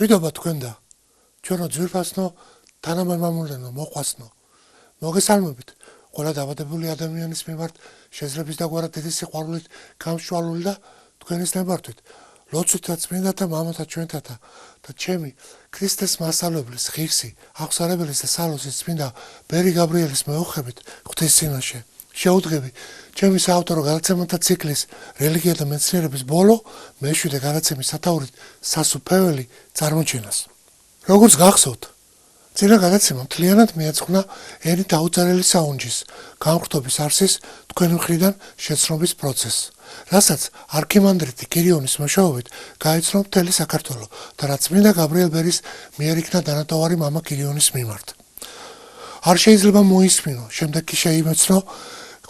მშვიდობა თქვენ და ჩვენო ძვირფასნო თანამემამულენო მოყვასნო მოგესალმებით ყველა დაბადებული ადამიანის მიმართ შეძლების დაგვარად დიდი სიყვარულით გამშვალული და თქვენის ნებართვით ლოცვითა წმინდათა მამათა ჩვენთათა და ჩემი ქრისტეს მასწავლებლის ღირსი აღსარებელის და სალოცის წმინდა ბერი გაბრიელის მეუხებით ღვთის წინაშე შეუდგები ჩემი საავტორო გადაცემათა ციკლის რელიგია და მეცნიერების ბოლო მეშვიდე გადაცემის სათაურით სასუფეველი წარმოჩენას. როგორც გახსოვთ, წინა გადაცემა მთლიანად მიეძღვნა ენი დაუწერელი საუნჯის განხრთობის არსის თქვენი მხრიდან შეცნობის პროცესს, რასაც არქიმანდრიტი კირიონის მეშვეობით გაეცნო მთელი საქართველო და რაც წმინდა გაბრიელ ბერის მიერ იქნა დანატოვარი მამა კირიონის მიმართ. არ შეიძლება მოისმინო, შემდეგ კი შეიმეცნო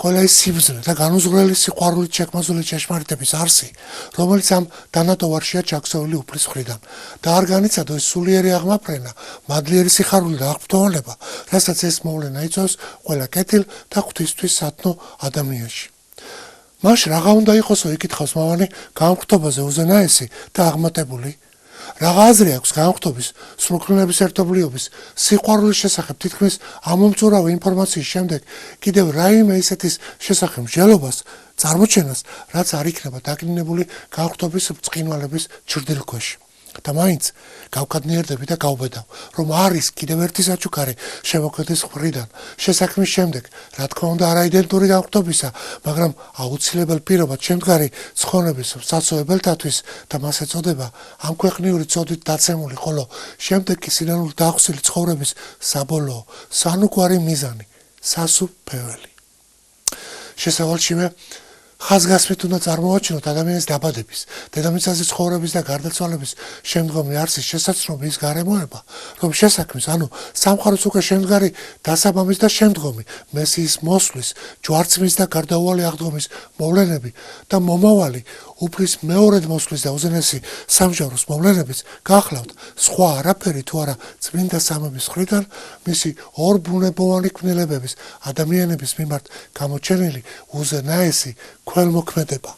ყველა ის სიბრძნე და განუზღვრელი სიყვარულით შექმაზული ჭეშმარიტების არსი, რომელიც ამ დანატოვარშია ჩაქსოვილი უფლის მხრიდან და არ განიცადო ეს სულიერი აღმაფრენა, მადლიერი სიხარული და აღფრთოვანება, რასაც ეს მოვლენა იწვევს ყველა კეთილ და ღვთისთვის სათნო ადამიანში. მას რაღა უნდა იყოსო იკითხავს მამანი განხრთობაზე უზენაესი და აღმატებული. Რაღა აზრი აქვს განხრთობის, სრულქმნელების ერთობლიობის, სიყვარულის შესახებ თითქმის ამომწურავი ინფორმაციის შემდეგ კიდევ რაიმე ისეთის შესახებ მსჯელობას, წარმოჩენას, რაც არ იქნება დაკნინებული განხრთობის ბრწყინვალების ჭრდილქვეშ. და მაინც გავკადნიერდები და გავბედავ, რომ არის კიდევ ერთი საჩუქარი შემოქმედის მხრიდან შესაქმნის შემდეგ, რა თქმა უნდა არაიდენტური განხრთობისა, მაგრამ აუცილებელ პირობად შემდგარი ცხონების საცოებელთათვის და მას ეწოდება ამ ქვეყნიური წოდით დაცემული, ხოლო შემდეგ კი სინანული დახვსილი ცხოვრების საბოლოო, სანუკვარი მიზანი, სასუფეველი. შესავალშივე ხაზგასმით უნდა წარმოვაჩინოთ ადამიანის დაბადების, დედამიწაზე ცხოვრების და გარდაცვალების შემდგომი არსის შესაცნობი ის გარემოება, რომ შესაქმნის, ანუ სამყაროს უკვე შემდგარი დასაბამის და შემდგომი მესიის მოსვლის, ჯვარცმის და გარდაუვალი აღდგომის მოვლენები და მომავალი უფლის მეორედ მოსვლის და უზენაესი სამჟავოს მოვლენებიც გახლავთ სხვა არაფერი თუ არა წმინდა სამების მხრიდან მისი ორბუნებოვანი ქმნილებების ადამიანების მიმართ გამოჩენილი უზენაესი ქველმოქმედება.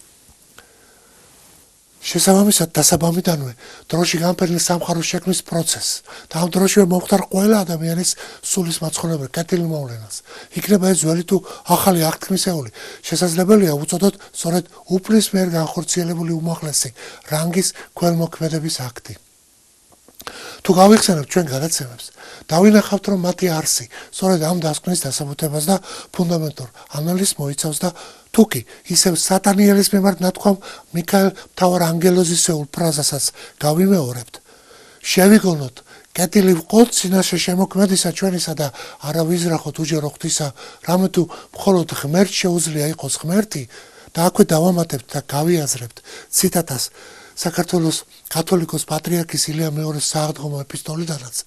შესაბამისად დასაბამიდანვე დროში განფერლის სამყაროს შექმნის პროცესს და ამ დროშივე მომხდარ ყველა ადამიანის სულის მაცხონებელ კეთილ მოვლენას. იქნება ეს ძველი თუ ახალი აღთქმისეული, შესაძლებელია უწოდოთ სწორედ უფლის მიერ განხორციელებული უმაღლესი რანგის ქველმოქმედების აქტი. თუ გავიხსენებთ ჩვენ გადაცემებს, დავინახავთ, რომ მათი არსი სწორედ ამ დასკვნის დასაბუთებას და ფუნდამენტურ ანალიზს მოიცავს და თუკი ისევ სატანიელის მიმართ ნათქვამ მიქაელ მთავარ ანგელოზისეულ ფრაზასაც გავიმეორებთ. შევიგონოთ კეთილი ვყოთ წინაშე შემოქმედისა ჩვენისა და არა ვიზრახოთ უჯერო ღვთისა, რამე თუ მხოლოდ ღმერთ შეუძლია იყოს ღმერთი და აქვე დავამატებთ და გავიაზრებთ ციტატას საქართველოს კათოლიკოს პატრიარქის ილია მეორის სააღდგომო ეპისტოლიდანაც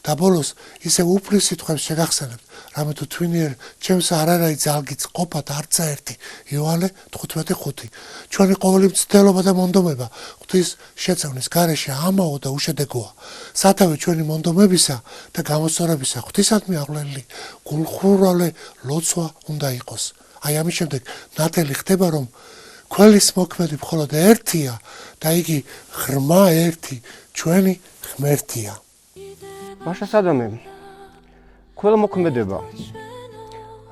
და ბოლოს ისევ უფლის სიტყვებს შეგახსენებთ, რამე თუ თვინიერ ჩემს არარაი ძალგიც ყოფათ არცა ერთი იოანე 15:5. ჩვენი ყოველი მცდელობა და მონდომება ღვთის შეწევნის გარეშე ამაო და უშედეგოა. სათავე ჩვენი მონდომებისა და გამოსწორებისა ღვთისადმი აღვლელი გულხურვალე ლოცვა უნდა იყოს. აი ამის შემდეგ ნათელი ხდება, რომ ქველის მოქმედი მხოლოდ ერთია და იგი ღრმა ერთი ჩვენი ღმერთია. მაშასადამე ქველმოქმედება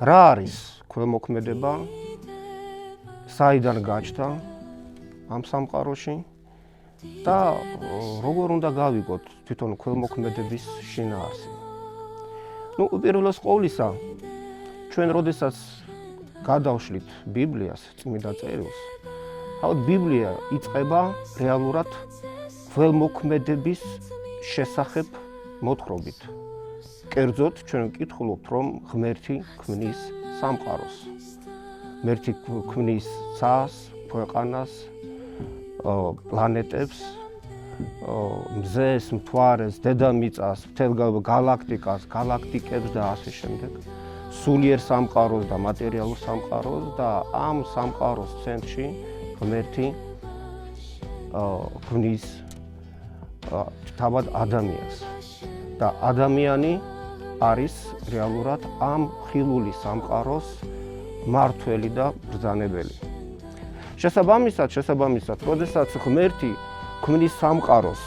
რა არის ქველმოქმედება? საიდან გაჩნდა ამ სამყაროში და როგორ უნდა გავიგოთ თვითონ ქველმოქმედების შინაარსი? უპირველეს ყოვლისა, ჩვენ როდესაც გადავშლით ბიბლიას, წმინდა წერილს, თავად ბიბლია იწყება რეალურად ქველმოქმედების შესახებ მოთხრობით. კერძოდ ჩვენ ვკითხულობთ, რომ ღმერთი ქმნის სამყაროს. ღმერთი ქმნის ცას, ქვეყანას, პლანეტებს, მზეს, მთვარეს, დედამიწას, მთელ გალაქტიკას, გალაქტიკებს და ასე შემდეგ. სულიერ სამყაროს და მატერიალურ სამყაროს და ამ სამყაროს ცენტრში ღმერთი ქმნის თავად ადამიანს. და ადამიანი არის რეალურად ამ ხილული სამყაროს მართველი და ბრძანებელი. შესაბამისად, როდესაც ღმერთი ქმნის სამყაროს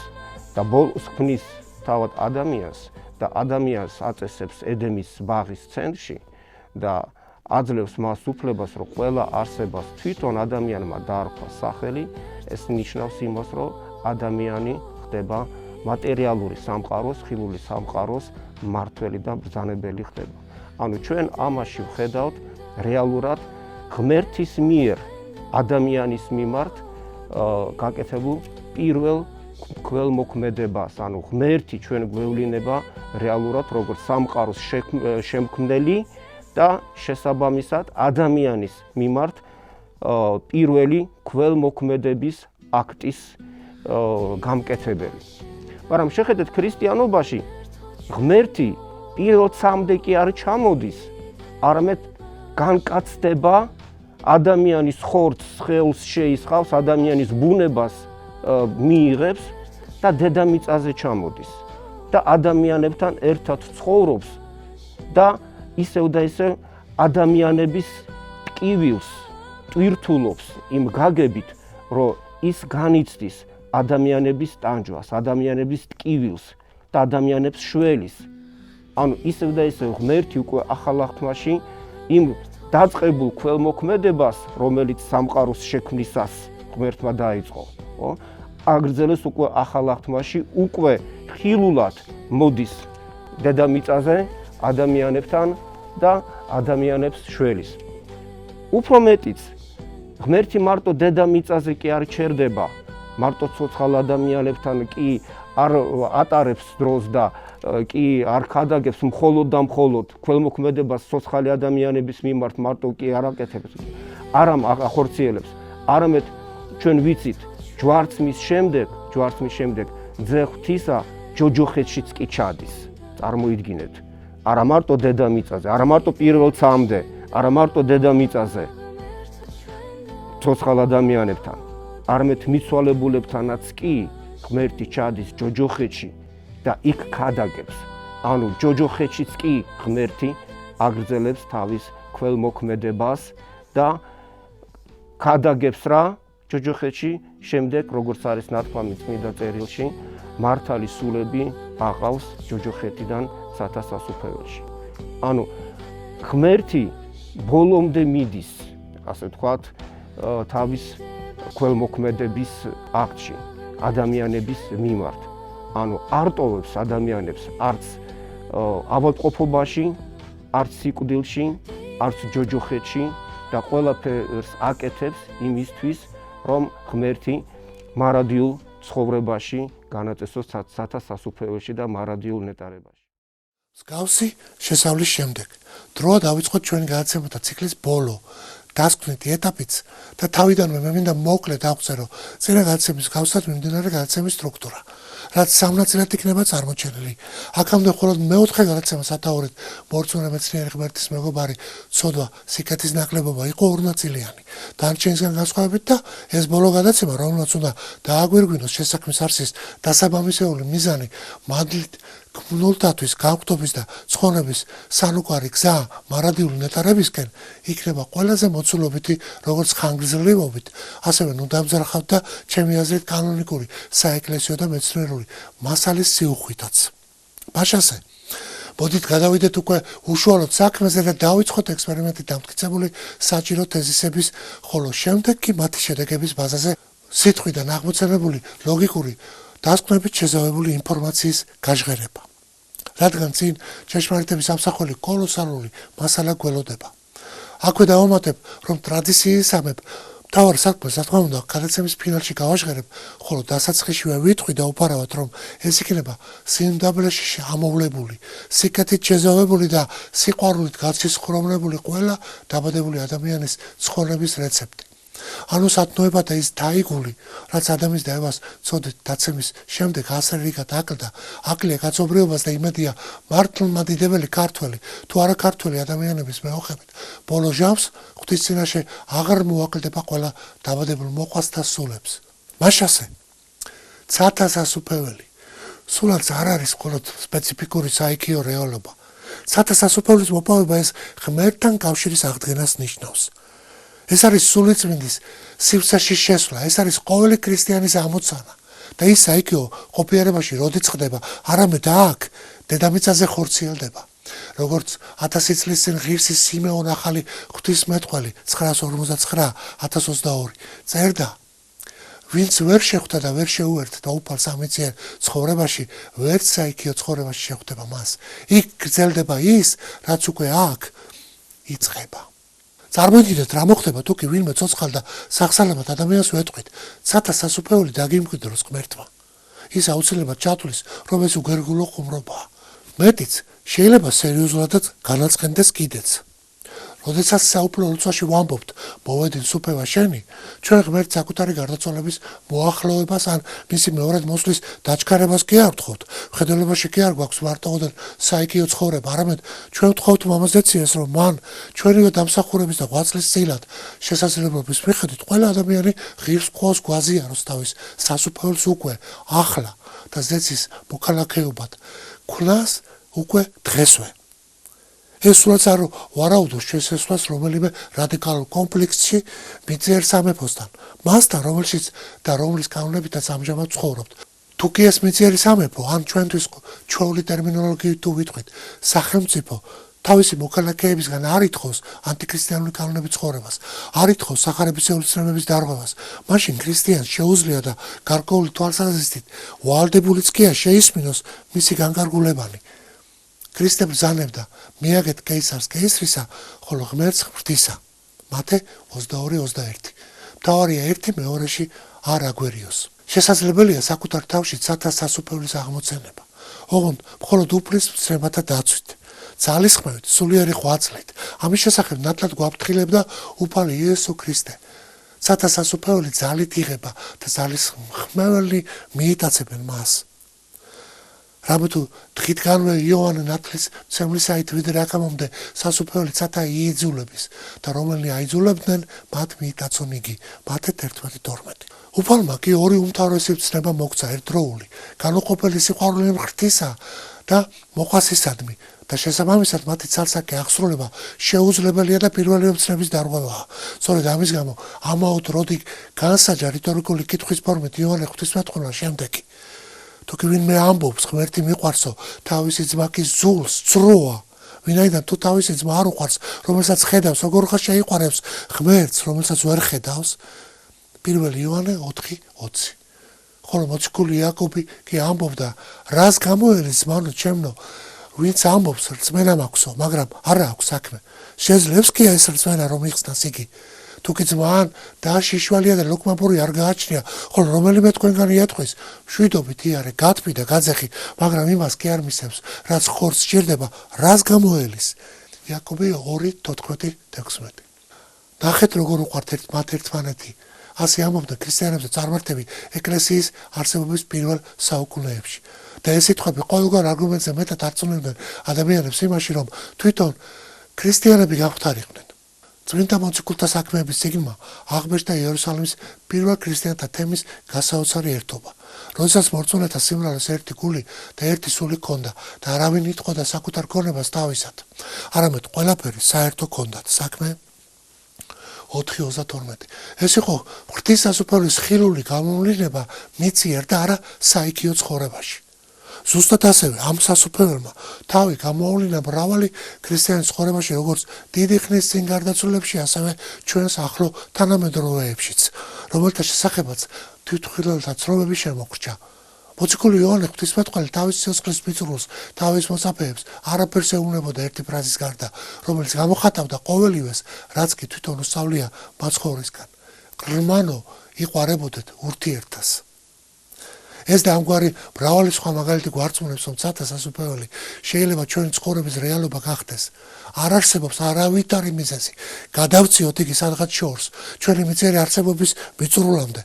და ბოლოს ქმნის თავად ადამიანს და ადამიანს აწესებს ედემის ბაღის ცენტრში და აძლევს მას უფლებას, რომ ყველა არსებას თვითონ ადამიანმა დაარქვა სახელი, ეს ნიშნავს იმას, რომ ადამიანი ხდება მატერიალური სამყაროს, ხილული სამყაროს მმართველი და ბრძანებელი ხდება. ანუ ჩვენ ამაში ვხედავთ რეალურად ღმერთის მიერ ადამიანის მიმართ გაკეთებულ პირველ ქველმოქმედებას, ანუ ღმერთი ჩვენ გვევლინება რეალურად როგორც სამყაროს შემქმნელი და შესაბამისად ადამიანის მიმართ პირველი ქველმოქმედების აქტის გამკეთებელი. მაგრამ შეხედეთ ქრისტიანობაში ღმერთი პირველ წამდე კი არ ჩამოდის, არამედ განკაცდება ადამიანის ხორცს, სხეულს შეისხავს, ადამიანის ბუნებას მიიღებს და დედამიწაზე ჩამოდის და ადამიანებთან ერთად ცხოვრობს და ისევ და ისევ ადამიანების ტკივილს ტვირთულობს იმ გაგებით, რომ ის განიცდის ადამიანების ტანჯვას, ადამიანების ტკივილს და ადამიანებს შველის. ანუ ისევ და ისევ ღმერთი უკვე ახალ აღთქმაში იმ დაწყებულ ქველმოქმედებას, რომელიც სამყაროს შექმნისას ღმერთმა დაიწყო, აგრძელებს უკვე ახალ აღთქმაში, უკვე ხილულად მოდის დედამიწაზე ადამიანებთან და ადამიანებს შველის. უფრო მეტიც, ღმერთი მარტო დედამიწაზე კი არ ჩერდება, მარტო ცოცხალ ადამიანებთან კი არ ატარებს დროს და კი არ ქადაგებს მხოლოდ და მხოლოდ ქველმოქმედებას ცოცხალი ადამიანების მიმართ მარტო კი არ აკეთებს, არამ ახორციელებს, არამედ ჩვენ ვიცით ჯვარცმის შემდეგ ძე ღვთისა ჯოჯოხეთშიც კი ჩადის. წარმოიდგინეთ, არა მარტო დედამიწაზე, არა მარტო პირველ წამდე, არა მარტო დედამიწაზე ცოცხალ ადამიანებთან, არამედ მიცვალებულებთანაც კი ღმერთი ჩადის ჯოჯოხეთში და იქ ქადაგებს. ანუ ჯოჯოხეთშიც კი ღმერთი აგრძელებს თავის ქველმოქმედებას და ქადაგებს რა ჯოჯოხეთში, შემდეგ როგორც არის ნათქვამი წმინდა წერილში, მართალი სულები აყავს ჯოჯოხეთიდან სათა სასუფეველში. ანუ ღმერთი ბოლომდე მიდის, ასე ვთქვათ, თავის ქველმოქმედების აქტში ადამიანების მიმართ. ანუ არ ტოვებს ადამიანებს არც ავადმყოფობაში, არც სიკვდილში, არც ჯოჯოხეთში და ყველაფერს აკეთებს იმისთვის, რომ ღმერთი მარადიულ ცხოვრებაში განაწესოს სათა სასუფეველში და მარადიულ ნეტარებაში. მსგავსი შესავლის შემდეგ დროა დავიწყოთ ჩვენი გადაცემათა ციკლის ბოლო დასკვნითი ეტაპიც და თავიდანვე მე მინდა მოკლედ აღწერო წინა გადაცემის მსგავსად მიმდინარე გადაცემის სტრუქტურა, რაც სამ ნაწილად იქნება წარმოჩენილი. აქამდე მხოლოდ მეოთხე გადაცემა სათაურით მორწმუნე მეცნიერი ღმერთის მეგობარი ცოდვა სიკეთის ნაკლებობა იყო ორნაწილიანი. დანარჩენისგან განსხვავებით და ეს ბოლო გადაცემა, რომელმაც უნდა დააგვირგვინოს შესაქმის არსის დასაბამისეული მიზანი, მადლით გმნულთათვის გაგვტობის და ცხონების სანუკვარი გზა მარადიული ნეტარებისკენ იქნება ყველაზე მოცულობითი, როგორც ხანგრძლივობით, ასევე ნუ დამძრახავთ და ჩემი აზრით კანონიკური საეკლესიო და მეცნიერული მასალის სიუხვითაც. მაშასე, მოდით გადავიდეთ უკვე უშუალოდ საქმეზე და დავიწყოთ ექსპერიმენტით დამტკიცებული საჭირო თეზისების, ხოლო შემდეგ კი მათი შედეგების ბაზაზე სიტყვიდან აღმოცენებული ლოგიკური დასკვნებით შეზავებული ინფორმაციის გაჟღერება. რადგან წინ ჭეშმარიტების ამსახველი კოლოსალური მასალა გველოდება. აქვე დავამატებ, რომ ტრადიციისამებ მთავარ საქმეს, რა თქმა უნდა, გადაცემის ფინალში გავაჟღერებ, ხოლო დასაწყისშივე ვიტყვი და უფარავად, რომ ეს იქნება სიმდაბლეში ამოვლებული, სიკეთით შეზავებული და სიყვარულით გაცისხლომლებული ყველა დაბადებული ადამიანის ცხონების რეცეპტი. ანუ სათნოება და ის დაიგული, რაც ადამიანის დაევას ცოდით დაცემის შემდეგ ასე რიგად აკლდა, აკლია კაცობრიობას და იმედია მართლმადიდებელი ქართველი, თუ არა ქართველი ადამიანების მეოხებით, ბოლო ჟამს ღვთის წინაშე აღარ მოაკლდება ყველა დაბადებულ მოყვასთა სულებს. მაშასე, ცათა სასუფეველი, სულაც არ არის მხოლოდ სპეციფიკური საიქიო რეალობა. ცათა სასუფეველის მოპოვება ეს ღმერთთან კავშირის აღდგენას ნიშნავს. ეს არის სულიწმინდის სივრცეში შესვლა, ეს არის ყოველი ქრისტიანის ამოცანა და ის საიქიო ყოფიერებაში როდი წყდება, არამედ აქ დედამიწაზე ხორციელდება. როგორც 1000 წლის წინ ღირსი სიმეონ ახალი ღვთისმეტყველი 959-1022 წერდა, ვინც ვერ შეხვდა და ვერ შეუერთდა უფალ სამეცნიერ ცხოვრებაში, ვერც საიქიო ცხოვრებაში შეხვდება მას. იქ გრძელდება ის, რაც უკვე აქ იწყება. წარმოიდგინეთ, რა მოხდება თუ კი ვინმე ცოცხალ და სახსალამად ადამიანს ვეტყვით, ცათა სასუფეველი დაგიმკვიდროს ღმერთმა. ის აუცილებლად ჩათვლის, რომ ეს უგერგულო ხუმრობაა. მეტიც, შეიძლება სერიოზულადაც განაცხენდეს კიდეც. როდესაც საუფლო ლოცვაში ვამბობთ, მოვედინ სუფევა შენი, ჩვენ ღმერთს საკუთარი გარდაცვალების მოახლოებას ან მისი მეორედ მოსვლის დაჩქარებას კი არ ვთხოვთ. მხედველობაში კი არ გვაქვს მარტოოდენ საიქიო ცხოვრება, არამედ ჩვენ ვთხოვთ მამას ძეციას, რომ მან ჩვენივე დამსახურების და ღვაწლის წილად შესაძლებლობის მიხედვით ყველა ადამიანი ღირს ყოს გვაზიაროს თავის სასუფეველს უკვე ახლა და ზეცის მოქალაქეობად ქნას უკვე დღესვე. ეს სულაც არ ვარაუდოს შესესვლას რომელიმე რადიკალურ კონფლიქტში მიწიერ სამეფოსთან, მასთან, რომელშიც და რომლის კანონებითაც ამჟამად ცხოვრობთ. თუ კი ეს მიწიერი სამეფო, ან ჩვენთვის ჩვეული ტერმინოლოგიით თუ ვიტყვით, სახელმწიფო თავისი მოქალაქეებისგან არ ითხოვს ანტიქრისტიანული კანონებით ცხოვრებას, არ ითხოვს სახარებისეული ცნებების დარღვევას, მაშინ ქრისტიანს შეუძლია და გარკვეული თვალსაზრისით ვალდებულიც კი შეისმინოს მისი განკარგულებანი. ქრისტე ბრძანებდა, მიაგეთ კეისარს კეისრისა, ხოლო ღმერთს ღვთისა. მათე 22:21. მთავარია ერთი მეორეში არ აგვერიოს. შესაძლებელია საკუთარ თავში ცათა სასუფეველის აღმოცენება. ოღონდ მხოლოდ უფლის მცნებათა დაცვით, ძალისხმევით, სულიერი ღვაწლით. ამის შესახებ ნათლად გვაფრთხილებდა უფალი იესო ქრისტე. ცათა სასუფეველი ძალით იღება და ძალისხმეველი მიიტაცებენ მას. რამე თუ დღითგანვე იოანე ნათლის მცემლისაით ვიდრე აქამდე სასუფეველი ცათა იიძულების და რომელნი აიძულებდნენ, მათ მიიტაცონ იგი. მათე 11:12. უფალმა კი ორი უმთავრესი მცნება მოგცა ერთდროული, განუყოფელი სიყვარული ღვთისა და მოყვასისადმი და შესაბამისად მათი ცალსაკე აღსრულება შეუძლებელია და პირველი მცნების დარღვევაა. სწორედ ამის გამო ამაოდ როდი განსაჯა რიტორიკული კითხვის ფორმით იოანე ღვთისმეტყველმა შემდეგი. თუ კი ვინმე ამბობს, ღმერთი მიყვარსო, თავისი ძმა კი ზულს წროა. ვინაიდან თუ თავისი ძმა არ უყვარს, რომელსაც ხედავს, როგორ ხარ შეიყვარებს ღმერთს, რომელსაც ვერ ხედავს? 1 იოანე 4:20. ხოლო მოციქული იაკობი კი ამბობდა, რას გამოელის ძმანო ჩემნო, ვინც ამბობს, რწმენა მაქვსო, მაგრამ არა აქვს საქმე. შეძლებს კი ეს რწმენა რომ იხსნას იგი. თუ კი ძმან და შიშვალია და ლოქმაბური არ გააჩნია, ხოლო რომელიმე თქვენგანი ეთქვის, მშვიდობით იარე, გათბი და გაძეხი, მაგრამ იმას კი არ მისცემს, რაც ხორცს სჭირდება, რას გამოელის? იაკობი 2:14-16. ნახეთ როგორ უყვართ მათ ერთმანეთი. ასე ამბობდა ქრისტიანებზე წარმართები ეკლესიის არსებობის პირველ საუკუნეებში. და ეს სიტყვები ყოველგვარ არგუმენტზე მეტად არწმუნებდნენ ადამიანებს იმაში, რომ თვითონ ქრისტიანები გაღვთარიყვნენ. წმინდა მოციქულთა საქმეების წიგნმა აღბეჭდა იერუსალიმის პირველ ქრისტიანთა თემის გასაოცარი ერთობა. როდესაც მორწმუნეთა სიმრავლეს ერთი გული და ერთი სული ჰქონდა და არავინ იტყოდა საკუთარ ქონებას თავისად, არამედ ყველაფერი საერთო ჰქონდათ. საქმე 4:32. ეს იყო ღვთის სასუფეველის ხილული გამოვლინება მიწიერ და არა საიქიო ცხოვრებაში. ზუსტად ასევე ამ სასუფეველმა თავი გამოავლინა მრავალი ქრისტიანის ცხოვრებაში, როგორც დიდი ხნის წინ გარდაცვლილებში, ასევე ჩვენს ახლო თანამედროვეებშიც, რომელთა შესახებაც თვითმხილველთა ცნობები შემოგრჩა. მოციქული იოანე ღვთისმეტყველი თავის სიცოცხლის მიწურულს, თავის მოსაფეებს არაფერს ეუბნებოდა ერთი ფრაზის გარდა, რომელიც გამოხატავდა ყოველივეს, რაც კი თვითონ უსწავლია მაცხოვრისგან. ღრმანო იყარებოდეთ ურთიერთას. ეს და ამგვარი მრავალი სხვა მაგალითი გვარწმუნებს, რომ ცათა სასუფეველი შეიძლება ჩვენი ცხოვრების რეალობა გახდეს. არ არსებობს არავითარი მიზეზი გადავწიოთ იგი სადღაც შორს, ჩვენი მიწიერი არსებობის მიწურულამდე.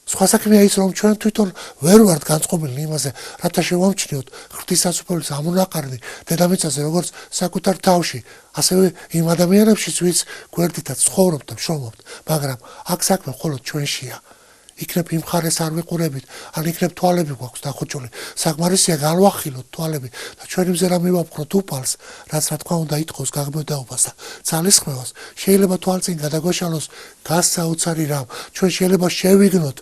სხვა საქმეა ის, რომ ჩვენ თვითონ ვერ ვართ განწყობილნი იმაზე, რათა შევამჩნიოთ ღვთის სასუფეველის ამონაყარნი დედამიწაზე, როგორც საკუთარ თავში, ასევე იმ ადამიანებშიც, ვინც გვერდითაც ცხოვრობთ და მშრომობთ, მაგრამ აქ საქმე მხოლოდ ჩვენშია. იქნებ იმ ხარეს არ ვიყურებით, ან იქნებ თვალები გვაქვს დახოჭული. საკმარისია განვახილოთ თვალები და ჩვენი მზერა მივაპყროთ უფალს, რაც რა თქმა უნდა იტყოს გაგმედაობას და ძალისხმევას. შეიძლება თვალწინ გადაგვეშალოს გასაოცარი რამ. ჩვენ შეიძლება შევიგნოთ,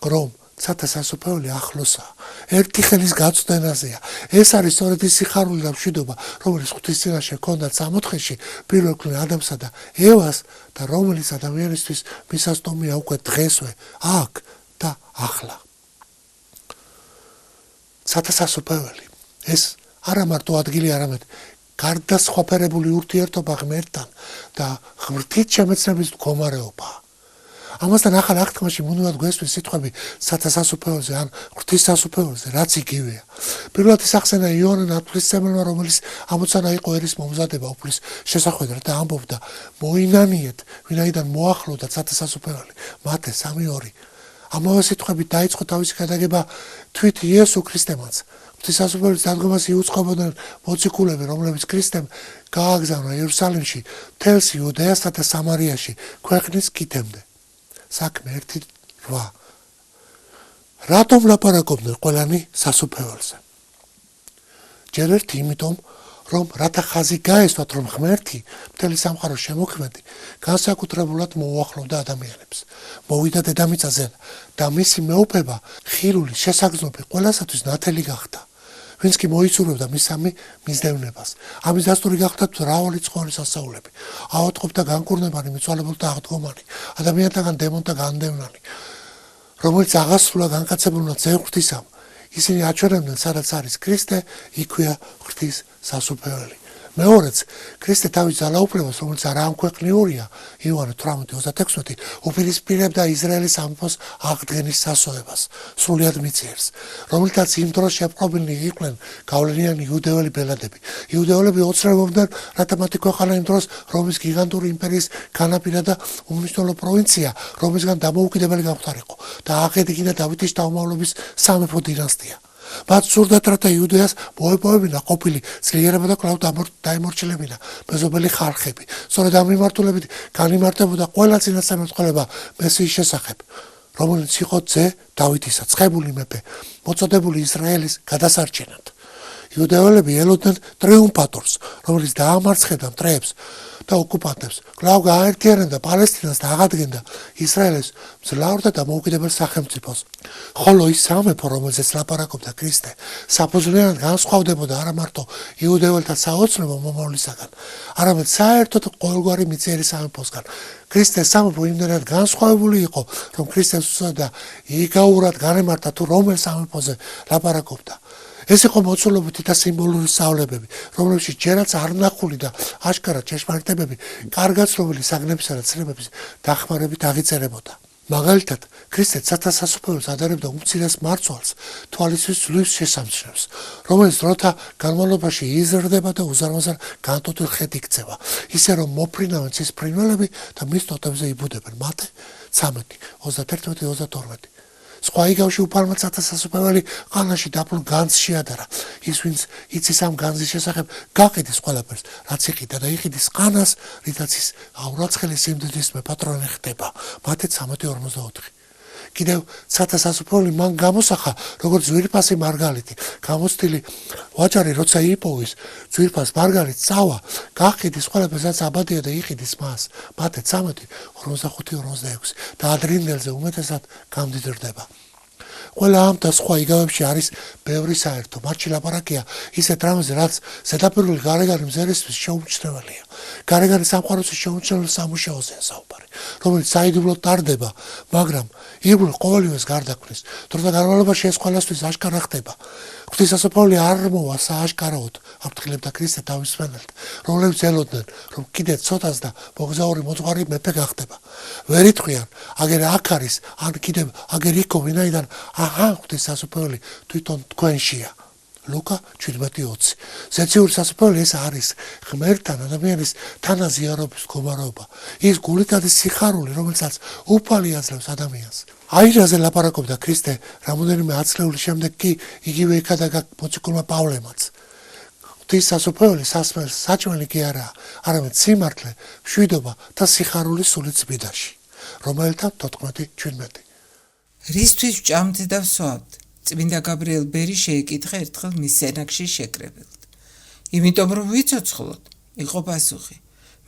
რომ სათა სასופველი ახლოსაა. ერთი ხელის გაწვდენაზეა. ეს არის სწორედ ის სიხარული და მშვიდობა, რომელიც ღვთის წინაშე ჰქონდათ სამოთხეში პირველ ქმნილ ადამსა და ევას და რომელიც ადამიანისთვის მისასტომია უკვე დღესვე, აქ და ახლა. სათა სასופველი ეს არა მარტო ადგილი, არამედ გარდასხვაფერებული ურთიერთობა ღმერთთან და ღმრთით შემეცნების მდგომარეობაა. ამასთან ახალ აღთქმაში მუდმივად გვესმის სიტყვები სათა სასופველზე ან ღვთის სასופველზე, რაც იგივეა. პირველად ის ახსენა იოანე ნათლისმცემელმა, რომელიც ამოცანა იყო ერის მომზადება უფლის შესახვედრად და ამბობდა: მოინანიეთ, ვინაიდან მოახლოვდა სათა სასופველი. მათე 3:2. ამავე სიტყვებით დაიწყო თავისი გადაგება თვით იესო ქრისტემაც. ღვთის სასופველის დადგომას იუწყებოდნენ მოციქულები, რომლებიც ქრისტემ გააგზავნა იერუსალიმში, მთელს იუდეასა და სამარიაში, ქვეყნის კიდემდე. საქმე 1:8. რატომ ლაპარაკობდნენ ყველანი სასופველზე? ჯერ ერთი იმიტომ, რომ რათა ხაზი გაესვათ, რომ ღმერთი მთელი სამყაროს შემოქმედი განსაკუთრებულად მოუახლოვდა ადამიანებს. მოვიდა დედამიწაზე და მისი მეუფება ხილული შესაგრძნობი ყველასათვის ნათელი გახდა. ვინც კი მოიცურებდა მისამი მისდევნებას. ამის დასტური გახდა მრავალი ცხოველის ასაულები. ავადმყოფთა განკურნებანი, მიცვალებულთა აღდგომანი, ადამიანთაგან დემონთა განდევნანი, რომელიც აღასრულა განკაცებულნად ძე ღვთისამ. ისინი აჩვენებდნენ, სადაც არის ქრისტე, იქვეა ღვთის სასופველი. მეორეც, ქრისტე თავის ძალაუფლებას, რომელიც არა ამქვეყნიურია, იოანე 18:36, უპირისპირებდა ისრაელის სამეფოს აღდგენის სასოებას, სრულიად მიწიერს, რომელთაც იმ დროს შეპყრობილნი იყვნენ გავლენიანი იუდეელი ბელადები. იუდეელები ოცნებობდნენ, რათა მათი ქვეყანა იმ დროს რომის გიგანტური იმპერიის განაპირა და უმნიშვნელო პროვინცია, რომისგან დამოუკიდებელი გამხდარიყო და აღედგინა დავითის შთამომავლობის სამეფო დინასტია. მათ სურდათ, რათა იუდეას მოეპოვებინა ყოფილი ძლიერება და კვლავ დაიმორჩილებინა მეზობელი ხალხები. სწორედ ამ მიმართულებით განიმართებოდა ყველა წინასწარმეტყველება მესიის შესახებ, რომელიც იყო ძე დავითისა, ცხებული მეფე, მოწოდებული ისრაელის გადასარჩენად. იუდეელები ელოდნენ ტრიუმფატორს, რომელიც დაამარცხებდა მტრეებს და ოკუპანტებს, კვლავ გააერთიანებდა პალესტინას და აღადგენდა ისრაელის მძლავრ და დამოუკიდებელ სახელმწიფოს. ხოლო ის სამეფო, რომელზეც ლაპარაკობდა ქრისტე, საფუძვლიანად განსხვავდებოდა არა მარტო იუდეველთა საოცნებო მომავლისაგან, არამედ საერთოდ ყოველგვარი მიწიერი სამეფოსგან. ქრისტეს სამეფო იმდენად განსხვავებული იყო, რომ ქრისტეს უწოდა იგაურად განემართა თუ რომელ სამეფოზე ლაპარაკობდა. ეს იყო მოცულობითი და სიმბოლური სწავლებები, რომლებშიც ჯერაც არ ნახული და აშკარად ჭეშმარიტებები, კარგად ცნობილი საგნებისა და ცნებების დახმარებით აღიწერებოდა. მაგალითად, ქრისტე სათა სასופველს ადარებდა უმცირეს მარცვალს, თვალისთვის ძლივს შესამჩნევს, რომელიც დროთა განმავლობაში იზრდება და უზარმაზარ განტოტვილ ხედ იქცევა, ისე რომ მოფრინავენ ცის ფრინველები და მის ტოტებზე იბუდებენ. მათე 13:21-22. სხვა იგავში უფალმა სათა სასופველი ყანაში დაფლულ განძს შეადარა. ის, ვინც იცის ამ განძის შესახებ, გაყიდის ყველაფერს, რაც იყიდა და იყიდის ყანას, რითაც ის აურაცხელი სიმდიდრის მეპატრონე ხდება. მათე 13:44. კიდევ სათა სასופველი მან გამოსახა, როგორც ძვირფასი მარგალიტი, გამოცდილი ვაჭარი, როცა იპოვის ძვირფას მარგალიტს წავა, გაყიდის ყველაფერს, რაც აბადია და იყიდის მას. მათე 13:45-46 და ადრინდელზე უმეტესად გამდიდრდება. ყველა ამ და სხვა იგავებში არის ბევრი საერთო. მათში ლაპარაკია ისეთ რამებზე, რაც ზედაპირული გარეგანი მზერისთვის შეუმჩნეველია. გარეგანი სამყაროსის შეუმჩნევლ სამუშაოზეა საუბარი, რომელიც საიდუმლოდ ტარდება, მაგრამ ირგვლივ ყოველივეს გარდაქმნის. დროთა განმავლობაში ეს ყველასთვის აშკარა ხდება. ღვთის სასופველი არ მოვა სააშკარაოდ, აფრთხილებდა ქრისტე თავის მსმენელთ, რომლებიც ელოდნენ, რომ კიდევ ცოტას და მოგზაური მოძღვარი მეფე გახდება. ვერ იტყვიან, აგერ აქ არის, ან კიდევ აგერ იქო, ვინაიდან აჰა, ღვთის სასופველი თვითონ თქვენშია. ლუკა 17:20. ზეციური სასופველი ეს არის ღმერთთან ადამიანის თანაზიარობის მდგომარეობა. ის გულითადი სიხარული, რომელსაც უფალი აძლევს ადამიანს. აირაზე ლაპარაკობდა ქრისტე რამოდენიმე ათწლეულის შემდეგ კი იგივე იქადაგა მოციქულმა პავლემაც. ღვთის სასופველი საჭმელი კი არაა, არამედ სიმართლე, მშვიდობა და სიხარული სული წმიდაში. რომელთა 14:17. რისთვის ვჭამთ და ვსვავთ? წმინდა გაბრიელ ბერი შეეკითხა ერთხელ მის სენაკში შეკრებილთ. იმიტომ რომ ვიცოცხლოთ, იყო პასუხი.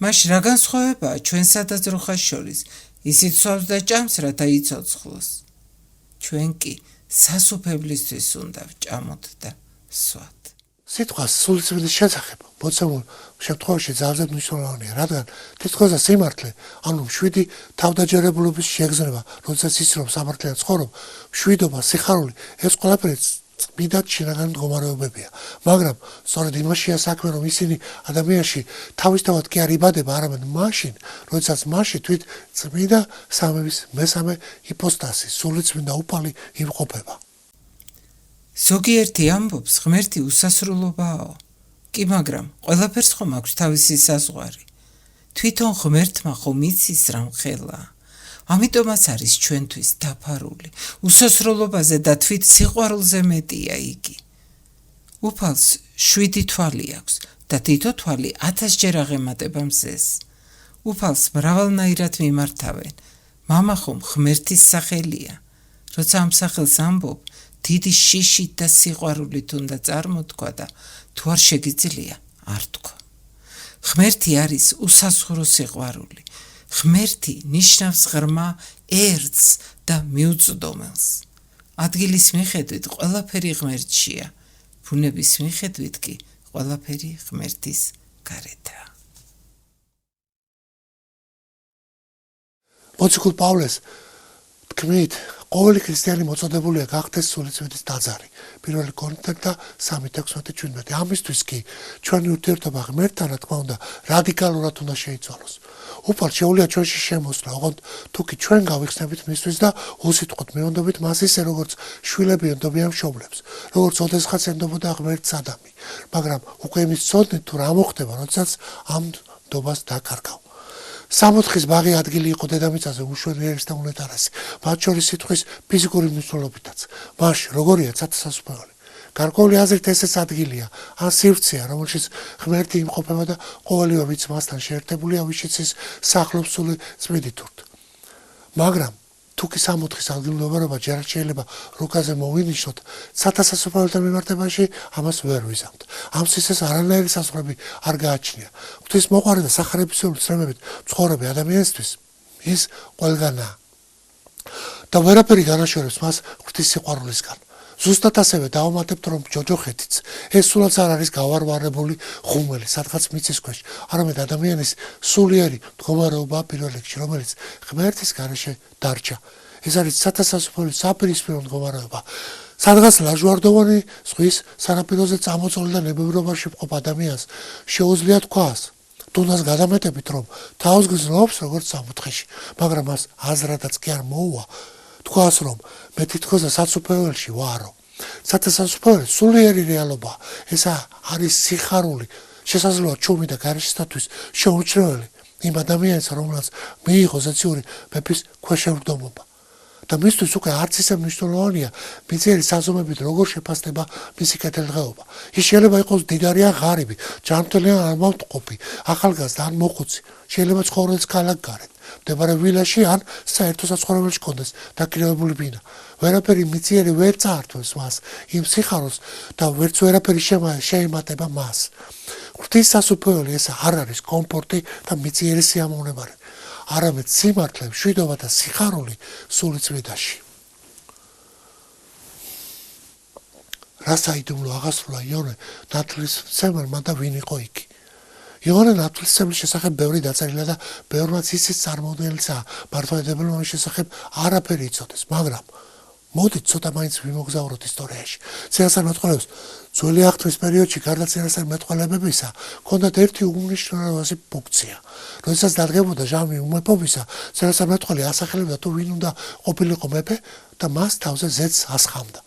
მას რა განსხვავებაა ჩვენსა და ძროხას შორის? ისიც სვავს და ჭამს, რათა იცოცხლოს. ჩვენ კი სასუფევლისთვის უნდა ვჭამოთ და ვსვათ. სიტყვას სულიწმიდის შესახებ მოცემულ შემთხვევაში ძალზე მნიშვნელოვანია, რადგან თითქოსა სიმართლე, ანუ მშვიდი თავდაჯერებულობის შეგრძნება, როდესაც ის რომ სამართლიან ცხოვრობ, მშვიდობა, სიხარული, ეს ყველაფერი წმიდად შინაგანი მდგომარეობებია. მაგრამ სწორედ იმაშია საქმე, რომ ისინი ადამიანში თავისთავად კი არ იბადება, არამედ მაშინ, როდესაც მასში თვით წმიდა სამების მესამე იპოსტასი, სულიწმინდა უფალი იმყოფება. ზოგიერთი ამბობს, ღმერთი უსასრულობაა. კი, მაგრამ ყველაფერს ხომ აქვს თავისი საზღვარი. თვითონ ღმერთმა ხომ იცის რა მხელა. ამიტომაც არის ჩვენთვის დაფარული. უსასრულობაზე და თვით სიყვარულზე მეტია იგი. უფალს 7 თვალი აქვს და თითო თვალი 1000-ჯერ აღემატება მზეს. უფალს მრავალნაირად მიმართავენ. მამა ხომ ღმერთის სახელია. როცა ამ სახელს ამბობ, დიდი შიშით და სიყვარულით უნდა წარმოთქვა და თუ არ შეგიძლია, არ თქვა. ღმერთი არის უსასხურო სიყვარული. ღმერთი ნიშნავს ღრმა ერთს და მიუწვდომელს. ადგილის მიხედვით ყველაფერი ღმერთშია, ბუნების მიხედვით კი ყველაფერი ღმერთის გარეთაა. მოციქულ პავლეს თქმით, ყოველი ქრისტიანი მოწოდებულია გახდეს სულიწმიდის ტაძარი. პირველი კორინთელთა 3:16-17. ამისთვის კი ჩვენი ურთიერთობა ღმერთთან, რა თქმა უნდა, რადიკალურად უნდა შეიცვალოს. უფალ შეუძლია ჩვენში შემოსვლა, ოღონდ თუ კი ჩვენ გავიხსნებით მისთვის და უსიტყვოდ მივენდობით მას ისე, როგორც შვილები ენდობიან მშობლებს, როგორც ოდესღაც ენდობოდა ღმერთს ადამი. მაგრამ უკვე იმის ცოდნით თუ რა მოხდება, როდესაც ამ ნდობას დაკარგავ. სამოთხის ბაღი ადგილი იყო დედამიწაზე უშვერიერეს და უნეტარესი, მათ შორის სიტყვის ფიზიკური მნიშვნელობითაც. მაშინ როგორია სათასასუფლებელი? გარკვეული აზრით ესეც ადგილია, ან სივრცეა, რომელშიც ღმერთი იმყოფება და ყოველივე ვინც მასთან შეერთებულია, ვიშიც ის სახლობს სული წმიდითურთ. მაგრამ თუ კი სამოთხის ადგილმდებარეობა ჯერ შეიძლება რუკაზე მოვინიშნოთ, სათასასუფლებელთან მიმართებაში ამას ვერ ვიზამთ. ამ სისეს არანაირი საზღვრები არ გააჩნია. ღვთისმოყვარე და სახარებისეული ცნებებით მცხოვრები ადამიანისთვის ის ყველგანაა. და ვერაფერი განაშორებს მას ღვთის სიყვარულისგან. ზუსტად ასევე დავამატებთ, რომ ჯოჯოხეთიც ეს სულაც არ არის გავარვარებული ხუმელი, სადღაც მიწის ქვეშ, არამედ ადამიანის სულიერი მდგომარეობაა პირველ რიგში, რომელიც ღმერთის გარეშე დარჩა. ეს არის სათასასუფლებელი საპირისპირო მდგომარეობა. სადღაც ლაჟვარდოვანი ზღვის სანაპიროზე წამოწოლილ და ნებევრობაში მყოფ ადამიანს შეუძლია თქვას, თუნდაც გადამეტებით, რომ თავს გრძნობს როგორც სამოთხეში, მაგრამ მას აზრადაც კი არ მოუვა. თქვას, რომ მე თითქოსა საცუფეველში ვარო. სათასასუფლებელი სულიერი რეალობა, ესა არის სიხარული, შესაძლოა ჩუმი და გარეშესთვის შეუმჩნეველი იმ ადამიანს, რომელსაც მიიღო ზეციური მეფის ქვეშევრდომობა. და მისთვის უკვე არც ისე მნიშვნელოვანია მიწიერი საზომებით როგორ შეფასდება მისი კეთილდღეობა. ის შეიძლება იყოს დიდარი ან ღარიბი, ჯანმრთელი ან ამავტყოფი, ახალგაზრდა ან მოხუცი, შეიძლება ცხოვრდეს ქალაქ გარეთ, მდებარე ვილაში ან საერთო საცხოვრებელში კონდეს დაკირევებული ბინა. ვერაფერი მიწიერი ვერ წაართვევს მას იმ სიხაროს და ვერც ვერაფერი შეემატება მას. ღვთის სასუფლებელი ეს არ არის კომფორტი და მიწიერი სიამოვნებარი, არამედ სიმართლე, მშვიდობა და სიხარული სულიწმიდაში. რა საიდუმლო აღასრულა იონე ნათლისმცემელმა და ვინ იყო იგი? იონე ნათლისმცემლის შესახებ ბევრი დაწერილია და ბევრმაც ისიც წარმოუდგენელია, მართლმადიდებელმა მის შესახებ არაფერი იცოდეს, მაგრამ მოდით ცოტა მაინც ვიმოგზავროთ ისტორიაში. წინასწარმეტყველებს ძველი აღთქმის პერიოდში გარდა წინასწარმეტყველებებისა, ჰქონდათ ერთი უმნიშვნელოვანესი ფუნქცია. როდესაც დადგებოდა ჟამი უმეფობისა, წინასწარმეტყველი ასახელებდა თუ ვინ უნდა ყოფილიყო მეფე და მას თავზე ზეთს ასხამდა.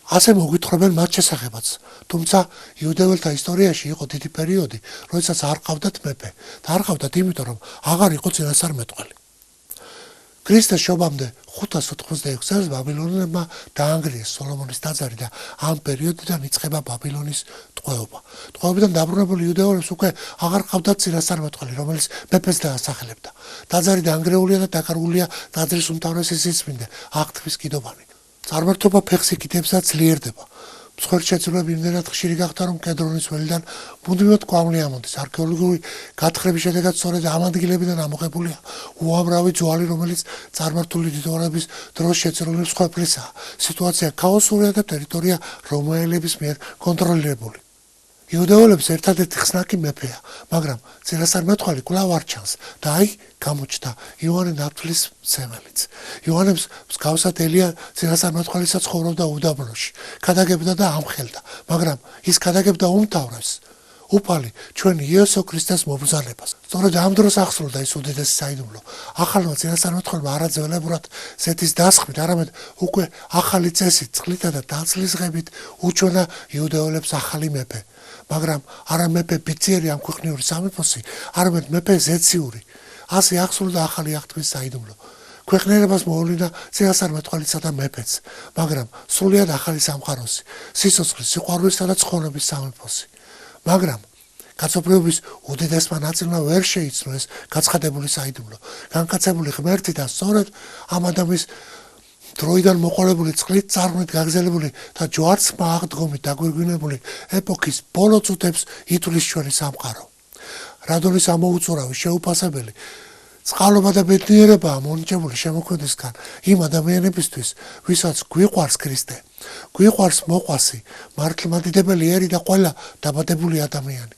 ასე მოგვითხრობენ მათ შესახებაც, თუმცა იუდეველთა ისტორიაში იყო დიდი პერიოდი, როდესაც არ ყავდათ მეფე და არ ყავდათ იმიტომ, რომ აღარ იყო წინასწარმეტყველი. ქრისტეს შობამდე 586 წელს ბაბილონელებმა დაანგრიეს სოლომონის ტაძარი და ამ პერიოდიდან იწყება ბაბილონის ტყვეობა. ტყვეობიდან დაბრუნებული იუდეველებს უკვე აღარ ყავდათ წინასწარმეტყველი, რომელიც მეფეს დაასახელებდა. ტაძარი დაანგრეულია და დაკარგულია ტაძრის უმთავრესი სიწმინდე, აღთქმის კიდობანი. წარმართობა ფეხს იკიდებს და ძლიერდება. მსხვერპლ შეცვლილები იმდენად ხშირი გახდა, რომ კედრონის ველიდან მუდმივად კვამლი ამოდის. არქეოლოგიური გათხრების შედეგად სწორედ ამ ადგილებიდან ამოღებულია უამრავი ძვალი, რომელიც წარმართული დიდვარების დროს შეცვლილი მსხვერპლისაა. სიტუაცია ქაოსურია და ტერიტორია რომაელების მიერ კონტროლირებული. იუდეველების ერთადერთი ხსნაკი მეფეა, მაგრამ წინასწარმეტყველი კვლავ არ ჩანს და აი გამოჩნდა იოანე ნათლისმცემელიც. იოანემს მსგავსად ელია წინასწარმეტყველისაც ცხოვრობდა უდაბნოში, ქადაგებდა და ამხელდა, მაგრამ ის ქადაგებდა უმთავრეს უფალი ჩვენი იესო ქრისტეს მობრძანებას. სწორედ ამ დროს ახსნოდა ის უდიდესი საიდუმლო. ახალმა წინასწარმეტყველმა არაძველებურად ზეთის დასხმით, არამედ უკვე ახალი წესით, წყლითა და დაწლისღებით უჩვენა იუდეველებს ახალი მეფე. მაგრამ არა მეფე ბიძიერი ამ ქვეყნიური სამეფოსი, არამედ მეფე ზეციური. ასე ახსნოდა ახალი აღთქმის საიდუმლო. ქვეყნიერებას მოუვლინა წინასწარმეტყველისა და მეფეც, მაგრამ სრულიად ახალი სამყაროსი, სიცოცხლის, სიყვარულისა და ცხონების სამეფოსი. მაგრამ კაცობრიობის უდიდესმა ნაწილმა ვერ შეიცნო ეს გაცხადებული საიდუმლო. განკაცებული ღმერთი და სწორედ ამ ადამიანის დროიდან მოყოლებული წყლით წარმოით გაგზელებული და ჯვარცმა აღდგომით დაგვირგვინებული ეპოქის ბოლო წუთებს ითვლის ჩვენი სამყარო. რადონის ამოუწურავი შეუფასებელი წყალობა და ბედნიერებაა მონიჭებული შემოქმედისგან იმ ადამიანებისთვის, ვისაც გვიყვარს ქრისტე, გვიყვარს მოყვასი, მართლმადიდებელი ერი და ყველა დაბადებული ადამიანი.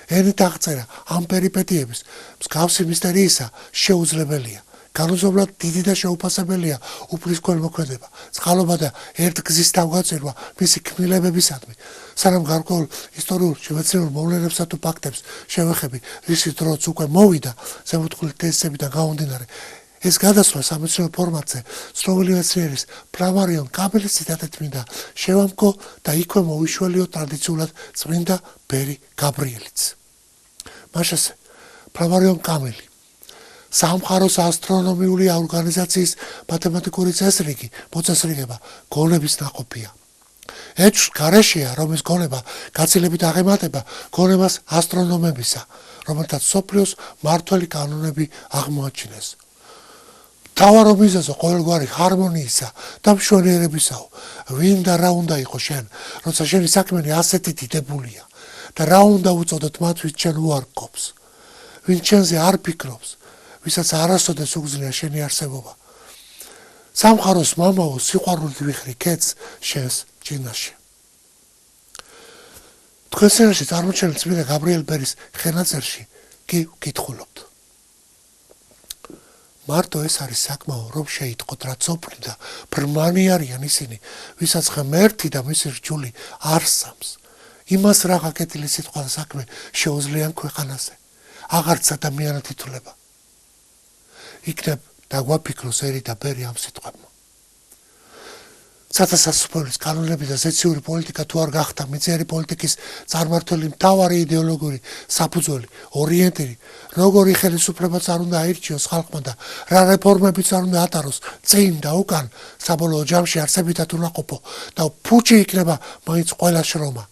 ენით აღწერა ამ პერიპეტიების მსგავსი მისტერიისა შეუძლებელია. განუზომლად დიდი და შეუფასებელია უფლისქველ მოქმედება, წყალობა და ერთგზის თავგაწირვა მისი ქმნილებებისადმი. სანამ გარკვეულ ისტორიულ შემეცნიერულ მოვლენებსა თუ ფაქტებს შევეხები, რის დროც უკვე მოვიდა ზემოთქმული თეზისებიდან გამომდინარე, ეს გადასვლა სამეცნიერო ფორმატზე ცნობილი მეცნიერის ფლავარიონ კამილის ციტატით მინდა შევამკო და იქვე მოვიშველიო ტრადიციულად წმინდა ბერი გაბრიელიც. მაშასე ფლავარიონ კამილი სამყაროს ასტრონომიული ორგანიზაციის მათემატიკური წესრიგი, მოწესრიგება გონების ნაყოფია. ეჭვს გარეშეა, რომ ეს გონება გაცილებით აღემატება გონებას ასტრონომებისა, რომელთაც სოფლიოს მართველი კანონები აღმოაჩინეს. მთავარი მიზეზო ყოველგვარი ჰარმონიისა და მშვენიერებისაო. ვინ და რა უნდა იყოს შენ, როცა შენი საქმენი ასეთი დიდებულია და რა უნდა უწოდოთ მათ, ვის შენ უარყოფს, ვინ შენზე არ ფიქრობს, ვისაც არასოდეს უგზნია შენი არსებობა. სამყაროს მამაო, სიყვარულით ვიხრი ქეთს შენს ჯინაში. თქვენ სცენაში წარმოჩენილ წმინდა გაბრიელ ბერის ხელნაწერში კი ვკითხულობთ. მარტო ეს არის საკმაო, რომ შეიტყოთ, რაც ოფლი და ბრმანი არიან ისინი, ვისაც ღმერთი და მისი რჯული არ სამს. იმას რა გაკეთილი სიტყვა და საქმე შეუძლიან ქვეყანაზე. აღარც ადამიანად ითვლება. იქნებ დაგვაფიქროს ერი და ბერი ამ სიტყვებმა. სათასასწრაფოების კანონები და ზეციური პოლიტიკა თუ არ გახდა მიწიერი პოლიტიკის წარმმართველი მთავარი იდეოლოგიური საფუძველი, ორიენტირი, როგორი ხელისუფლებაც არ უნდა აირჩიოს ხალხმა და რა რეფორმებიც არ უნდა ატაროს წინ და უკან, საბოლოო ჯამში არსებითად უნაყოფო და ფუჭი იქნება მაინც ყველა შრომა.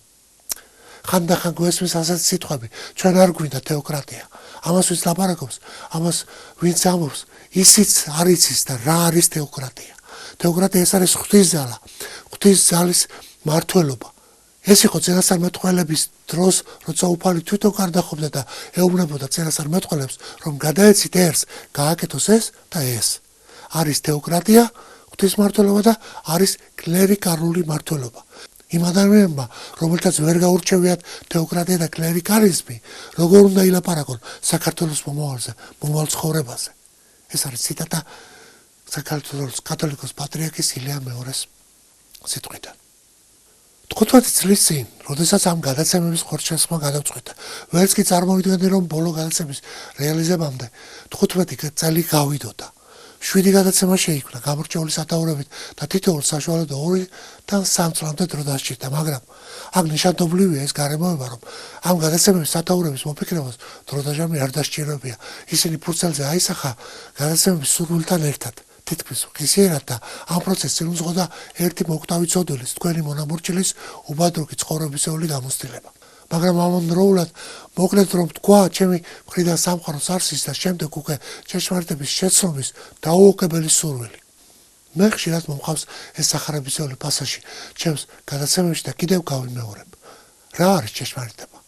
ხანდახან გვესმის ასეთი სიტყვები, ჩვენ არ გვინდა თეოკრატია. ამას ვინც ლაპარაკობს, ამას ვინც ამბობს, ისიც არ იცის და რა არის თეოკრატია. თეოკრატია ეს არის ღვთისძალა, ღვთისძალის მმართველობა. ეს იყო წინასწარმეტყველების დროს, როცა უფალი თვითონ გარდახვდა და ეუბნებოდა წინასწარმეტყველებს, რომ გადაეცით ერს, გააკეთოს ეს და ეს. არის თეოკრატია, ღვთისმმართველობა და არის კლერიკალური მმართველობა. იმ ადამიანებმა, რომელთაც ვერ გაურჩევიათ თეოკრატია და კლერიკალიზმი, როგორ უნდა ილაპარაკონ საქართველოს მომავალზე, მომავალ ცხოვრებაზე. ეს არის ციტატა საქართველოს კათოლიკოს პატრიარქის ილია მეორეს სიტყვიდან. 15 წლის წინ, როდესაც ამ გადაცემების ხორცშესმა გადავწყვიტა, ვერც კი წარმოვიდგენდი, რომ ბოლო გადაცემის რეალიზებამდე 15 წელი გავიდოდა. 7 გადაცემა შეიქმნა გამორჩეული სათაურებით და თითოეულ საშუალოდ 2-დან 3 წლამდე დრო დასჭირდა, მაგრამ აქ ნიშანდობლივია ეს გარემოება, რომ ამ გადაცემების სათაურების მოფიქრებას დრო და ჟამი არ დასჭირებია. ისინი ფურცელზე აისახა გადაცემების სურვილთან ერთად. თითქმის ღირსიერად და ამ პროცესს წინუძღოდა ერთი მოკვდავი ცოდვილის, თქვენი მონამორჩილის უბადროგი ცხოვრებისეული გამოცდილება. მაგრამ ამავდროულად მოკლედ რომ თქვა, ჩემი მხრიდან სამყაროს არსის და შემდეგ უკვე ჭეშმარიტების შეცნობის დაუოკებელი სურვილი. მე ხშირად მომყავს ეს სახარებისეული პასაჟი ჩემს გადაცემებში და კიდევ გავიმეორებ. რა არის ჭეშმარიტება?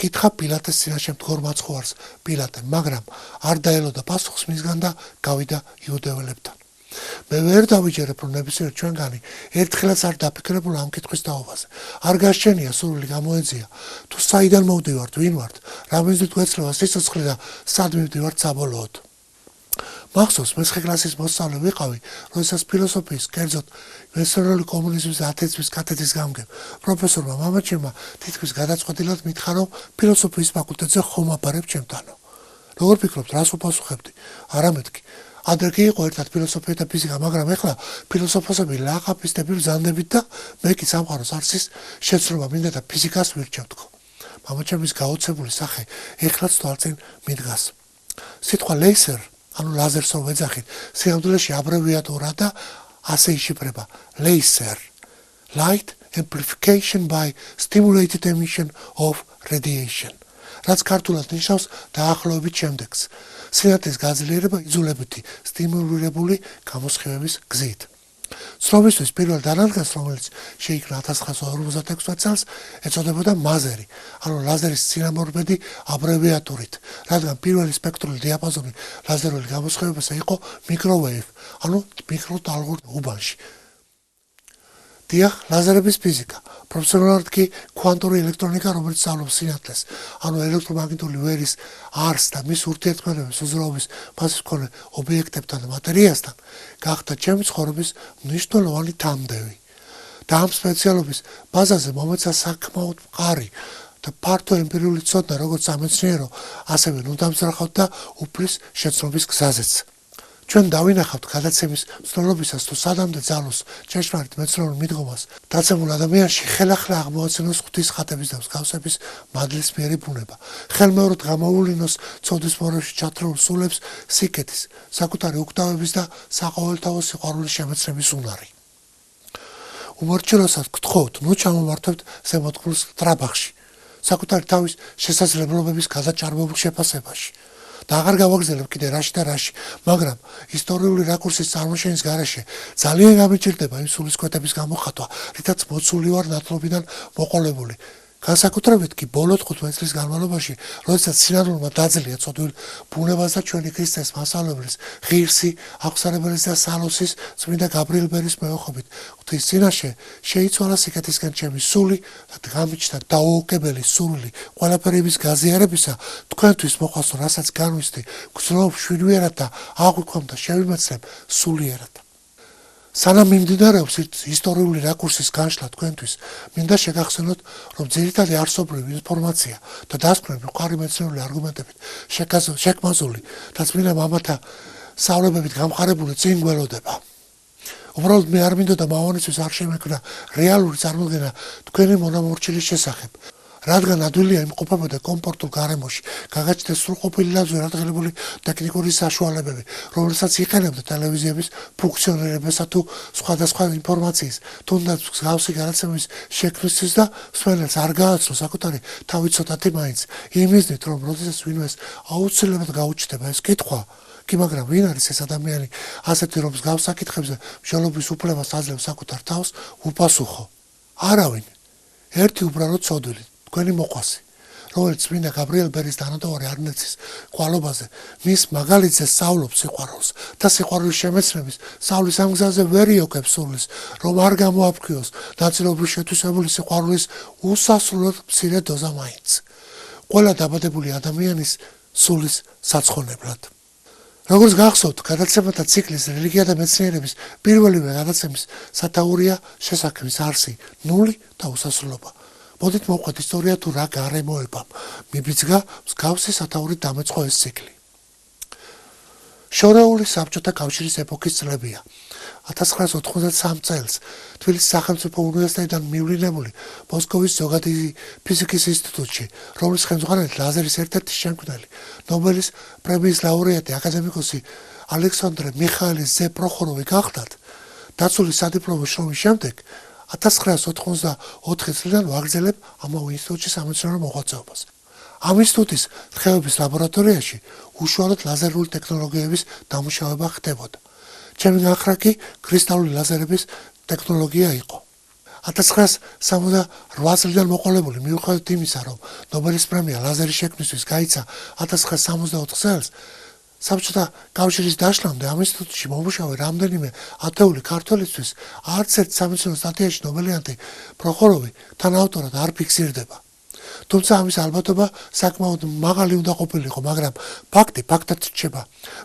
კითხა პილატეს წინაშე მდგარ მაცხოვარს პილატემ, მაგრამ არ დაელოდა პასუხს მისგან და გავიდა იუდეველებთან. მე ვერ დავიჯერებ, რომ ნებისმიერ ჩვენგანი ერთხელაც არ დაფიქრებულ ამ კითხვის დაობაზე. არ გასჩენია სურვილი გამოეძია, თუ საიდან მოვდივართ, ვინ ვართ, რა მიზნით გვეცლება სიცოცხლე და სად მივდივართ საბოლოოდ. მახსოვს მე-9 კლასის მოსწავლე ვიყავი, როდესაც ფილოსოფიის, კერძოდ მეცნიერული კომუნიზმის და ათეიზმის კათედრის გამგებ პროფესორმა მამაჩემმა თითქმის გადაწყვეტილად მითხრა, რომ ფილოსოფიის ფაკულტეტზე ხომ აბარებ ჩემთანო. როგორ ფიქრობთ, რას უპასუხებდი? არამეთქი. ადრე კი იყო ერთად ფილოსოფია და ფიზიკა, მაგრამ ეხლა ფილოსოფოსები ლაყაფისტები ბრძანდებით და მე კი სამყაროს არსის შეცდომა მინდა და ფიზიკას ვირჩევთქო. მამაჩემის გაოცებული სახე ეხლაც თვალწინ მიდგას. სიტყვა ლეიზერ, ანუ ლაზერს რომ ვეძახით, სიამდვილეში აბრევიატურა და ასე იშიფრება laser, light amplification by stimulated emission of radiation. რაც ქართულად ნიშნავს დაახლოებით შემდეგს. სინათლის გაძლიერება იძულებითი სტიმულირებული გამოსხივების გზით. ცნობისთვის პირველ დანადგას, რომელიც შეიქმნა 1956 წელს, ეწოდებოდა მაზერი, ანუ ლაზერის წინამორბედი აბრევიატურით, რადგან პირველი სპექტრული დიაპაზონი ლაზერული გამოსხივებისა იყო მიკროვეივ, ანუ მიკროტალღურ უბანში. დიახ, ლაზერების ფიზიკა, პროფესიონალურად კი კვანტური ელექტრონიკა, რომელიც სწავლობს სინათლეს, ანუ ელექტრომაგნიტური ვერის არსს და მის ურთიერთქმედების უზრაობის ფასის მქონე ობიექტებთან და მატერიასთან, გახდა ჩემი ცხოვრების მნიშვნელოვანი თანმდევი. და ამ სპეციალობის ბაზაზე მომეცა საკმაოდ მყარი და ფართო ემპირიული ცოდნა, როგორც სამეცნიერო, ასევე ნუდამსახავთ და უფლის შეცნობის გზაზეც. ჩვენ დავინახავთ გადაცემის მსვლელობისას თუ სადამდე ძალოს ჭეშმარიტ მეცნიერულ მიდგომას დაცემულ ადამიანში ხელახლა აღმოაჩენოს ღვთის ხატების და მსგავსების მადლის მიერი ბუნება. ხელმეორედ გამოუვლინოს ცოდვის მორევში ჩათრეულ სულებს სიკეთის, საკუთარი უკვდავების და საყოველთაო სიყვარულის შემეცნების უნარი. უმორჩილოსად გთხოვთ, ნუ ჩამომართვებთ ზემოთქმულს ტრაბახში, საკუთარი თავის შესაძლებლობების გადაჭარბებულ შეფასებაში. და აღარ გავაგზავნებ კიდე რაში და რაში, მაგრამ ისტორიული რაკურსის წარმოშენის გარეშე ძალიან გამიჭირდება იმ სულისკვეთების გამოხატვა, რითაც მოცული ვარ ნათლობიდან მოყოლებული. განსაკუთრებით კი ბოლო 15 წლის განმავლობაში, როდესაც სინამდვილეში დაძლია წოდვილ ბუნებას და ჩვენი ქრისტეს მასწავლებლის, ღირსი, აღსარებელის და სალოსის წმინდა გაბრიელ ბერის მეოხობით, ღვთის წინაშე შეიცვალა სიკეთისკენ ჩემი სული და გამიჩნდა დაუოკებელი სურვილი ყველაფერების გაზიარებისა, თქვენთვის მოყავსო, რასაც განვისდი, გრძნობ შვიდვიერად და აღვიქვამ და შევიმეცნებ სულიერად. სანამ მიმდინარეობს ისტორიული რაკურსის განშლა თქვენთვის, მინდა შეგახსენოთ, რომ ძირითადი არსობრივი ინფორმაცია და დასკვნები მყარი მეცნიერული არგუმენტებით შექმაზული და წმინდა მამათა სწავლებებით გამყარებული წინ გველოდება. უბრალოდ მე არ მინდოდა მავონისთვის არ შემექმნა რეალური წარმოდგენა თქვენი მონამორჩილის შესახებ. რადგან ადვილია იმყოფებოდა კომფორტულ გარემოში, გაგაჩნდა სრულყოფილი და ზურადღირებული ტექნიკური საშუალებები, რომელსაც იყენებდა ტელევიზიების ფუნქციონირებასა თუ სხვადასხვა ინფორმაციის, თუნდაც მსგავსი გადაცემების შექმნისთვის და მსმენელს არ გააცნო საკუთარი თავი ცოტათი მაინც, იმიზნით, რომ როდესაც ვინმეს აუცილებლად გაუჩნდება ეს კითხვა, კი მაგრამ ვინ არის ეს ადამიანი, ასეთი რომ მსგავს საკითხებზე მსჯელობის უფლებას აძლევს საკუთარ თავს, უპასუხო. არავინ. ერთი უბრალოდ ცოდვილი. თქვენი მოყვასი, რომელიც წმინდა გაბრიელ ბერის დანატოვარი არნეცის ყვალობაზე მის მაგალითზე სწავლობს სიყვარულს და სიყვარულის შემეცნების სწავლის ამ გზაზე ვერ იოკებს სულის, რომ არ გამოაფრქვიოს ნაწილობრივ შეთვისებული სიყვარულის უსასრულოდ მცირე დოზა მაინც. ყველა დაბადებული ადამიანის სულის საცხონებლად. როგორც გახსოვთ, გადაცემათა ციკლის რელიგია და მეცნიერების პირველივე გადაცემის სათაურია შესაქმნის არსი, ნული და უსასრულობა. მოდით მოვყვეთ ისტორია თუ რა გარემოებამ მიბიძგა მსგავსი სათაურით დამეწყო ეს ციკლი. შორეული საბჭოთა კავშირის ეპოქის წლებია. 1993 წელს თბილისის სახელმწიფო უნივერსიტეტიდან მივლინებული მოსკოვის ზოგადი ფიზიკის ინსტიტუტში, რომლის ხელმძღვანელი ლაზერის ერთ-ერთი შემქმნელი, ნობელის პრემიის ლაურეატი აკადემიკოსი ალექსანდრე მიხაილის ძე პროხოროვი გახდათ, დაცული სადიპლომო შრომის შემდეგ 1994 წლიდან ვაგრძელებ ამავე ინსტიტუტში სამეცნიერო მოღვაწეობას. ამ ინსტიტუტის თხევების ლაბორატორიაში უშუალოდ ლაზერული ტექნოლოგიების დამუშავება ხდებოდა. ჩემი განხრა კი კრისტალური ლაზერების ტექნოლოგია იყო. 1968 წლიდან მოყოლებული მიუხედავად იმისა, რომ ნობელის პრემია ლაზერის შექმნისთვის გაიცა 1964 წელს, საბჭოთა კავშირის დაშლამდე ამ ინსტიტუტში მომუშავე რამდენიმე ათეული ქართველისთვის არც ერთ სამეცნიერო სტატიაში ნობელიანტი პროხოროვი თანაავტორად არ ფიქსირდება. თუმცა ამის ალბათობა საკმაოდ მაღალი უნდა ყოფილიყო, მაგრამ ფაქტი ფაქტად რჩება.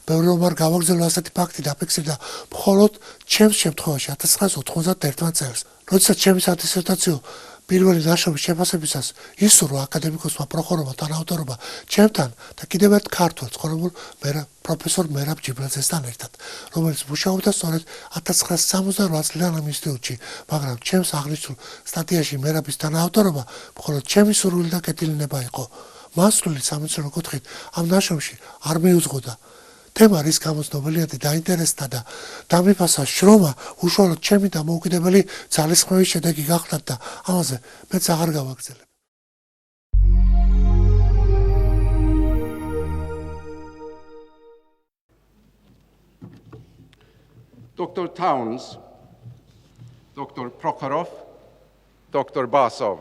ბევრი რომ არ გავაგრძელო ასეთი ფაქტი დაფიქსირდა მხოლოდ ჩემს შემთხვევაში 1991 წელს, როდესაც ჩემი სადისერტაციო პირველი ნაშრომის შეფასებისას ისურვა აკადემიკოსმა პროხოროვმა თანაავტორობა ჩემთან და კიდევ ერთ ქართველ ცხოვრებულ პროფესორ მერაბ ჯიბლაძესთან ერთად, რომელიც მუშაობდა სწორედ 1968 წლიდან ამ ინსტიტუტში, მაგრამ ჩემს აღნიშნულ სტატიაში მერაბის თანაავტორობა მხოლოდ ჩემი სურვილი და კეთილინება იყო. მას სრული სამეცნიერო კუთხით ამ ნაშრომში არ მიუძღოდა. თემა, რის გამოც ნობელიანტი დაინტერესდა და დამიფასა შრომა უშუალოდ ჩემი დამოუკიდებელი ძალისხმევის შედეგი გახლდათ და ამაზე მეც აღარ გავაგრძელებ. Dr. Towns, Dr. Prokhorov, Dr. Basov,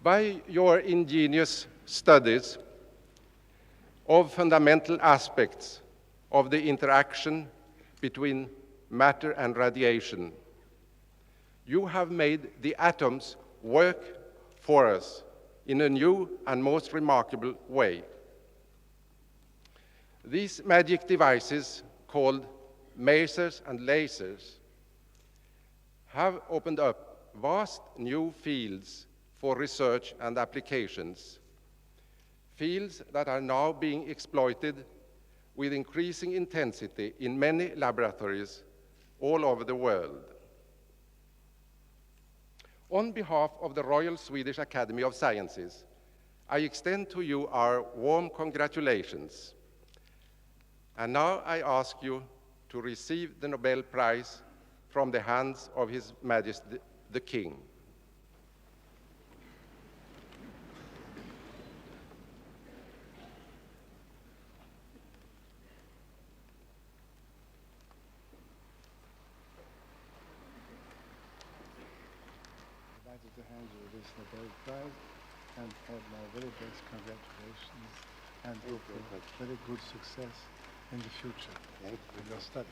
by your ingenious studies of fundamental aspects of the interaction between matter and radiation, you have made the atoms work for us in a new and most remarkable way. These magic devices, called masers and lasers, have opened up vast new fields for research and applications, fields that are now being exploited with increasing intensity in many laboratories all over the world. On behalf of the Royal Swedish Academy of Sciences, I extend to you our warm congratulations. And now I ask you to receive the Nobel Prize from the hands of His Majesty the King. Delighted to hand you this Nobel Prize and have my very best congratulations and hope for very good success in the future with your study.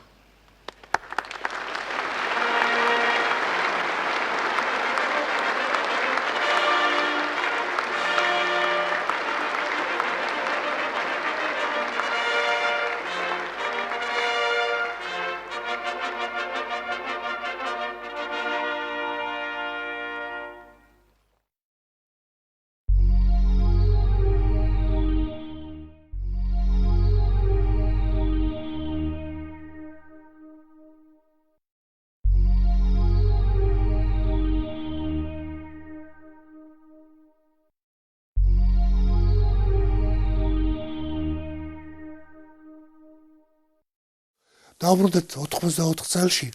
დავბრუნდეთ 84 წელში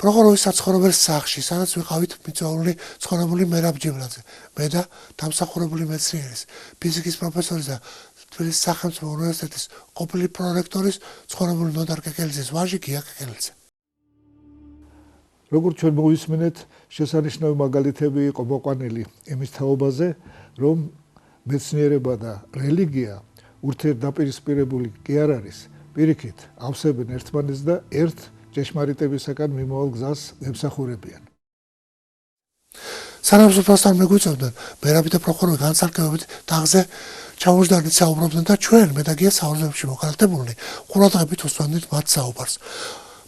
პროხოროვის საცხოვრებელ სახლში, სადაც ვიყავით მიწვეული ცხოვრებული მერაბ ჯიბლაძე, მე და დამსახურებული მეცნიერის, ფიზიკის პროფესორის და თბილისის სახელმწიფო უნივერსიტეტის ყოფილი პრორექტორის ცხოვრებული ნოდარ კეკელიძის ვაჟი გია კეკელიძე. როგორც ჩვენ მოვისმინეთ, შესანიშნავი მაგალითები იყო მოყვანილი იმის თაობაზე, რომ მეცნიერება და რელიგია ურთიერთდაპირისპირებული კი არ არის, პირიქით ავსებენ ერთმანეთს და ერთ ჭეშმარიტებისაგან მიმავალ გზას ემსახურებიან. სანამ სოფასთან მეგვიწევდნენ, მერაბი და პროხოროვი განცალკევებით თაღზე ჩამოждდით საუბრობდნენ და ჩვენ მე და გია საუბრებში მოკალათებულნი ყურადღებით უსვამდით მათ საუბარს.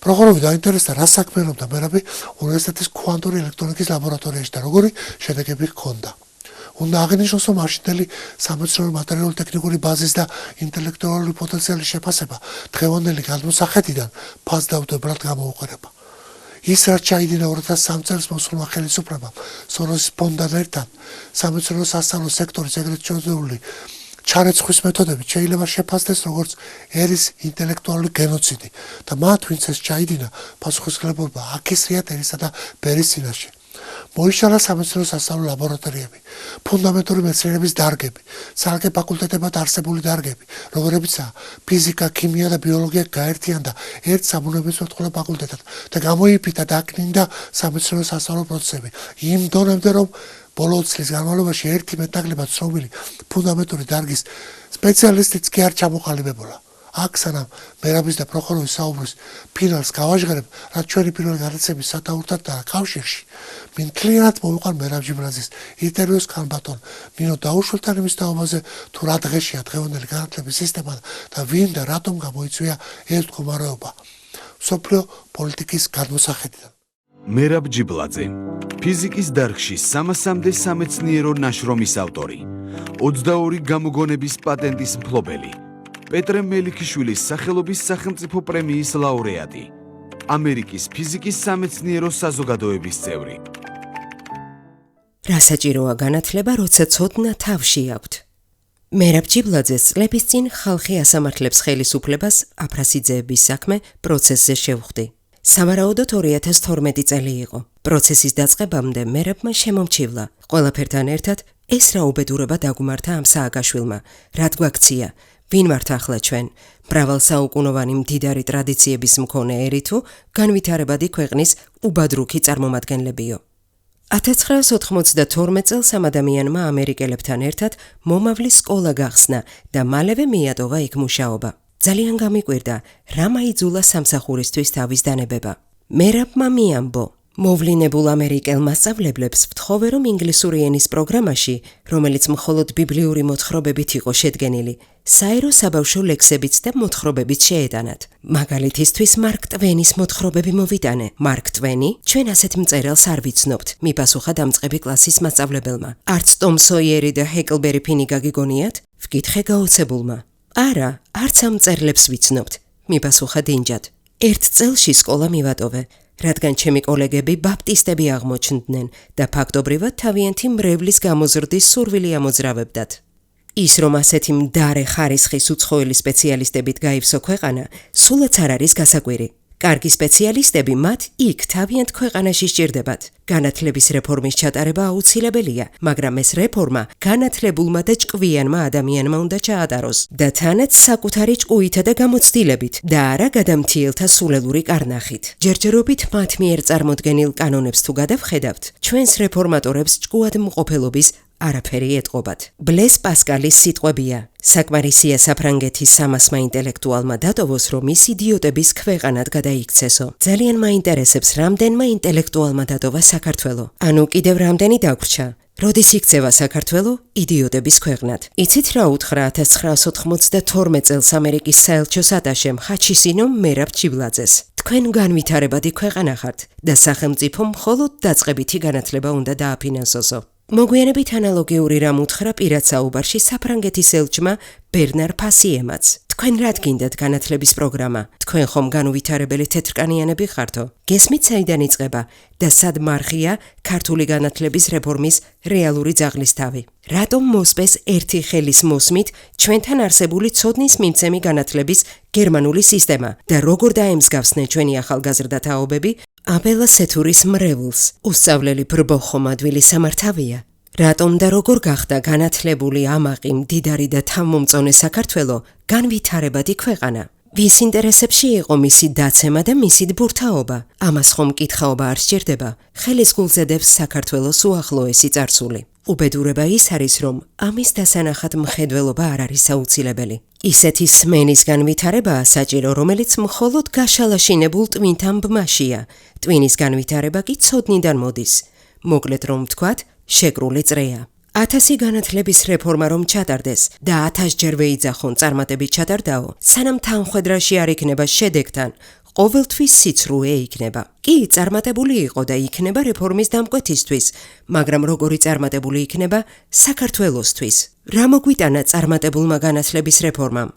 პროხოროვი დაინტერესდა რა საქმიანობდა მერაბი უნივერსიტეტის კვანტური ელექტრონიკის ლაბორატორიაში და როგორი შედეგები ჰქონდა. უნდა აღინიშნოს, რომ მაშინდელი სამეცნიერო მატერიალური ტექნიკური ბაზის და ინტელექტუალური პოტენციალის შეფასება დღევანდელი გადმოსახედიდან ფასდაუდებრად გამოუყურება. ის რაც ჩაიდინა 2003 წელს მოსულმა ხელისუფლებამ სოროსის ფონდთან ერთად სამეცნიერო სასწავლო სექტორის ეგრეთ შეუძლებელი ჩარეცხვის მეთოდებით შეიძლება შეფასდეს როგორც ერის ინტელექტუალური გენოციდი და მათ ვინც ეს ჩაიდინა პასუხისმგებლობა აკისრიათ ერისა და ბერის წინაშე. მოიშალა სამეცნიერო სასწავლო ლაბორატორიები, ფუნდამენტური მეცნიერების დარგები, საალგე ფაკულტეტებად არსებული დარგები, როგორებიცაა ფიზიკა, ქიმია და ბიოლოგია გაერთიანდა ერთ საბუნებისმეტყველო ფაკულტეტად და გამოიფითა დაკნინდა სამეცნიერო სასწავლო პროცესები იმ დონემდე, რომ ბოლო წლის განმავლობაში ერთი მეტნაკლებად ცნობილი ფუნდამენტური დარგის სპეციალისტიც კი არ ჩამოყალიბებულა. აქ სანამ მერაბის და პროხოროვის საუბრის ფინალს გავაჟღერებ, რაც ჩვენი პირველი განათლების სათაურთან და კავშირში, მინ მთლიანად მოვიყვან მერაბ ჯიბლაძის ინტერვიუს ქალბატონ ნინო დაუშვილთან იმის თაობაზე, თუ რა დღეშია დღევანდელი განათლების სისტემა და ვინ და რატომ გამოიწვია ეს მდგომარეობა მსოფლიო პოლიტიკის გადმოსახედიდან. მერაბ ჯიბლაძე, ფიზიკის დარგში 300-მდე სამეცნიერო ნაშრომის ავტორი, 22 გამოგონების პატენტის მფლობელი, პეტრე მელიქიშვილის სახელობის სახელმწიფო პრემიის ლაურეატი, ამერიკის ფიზიკის სამეცნიერო საზოგადოების წევრი. რა საჭიროა განათლება, როცა ცოდნა თავში აქვთ? მერაბ ჯიბლაძეს წლების წინ ხალხი ასამართლებს ხელისუფლებას აფრასიძეების საქმე პროცესზე შევხვდი. სავარაუდოდ 2012 წელი იყო. პროცესის დაწყებამდე მერაბმა შემომჩივლა. ყველაფერთან ერთად ეს რა უბედურება დაგუმართა ამ სააკაშვილმა. რად გვაქცია? ვინ ვართ ახლა ჩვენ? მრავალსაუკუნოვანი მდიდარი ტრადიციების მქონე ერი თუ განვითარებადი ქვეყნის უბადრუქი წარმომადგენლებიო. 1992 წელს ამ ადამიანმა ამერიკელებთან ერთად მომავლის სკოლა გახსნა და მალევე მიატოვა იქ მუშაობა. ძალიან გამიკვირდა, რა მაიძულა სამსახურისთვის თავის დანებება. მერაბმა მიამბო, მოვლინებულ ამერიკელ მასწავლებლებს ვთხოვე, რომ ინგლისური ენის პროგრამაში, რომელიც მხოლოდ ბიბლიური მოთხრობებით იყო შედგენილი, საერო საბავშვო ლექსებიც და მოთხრობებიც შეეტანათ. მაგალითისთვის მარკ ტვენის მოთხრობები მოვიტანე. მარკ ტვენი, ჩვენ ასეთ მწერელს არ ვიცნობთ, მიპასუხა დამწყები კლასის მასწავლებელმა. არც ტომ სოიერი და ჰეკლბერი ფინი გაგიგონიათ? ვკითხე გაოცებულმა. არა, არც ამ მწერლებს ვიცნობთ, მიპასუხა დინჯად. ერთ წელში სკოლა მივატოვე, რადგან ჩემი კოლეგები ბაპტისტები აღმოჩნდნენ და ფაქტობრივად თავიანთი მრევლის გამოზრდის სურვილი ამოძრავებდათ. ის რომ ასეთი მდარე ხარისხის უცხოელი სპეციალისტებით გაივსო ქვეყანა, სულაც არ არის გასაკვირი. კარგი სპეციალისტები მათ იქ თავიანთ ქვეყანაში სჭირდებათ. განათლების რეფორმის ჩატარება აუცილებელია, მაგრამ ეს რეფორმა განათლებულმა და ჭკვიანმა ადამიანმა უნდა ჩაატაროს და თანაც საკუთარი ჭკუითა და გამოცდილებით და არა გადამთიელთა სულელური კარნახით. ჯერჯერობით მათ მიერ წარმოდგენილ კანონებს თუ გადავხედავთ, ჩვენს რეფორმატორებს ჭკუად მყოფელობის არაფერი ეტყობათ. ბლეს პასკალის სიტყვებია: საკმარისია საფრანგეთის სამასმა ინტელექტუალმა დატოვოს, რომ ის იდიოტების ქვეყანად გადაიქცესო. ძალიან მაინტერესებს, რამდენმა ინტელექტუალმა დატოვა საქართველო. ანუ კიდევ რამდენი დაგვრჩა? როდის იქცევა საქართველო იდიოტების ქვეყნად? იცით რა უთხრა 1992 წელს ამერიკის საელჩოს ატაშემ ხაჩისინომ მერაბ ჯიბლაძეს? თქვენ განვითარებადი ქვეყანა ხართ და სახელმწიფო მხოლოდ დაწყებითი განათლება უნდა დააფინანსოსო. მოგვიანებით ანალოგიური რამ უთხრა პირად საუბარში საფრანგეთის ელჩმა ბერნარ ფასიემაც. თქვენ რად გინდათ განათლების პროგრამა? თქვენ ხომ განუვითარებელი თეთრკანიანები ხართო? გესმით საიდან იწყება და სად მარხია ქართული განათლების რეფორმის რეალური ძაღლის თავი? რატომ მოსპეს ერთი ხელის მოსმით ჩვენთან არსებული ცოდნის მიმცემი განათლების გერმანული სისტემა და როგორ დაემსგავსნენ ჩვენი ახალგაზრდა თაობები აბელა სეთურის მრევლს? უსწავლელი ბრბოხომადვილი სამართავია. რატომ და როგორ გახდა განათლებული ამაყი მდიდარი და თავმომწონე საქართველო განვითარებადი ქვეყანა? ვის ინტერესებში იყო მისი დაცემა და მისი ბურთაობა? ამას ხომ კითხაობა არ სჭირდება? ხელის გულზედებს საქართველოს უახლოესი წარსული. უბედურება ის არის, რომ ამის დასანახად მხედველობა არ არის აუცილებელი. ისეთი სმენის განვითარებაა საჭირო, რომელიც მხოლოდ გაშალაშინებულ ტვინთან ბმაშია. ტვინის განვითარება კი ცოდნიდან მოდის. მოკლედ რომ ვთქვათ, შეკრული წრეა. 1000 განათლების რეფორმა რომ ჩატარდეს და 1000 ჯერ ვეიძახონ წარმატებით ჩატარდაო, სანამ თანხვედრაში არ იქნება შედეგთან, ყოველთვის სიცრუე იქნება. კი, წარმატებული იყო და იქნება რეფორმის დამკვეთისთვის, მაგრამ როგორი წარმატებული იქნება საქართველოსთვის? რა მოგვიტანა წარმატებულმა განათლების რეფორმამ?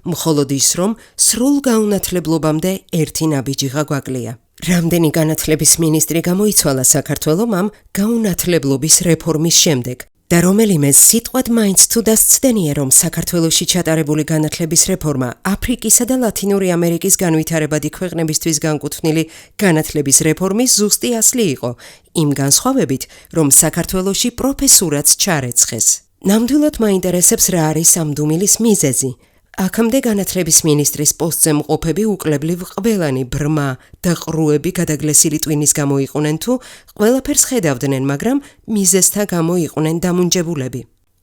მხოლოდ ის, რომ სრულ გაუნათლებლობამდე ერთი ნაბიჯიღა გვაკლია. რამდენი განათლების მინისტრი გამოიცვალა საქართველომ ამ გაუნათლებლობის რეფორმის შემდეგ? და რომელიმე სიტყვად მაინც თუ დასცდენია, რომ საქართველოში ჩატარებული განათლების რეფორმა აფრიკისა და ლათინური ამერიკის განვითარებადი ქვეყნებისთვის განკუთვნილი განათლების რეფორმის ზუსტი ასლი იყო, იმ განსხვავებით, რომ საქართველოში პროფესურაც ჩარეცხეს. ნამდვილად მაინტერესებს რა არის ამ დუმილის მიზეზი. აქამდე განათლების მინისტრის პოსტზე მყოფები უკლებლივ ყველანი ბრმა და ყრუები გადაგლესილი ტვინის გამო იყვნენ თუ ყველაფერს ხედავდნენ, მაგრამ მიზეზთა გამო იყვნენ დამუნჯებულები.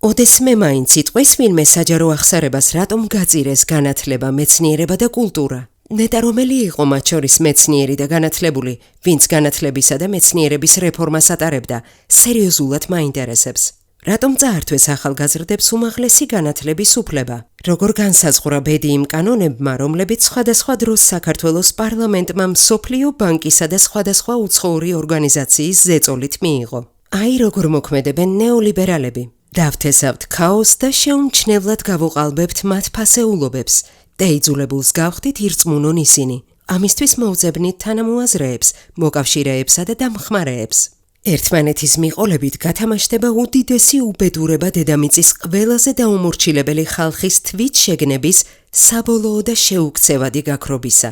ოდესმე მაინც იტყვის ვინმე საჯარო ახსარებას რატომ გაწირეს განათლება, მეცნიერება და კულტურა. ნეტა რომელი იყო მათ შორის მეცნიერი და განათლებული, ვინც განათლებისა და მეცნიერების რეფორმას ატარებდა, სერიოზულად მაინტერესებს. რატომ წაართვეს ახალგაზრდებს უმაღლესი განათლების უფლება? როგორ განსაზღვრა ბედი იმ კანონებმა, რომლებიც სხვადასხვა დროს საქართველოს პარლამენტმა მსოფლიო ბანკისა და სხვადასხვა უცხოური ორგანიზაციის ზეწოლით მიიღო? აი როგორ მოქმედებენ ნეოლიბერალები. დავთესავთ ქაოსს და შეუმჩნევლად გავუყალბებთ მათ ფასეულობებს. დაიძულებულს გავხდით ირწმუნონ ისინი. ამისთვის მოვძებნით თანამოაზრეებს, მოკავშირეებსა და დამხმარეებს. ერთმანეთის მიყოლებით გათამაშდება უდიდესი უბედურება დედამიწის ყველაზე დაუმორჩილებელი ხალხის თვით შეგნების საბოლოო და შეუქცევადი გაქრობისა.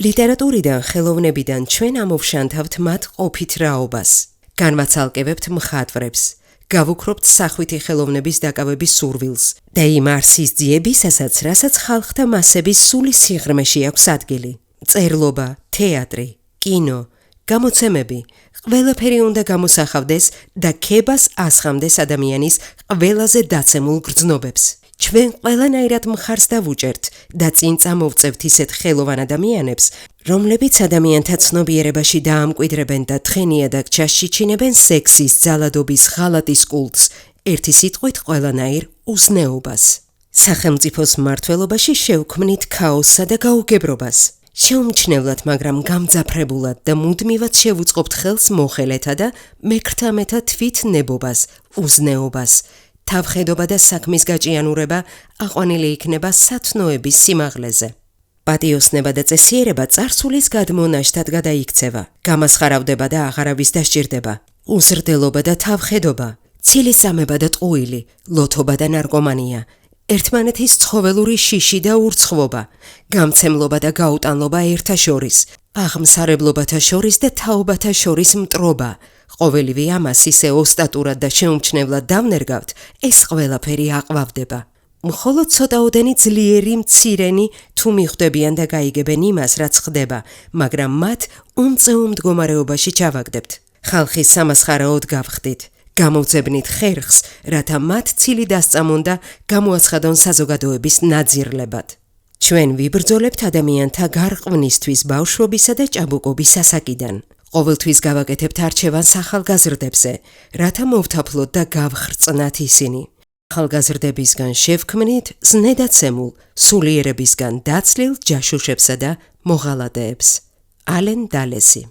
ლიტერატურიდან, ხელოვნებიდან ჩვენ ამოვშანთავთ მათ ყოფით რაობას. განვაცალკევებთ მხატვრებს. გავუქრობთ სახვითი ხელოვნების დაკავების სურვილს და იმ არსის ძიებისასაც, რასაც ხალხთა მასების სული სიღრმეში აქვს ადგილი. წერლობა, თეატრი, კინო, გამოცემები, ყველაფერი უნდა გამოსახავდეს და ქებას ასხამდეს ადამიანის ყველაზე დაცემულ გრძნობებს. ჩვენ ყველანაირად მხარს დავუჭერთ და წინ წამოვწევთ ისეთ ხელოვან ადამიანებს, რომლებიც ადამიანთა ცნობიერებაში დაამკვიდრებენ და თხენიადაგ ჩაშიჩინებენ სექსის, ძალადობის, ღალატის კულტს, ერთი სიტყვით ყველანაირ უზნეობას. სახელმწიფოს მმართველობაში შევქმნით ქაოსსა და გაუგებრობას. შეუმჩნევლად, მაგრამ გამძაფრებულად და მუდმივად შევუწყობთ ხელს მოხელეთა და მექრთამეთა თვით ნებობას, უზნეობას. თავხედობა და საქმის გაჭიანურება აყვანილი იქნება სათნოების სიმაღლეზე. პატიოსნება და წესიერება წარსულის გადმონაშთად გადაიქცევა, გამასხარავდება და აღარავის დასჭირდება. უზრდელობა და თავხედობა, ცილისამება და ტყუილი, ლოთობა და ნარკომანია, ერთმანეთის ცხოველური შიში და ურცხვობა, გამცემლობა და გაუტანლობა ერთა შორის, აღმსარებლობათა შორის და თაობათა შორის მტრობა. ყოველივე ამას ისე ოსტატურად და შეუმჩნევლად დავნერგავთ, ეს ყველაფერი აყვავდება. მხოლოდ ცოტაოდენი ძლიერი მცირენი თუ მიხვდებიან და გაიგებენ იმას, რაც ხდება, მაგრამ მათ უმწეო მდგომარეობაში ჩავაგდებთ. ხალხის სამასხარაოდ გავხდით. გამოვძებნით ხერხს, რათა მათ ცილი დასწამონ და გამოაცხადონ საზოგადოების ნაძირლებად. ჩვენ ვიბრძოლებთ ადამიანთა გარყვნისთვის ბავშვობისა და ჭაბუკობის ასაკიდან. ყოველთვის გავაკეთებთ არჩევანს ახალგაზრდებზე, რათა მოვთაფლოთ და გავხრწნათ ისინი. ახალგაზრდებისგან შევქმნით ზნედაცემულ, სულიერებისგან დაცლილ ჯაშუშებსა და მოღალატეებს. ალენ დალესი.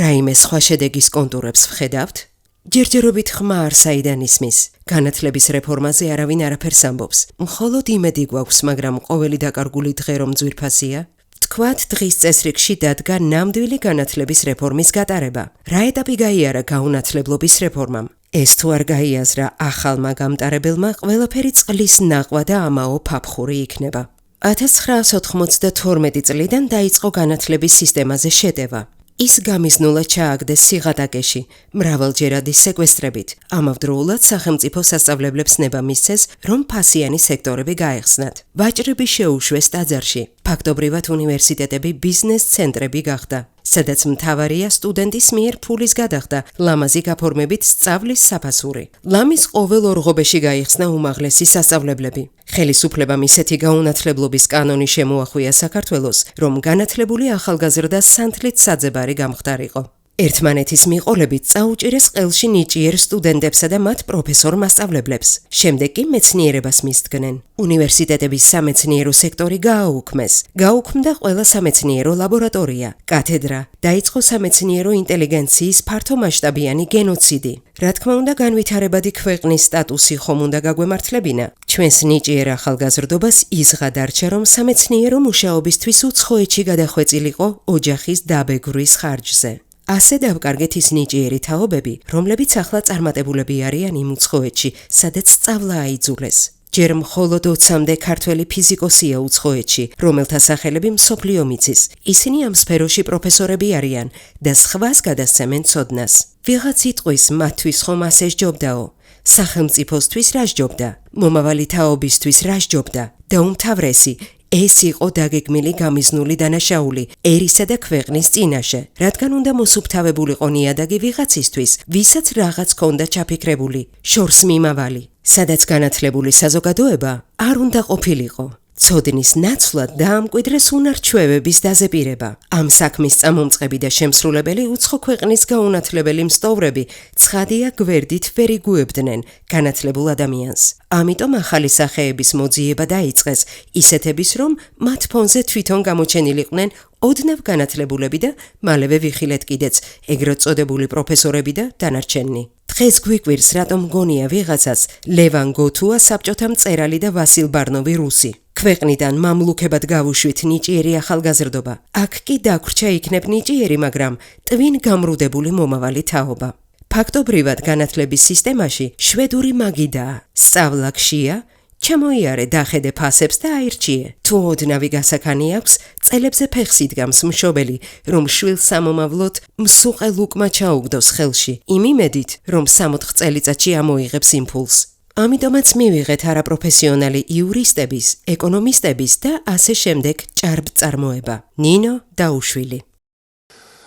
რაიმე სხვა შედეგის კონტურებს ვხედავთ? ჯერჯერობით ხმა არ საიდან ისმის. განათლების რეფორმაზე არავინ არაფერს ამბობს. მხოლოდ იმედი გვაქვს, მაგრამ ყოველი დაკარგული დღე რომ ძვირფასია? თქვათ, დღის წესრიგში დადგა ნამდვილი განათლების რეფორმის გატარება. რა ეტაპი გაიარა გაუნათლებლობის რეფორმამ? ეს თუ არ გაიაზრა ახალმა გამტარებელმა, ყველაფერი წყლის ნახვა და ამაო ფაფხური იქნება. 1992 წლიდან დაიწყო განათლების სისტემაზე შეტევა. ის გამიზნულად ჩააგდეს სიღატაკეში, მრავალჯერადი სეკვესტრებით. ამავდროულად სახელმწიფო სასწავლებლებს ნება მისცეს, რომ ფასიანი სექტორები გაეხსნათ. ვაჭრები შეუშვეს ტაძარში. ფაქტობრივად უნივერსიტეტები ბიზნეს ცენტრები გახდა, სადაც მთავარია სტუდენტის მიერ ფულის გადახდა, ლამაზი გაფორმებით სწავლის საფასური. ლამის ყოველ ორღობეში გაიხსნა უმაღლესი სასწავლებლები. ხელისუფლებამ ისეთი გაუნათლებლობის კანონი შემოახვია საქართველოს, რომ განათლებული ახალგაზრდა სანთლით საძებარი გამხდარიყო. ერთმანეთის მიყოლებით წაუჭირეს ყელში ნიჭიერ სტუდენტებსა და მათ პროფესორ მასწავლებლებს. შემდეგ კი მეცნიერებას მისდგნენ. უნივერსიტეტების სამეცნიერო სექტორი გააუქმეს. გაუქმდა ყველა სამეცნიერო ლაბორატორია, კათედრა, დაიწყო სამეცნიერო ინტელიგენციის ფართომასშტაბიანი გენოციდი. რა თქმა უნდა, განვითარებადი ქვეყნის სტატუსი ხომ უნდა გაგვემართლებინა. ჩვენს ნიჭიერ ახალგაზრდობას იზღა დარჩა, რომ სამეცნიერო მუშაობისთვის უცხოეთში გადახვეწილიყო ოჯახის დაბეგვრის ხარჯზე. ასე დავკარგეთ ის ნიჭიერი თაობები, რომლებიც ახლა წარმატებულები არიან იმ უცხოეთში, სადაც სწავლა აიძულეს. ჯერ მხოლოდ 20-მდე ქართველი ფიზიკოსია უცხოეთში, რომელთა სახელები მსოფლიო მიცის. ისინი ამ სფეროში პროფესორები არიან და სხვას გადასცემენ ცოდნას. ვიღაც იტყვის, მათთვის ხომ ასე სჯობდაო. სახელმწიფოსთვის რა სჯობდა? მომავალი თაობისთვის რა სჯობდა? და უმთავრესი, ეს იყო დაგეგმილი გამიზნული დანაშაული ერისა და ქვეყნის წინაშე, რადგან უნდა მოსუფთავებულიყო ნიადაგი ვიღაცისთვის, ვისაც რაღაც ჰქონდა ჩაფიქრებული, შორს მიმავალი, სადაც განათლებული საზოგადოება არ უნდა ყოფილიყო. ცოდნის ნაცვლად დაამკვიდრეს უნარჩვევების დაზეპირება. ამ საქმის წამომწყები და შემსრულებელი უცხო ქვეყნის გაუნათლებელი მსტოვრები ცხადია გვერდით ვერ იგუებდნენ განათლებულ ადამიანს. ამიტომ ახალი სახეების მოძიება დაიწყეს, ისეთების რომ მათ ფონზე თვითონ გამოჩენილიყვნენ ოდნავ განათლებულები და მალევე ვიხილეთ კიდეც ეგრეთ წოდებული პროფესორები და დანარჩენი. დღეს გვიკვირს, რატომ გონია ვიღაცას ლევან გოთუა საბჭოთა მწერალი და ვასილ ბარნოვი რუსი. ქვეყნიდან მამლუქებად გავუშვით ნიჭიერი ახალგაზრდობა. აქ კი დაგვრჩა იქნებ ნიჭიერი, მაგრამ ტვინ გამრუდებული მომავალი თაობა. ფაქტობრივად განათლების სისტემაში შვედური მაგიდაა. სწავლა ქშია, ჩამოიარე დახედე ფასებს და აირჩიე. თუ ოდნავი გასაქანი აქვს, წელებზე ფეხს იდგამს მშობელი, რომ შვილს სამომავლოდ მსუყე ლუკმა ჩაუგდოს ხელში, იმ იმედით, რომ 60 წელიწადში ამოიღებს იმპულს. ამიტომაც მივიღეთ არაპროფესიონალი იურისტების, ეკონომისტების და ასე შემდეგ ჭარბწარმოება. ნინო დაუშვილი.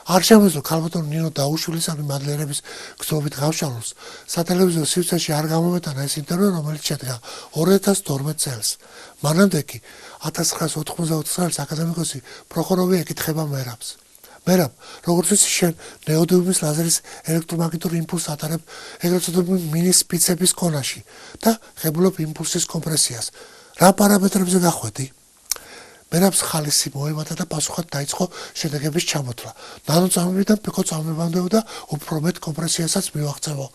არ შემეძლო ქალბატონ ნინო დაუშვილის ამი მადლიერების გრძნობით გავშალოს. სატელევიზიო სივრცეში არ გამომეტანა ეს ინტერვიუ, რომელიც შედგა 2012 წელს. მანამდე კი 1984 წელს აკადემიკოსი პროხოროვი ეკითხება მერაბს. მერაბ, როგორც ვიცი, შენ ნეოდიმის ლაზერის ელექტრომაგნიტურ იმპულსს ატარებ ეგრეთ წოდებული მინის სპიცების კონაში და ღებულობ იმპულსის კომპრესიას. რა პარამეტრებზე გახვედი? მერაბს ხალისი მოემატა და პასუხად დაიწყო შედეგების ჩამოთვლა. ნანოწამებიდან პიკოწამებამდე და უფრო მეტ კომპრესიასაც მივაღწევო.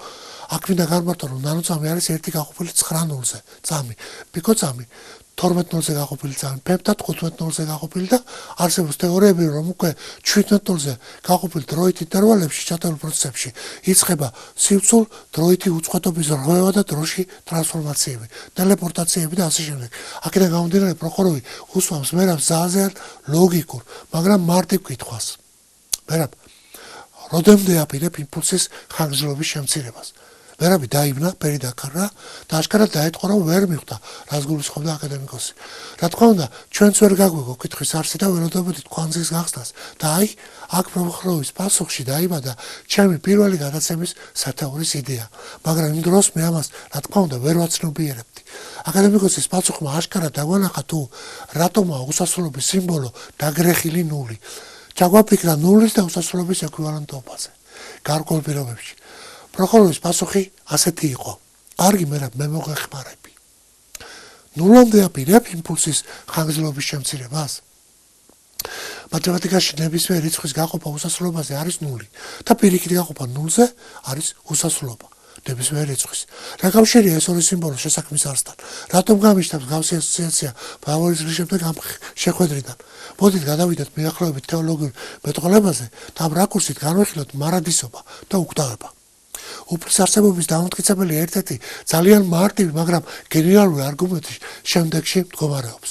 აქ მინდა გამარტო, რომ ნანოწამი არის 1 გაყოფილი 9 ნულზე წამი. პიკოწამი 12 ნულზე გაყოფილი წამი, ფემტა 15 ნულზე გაყოფილი და არსებობს თეორიები, რომ უკვე 17 ნულზე გაყოფილი დროით ინტერვალებში ჩათვლილ პროცესებში იწყება სივრცულ დროითი უწყვეტობის რღვევა და დროში ტრანსფორმაციები, ტელეპორტაციები და ასე შემდეგ. აქედან გამომდინარე პროხოროვი უსვამს მერაბს ზაზერ ლოგიკურ, მაგრამ მარტივ კითხვას. მერაბ, როდემდე აპირებ იმპულსის ხანგრძლივობის შემცირებას? მერაბი დაიბნა, ფერი დაკარგა და აშკარად დაეთყო, რომ ვერ მიხვდა, რას გულისხმობდა აკადემიკოსი. რა თქმა უნდა, ჩვენც ვერ გაგვიგო კითხვის არსი და ველოდებით კვანძის გახსნას და აი, აქ პროხოროვის პასუხში დაიბადა ჩემი პირველი გადაცემის სათაურის იდეა, მაგრამ იმ დროს მე ამას, რა თქმა უნდა, ვერ ვაცნობიერებდი. აკადემიკოსის პასუხმა აშკარად დაგვანახა თუ რატომაა უსასრულობის სიმბოლო დაგრეხილი ნული. ჩაგვაფიქრა ნულის და უსასრულობის ეკვივალენტობაზე. გარკვეულ პირობებში პროხოროვის პასუხი ასეთი იყო. კარგი, მერაბ, მე მოგეხმარები. ნულამდე აპირებ იმპულსის ხანგრძლივობის შემცირებას? მათემატიკაში ნებისმიერ რიცხვის გაყოფა უსასრულობაზე არის ნული და პირიქით გაყოფა ნულზე არის უსასრულობა ნებისმიერ რიცხვის. რა კავშირია ეს ორი სიმბოლო შესაქმის არსთან? რატომ გამიშთავს გავსი ასოციაცია ფავორის რიშებთან შეხვედრიდან? მოდით გადავიდეთ მიახლოებით თეოლოგიურ მეტყოლებაზე და ამ რაკურსით განვიხილოთ მარადისობა და უკვდავება. უფლის არსებობის დამამტკიცებელი ერთ-ერთი ძალიან მარტივი, მაგრამ გენერალური არგუმენტი შემდეგში მდგომარეობს.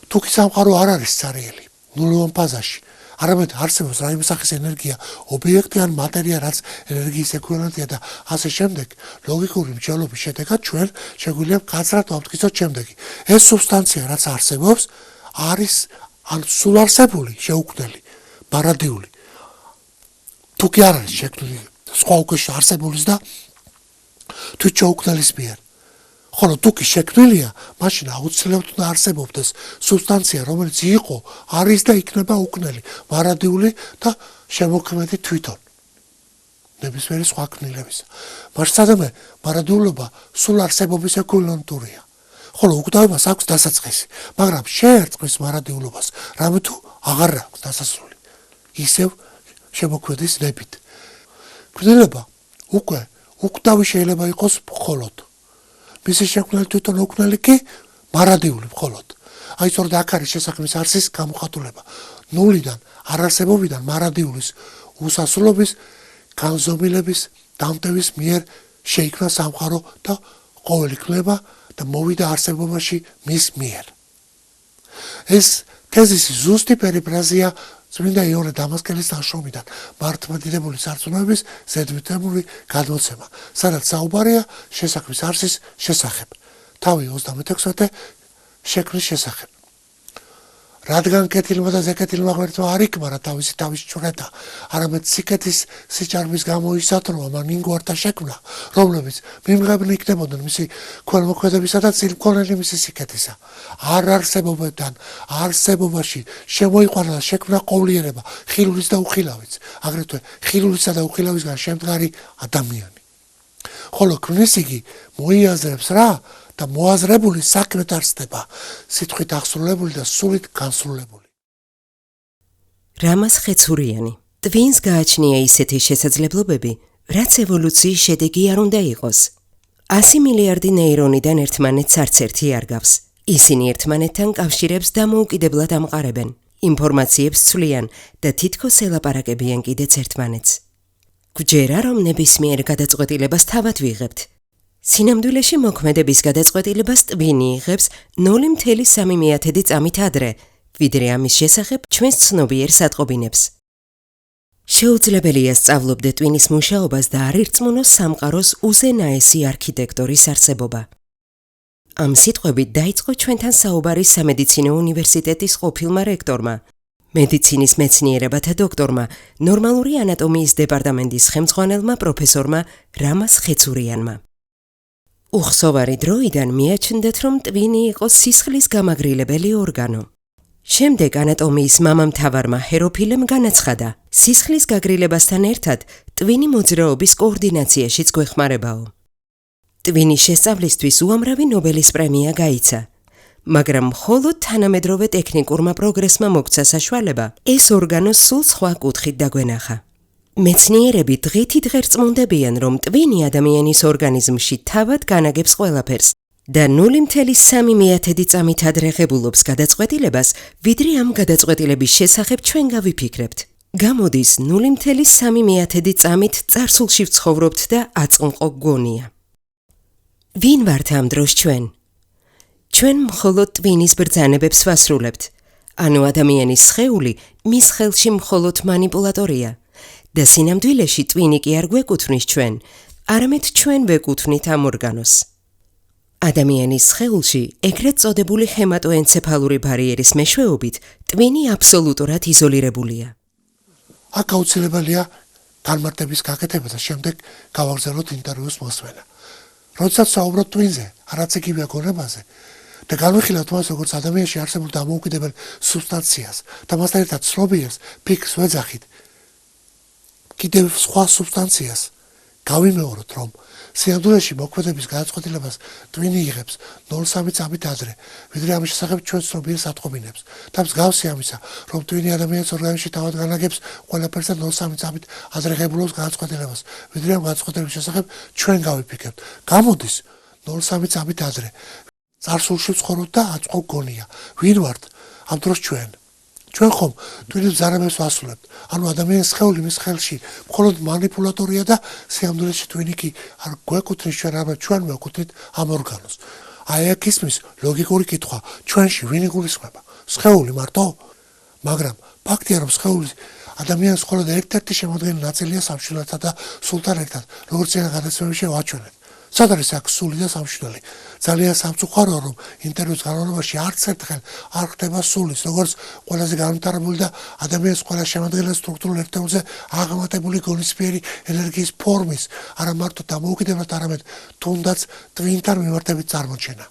თუ კი სამყარო არ არის ცარიელი, ნულოვან ფაზაში, არამედ არსებობს რაიმე სახის ენერგია, ობიექტი ან მატერია, რაც ენერგიის ეკვივალენტია და ასე შემდეგ, ლოგიკური მსჯელობის შედეგად ჩვენ შეგვიძლია გაცრად ვამტკიცოთ შემდეგი. ეს სუბსტანცია, რაც არსებობს, არის ან სულ არსებული, შეუქმნელი, მარადიული. თუ კი არ არის შექმნილი სხვა უკეში არსებულის და თვით შეუქმნელის მიერ. ხოლო თუ კი შექმნილია, მაშინ აუცილებლად უნდა არსებობდეს სუბსტანცია, რომელიც იყო, არის და იქნება უქმნელი, მარადიული და შემოქმედი თვითონ. ნებისმიერი სხვა ქმნილებისა. მასშტაბზე მარადიულობა სულ არსებობის ეკვივალენტურია. ხოლო უკვდავებას აქვს დასაწყისი, მაგრამ შეერწყმის მარადიულობას, რამე თუ აღარ აქვს დასასრული. ისევ შემოქმედის ნებით. ქმნილება უკვე უკვდავი შეიძლება იყოს მხოლოდ. მისი შექმნელი თვითონ უქმნელი კი მარადიული მხოლოდ. აი სწორედ აქ არის შესაქმის არსის გამოხატულება. ნულიდან, არარსებობიდან მარადიulis უსასრულობის, განზომილების, დამტევის მიერ შეიქმნა სამყარო და ყოველი ქნება და მოვიდა არსებობაში მის მიერ. ეს თეზისი ზუსტი პერიფრაზია წმინდა იოანე დამასკელის ნაშრომიდან მართლმადიდებელი სარწმუნოების ზედმეტებული გადმოცემა, სადაც საუბარია შესაქმის არსის შესახებ. თავი 36 შექმნის შესახებ. რადგან კეთილმა და ზეკეთილმა ღმერთმა არ იკმარა თავისი ჩვრეტა, არამედ სიკეთის სიჭარბის გამო ისათროა მან ინგვართა შექმნა, რომლებიც მიმღებნი იქნებოდნენ მისი ქველმოქმედებისა და წილმქონელი მისი სიკეთისა. არ არსებობებთან არსებობაში შემოიყვანა და შექმნა ყოვლიერება, ხილულის და უხილავიც, აგრეთვე ხილულისა და უხილავისგან შემდგარი ადამიანი. ხოლო ქმნის იგი მოიაზრებს რა და მოაზრებული საქმეთ არსდება, სიტყვით აღსრულებული და სულით განსრულებული. რამას ხეცურიანი. ტვინს გააჩნია ისეთი შესაძლებლობები, რაც ევოლუციის შედეგი არ უნდა იყოს. 100 მილიარდი ნეირონიდან ერთმანეთს არც ერთი არ გავს. ისინი ერთმანეთთან კავშირებს დამოუკიდებლად ამყარებენ, ინფორმაციებს ცვლიან და თითქოს ელაპარაკებიან კიდეც ერთმანეთს. გვჯერა, რომ ნებისმიერ გადაწყვეტილებას თავად ვიღებთ. სინამდვილეში მოქმედების გადაწყვეტილებას ტვინი იღებს 0.3 წამით ადრე, ვიდრე ამის შესახებ ჩვენს ცნობიერ სატყობინებს. შეუძლებელია სწავლობდე ტვინის მუშაობას და არ ირწმუნოს სამყაროს უზენაესი არქიტექტორის არსებობა. ამ სიტყვებით დაიწყო ჩვენთან საუბარი სამედიცინო უნივერსიტეტის ყოფილმა რექტორმა, მედიცინის მეცნიერებათა დოქტორმა, ნორმალური ანატომიის დეპარტამენტის ხელმძღვანელმა პროფესორმა რამას ხეცურიანმა. უხსოვარი დროიდან მიაჩნდეთ, რომ ტვინი იყო სისხლის გამაგრილებელი ორგანო. შემდეგ ანატომიის მამამთავარმა ჰეროფილემ განაცხადა, სისხლის გაგრილებასთან ერთად ტვინი მოძრაობის კოორდინაციაშიც გვეხმარებაო. ტვინის შესწავლისთვის უამრავი ნობელის პრემია გაიცა, მაგრამ მხოლოდ თანამედროვე ტექნიკურმა პროგრესმა მოგცა საშუალება ეს ორგანო სულ სხვა კუთხით დაგვენახა. მეცნიერები დღითიდღე რწმუნდებიან, რომ ტვინი ადამიანის ორგანიზმში თავად განაგებს ყველაფერს და 0.3 წამით ადრე ღებულობს გადაწყვეტილებას, ვიდრე ამ გადაწყვეტილების შესახებ ჩვენ გავიფიქრებთ. გამოდის 0.3 წამით წარსულში ვცხოვრობთ და აწმყო გონია. ვინ ვართ ამ დროს ჩვენ? ჩვენ მხოლოდ ტვინის ბრძანებებს ვასრულებთ, ანუ ადამიანის სხეული მის ხელში მხოლოდ манипуляტორია. და სინამდვილეში ტვინი კი არ გვეკუთვნის ჩვენ, არამედ ჩვენ ვეკუთვნით ამ ორგანოს. ადამიანის სხეულში ეგრეთ წოდებული ჰემატოენცეფალური ბარიერის მეშვეობით ტვინი აბსოლუტურად იზოლირებულია. აქ აუცილებელია განმარტების გაკეთება და შემდეგ გავაგრძელოთ ინტერვიუს მოსმენა. როდესაც საუბრობთ ტვინზე, არაც იგივე გონებაზე და განვიხილავთ მას როგორც ადამიანში არსებულ დამოუკიდებელ სუბსტანციას და მასთან ერთად ცნობიერს, ფიქრს ვეძახით, კიდევ სხვა სუბსტანციას გავიმეოროთ, რომ სინამდვილეში მოქმედების გადაწყვეტილებას ტვინი იღებს 0.3 წამით ადრე, ვიდრე ამის შესახებ ჩვენ ცნობიერ სატყობინებს. და მსგავსი ამისა, რომ ტვინი ადამიანის ორგანიზმში თავად განაგებს ყველაფერს და 0.3 წამით ადრე ღებულობს გადაწყვეტილებას, ვიდრე ამ გადაწყვეტილების შესახებ ჩვენ გავიფიქრებთ. გამოდის 0.3 წამით ადრე. წარსულში ვცხოვრობთ და აწმყო გონია. ვინ ვართ ამ დროს ჩვენ? ჩვენ ხომ ტვინის ბრძანებებს ვასრულებთ. ანუ ადამიანის სხეული მის ხელში მხოლოდ манипуляტორია და სიამდვილეში ტვინი კი არ გვეკუთვნის ჩვენ, არამედ ჩვენ ვეკუთვნით ამ ორგანოს. აი აქ ისმის ლოგიკური კითხვა, ჩვენში ვინ იგულისხმება? სხეული მარტო? მაგრამ ფაქტია, რომ სხეული ადამიანის მხოლოდ ერთ-ერთი შემოადგენელი ნაწილია სამშვილდეთა და სულთან ერთად, როგორც წინა გადაცემებში ვაჩვენეთ. სად არის აქ სული და სამშვილდელი? ძალიან სამწუხაროა, რომ ინტერვიუს განმავლობაში არც ერთხელ არ ხდება სულის, როგორც ყველაზე განვითარებული და ადამიანის ყველა შემადგენელ სტრუქტურულ ერთეულზე აღმატებული გონისფიერი ენერგიის ფორმის, არა მარტო დამოუკიდებლად, არამედ თუნდაც ტვინთან მიმართებით წარმოჩენა.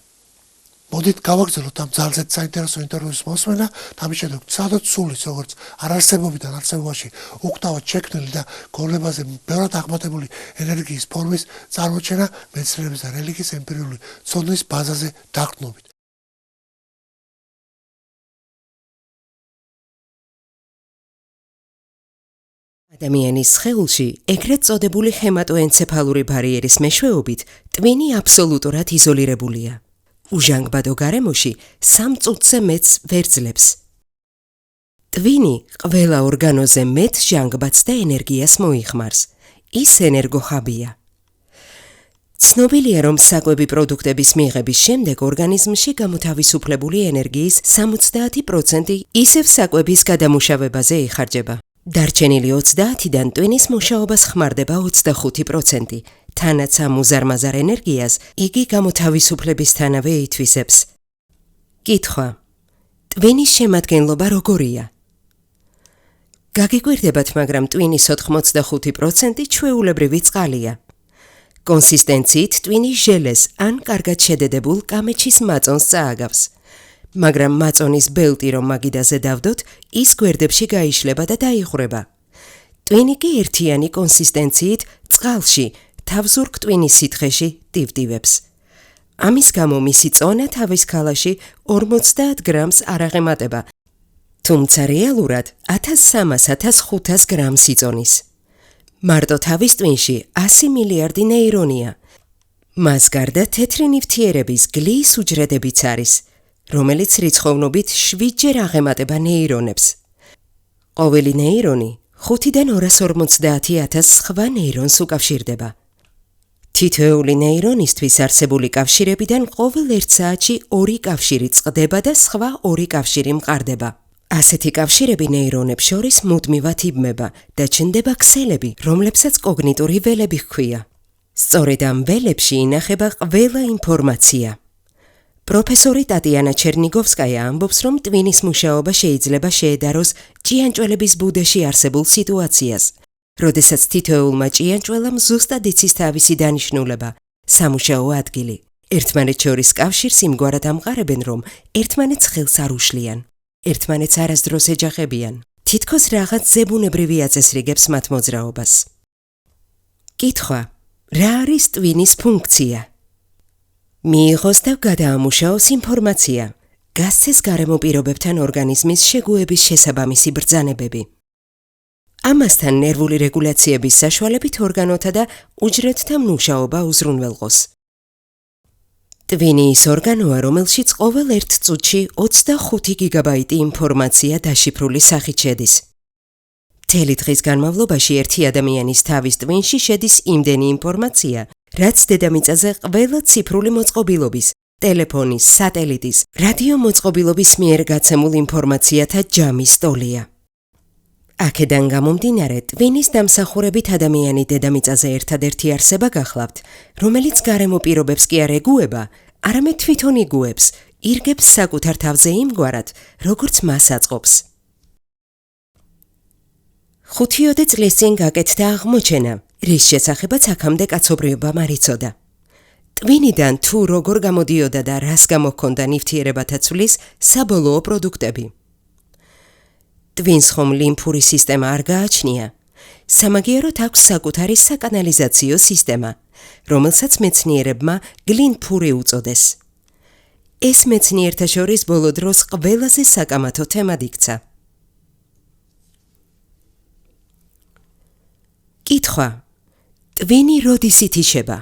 მოდით გავაგრძელოთ ამ ძალზედ საინტერესო ინტერვიუს მოსმენა და ამის შემდეგ ვცადოთ სულის, როგორც არარსებობიდან არსებობაში უკთავად შექმნილი და გონებაზე ბევრად აღმატებული ენერგიის ფორმის წარმოჩენა მეცნიერების და რელიგიის ემპირიული ცოდნის ბაზაზე დაყრდნობით. ადამიანის სხეულში ეგრეთ წოდებული ჰემატოენცეფალური ბარიერის მეშვეობით ტვინი აბსოლუტურად იზოლირებულია. უჟანგბადო გარემოში 3 წუთზე მეტს ვერ ძლებს. ტვინი ყველა ორგანოზე მეტ ჟანგბადს და ენერგიას მოიხმარს. ის ენერგოხაბია. ცნობილია, რომ საკვები პროდუქტების მიღების შემდეგ ორგანიზმში გამოთავისუფლებული ენერგიის 70% ისევ საკვების გადამუშავებაზე იხარჯება. დარჩენილი 30-დან ტვინის მუშაობას ხმარდება 25%, თანაც ამ უზარმაზარ ენერგიას იგი გამოთავისუფლებისთანავე ითვისებს. კითხვა: ტვინის შემადგენლობა როგორია? გაგიკვირდებათ, მაგრამ ტვინის 85% ჩვეულებრივი წყალია. კონსისტენციით ტვინი ჟელეს ან კარგად შედედებულ კამეჩის მაწონს წააგავს. მაგრამ მაწონის ბელტი რომ მაგიდაზე დავდოთ, ის გვერდებში გაიშლება და დაიღვრება. ტვინი კი ერთიანი კონსისტენციით წყალში, თავზურგ ტვინის სითხეში ტივტივებს. ამის გამო მისი წონა თავის ქალაში 50 გრამს არ აღემატება, თუმცა რეალურად 1300-1500 გრამს იწონის. მარტო თავის ტვინში 100 მილიარდი ნეირონია. მას გარდა თეთრი ნივთიერების გლიის უჯრედებიც არის, რომელიც რიცხოვნობით 7-ჯერ აღემატება ნეირონებს. ყოველი ნეირონი 5-დან 250,000 სხვა ნეირონს უკავშირდება. თითოეული ნეირონისთვის არსებული კავშირებიდან ყოველ 1 საათში 2 კავშირი წყდება და სხვა 2 კავშირი მყარდება. ასეთი კავშირები ნეირონებს შორის მუდმივად იბმება და ჩნდება ქსელები, რომლებსაც კოგნიტური ველები ჰქვია. სწორედ ამ ველებში ინახება ყველა ინფორმაცია. პროფესორი ტატიანა ჩერნიგოვსკაია ამბობს, რომ ტვინის მუშაობა შეიძლება შეედაროს ჭიანჭველების ბუდეში არსებულ სიტუაციას, როდესაც თითოეულმა ჭიანჭველამ ზუსტად იცის თავისი დანიშნულება, სამუშაო ადგილი. ერთმანეთს შორის კავშირს იმგვარად ამყარებენ, რომ ერთმანეთს ხელს არ უშლიან. ერთმანეთს არასდროს ეჯახებიან. თითქოს რაღაც ზებუნებრივი აწესრიგებს მათ მოძრაობას. კითხვა: რა არის ტვინის ფუნქცია? მიიღოს და გადაამუშაოს ინფორმაცია, გასცეს გარემო პირობებთან ორგანიზმის შეგუების შესაბამისი ბრძანებები. ამასთან ნერვული რეგულაციების საშუალებით ორგანოთა და უჯრედთა მუშაობა უზრუნველყოს. ტვინი ის ორგანოა, რომელშიც ყოველ 1 წუთში 25 გიგაბაიტი ინფორმაცია დაშიფრული სახით შედის. მთელი დღის განმავლობაში ერთი ადამიანის თავის ტვინში შედის იმდენი ინფორმაცია, რაც დედამიწაზე ყველა ციფრული მოწყობილობის, ტელეფონის, სატელიტის, რადიო მოწყობილობის მიერ გაცემულ ინფორმაციათა ჯამის ტოლია. აქედან გამომდინარე, ტვინის დამსახურებით ადამიანი დედამიწაზე ერთადერთი არსება გახლავთ, რომელიც გარემო პირობებს კი არ ეგუება, არამედ თვითონ იგუებს, ირგებს საკუთარ თავზე იმგვარად, როგორც მას აწყობს. 5 წლის წინ გაკეთდა აღმოჩენა, რის შესახებაც აქამდე კაცობრიობამ არ იცოდა. ტვინიდან თუ როგორ გამოდიოდა და რას გამოჰქონდა ნივთიერებათა ცვლის საბოლოო პროდუქტები. ტვინს ხომ ლიმფური სისტემა არ გააჩნია. სამაგიეროდ აქვს საკუთარი საკანალიზაციო სისტემა, რომელსაც მეცნიერებმა გლინფური უწოდეს. ეს მეცნიერთა შორის ბოლო დროს ყველაზე საკამათო თემად იქცა. კითხვა: ტვინი როდის ითიშება?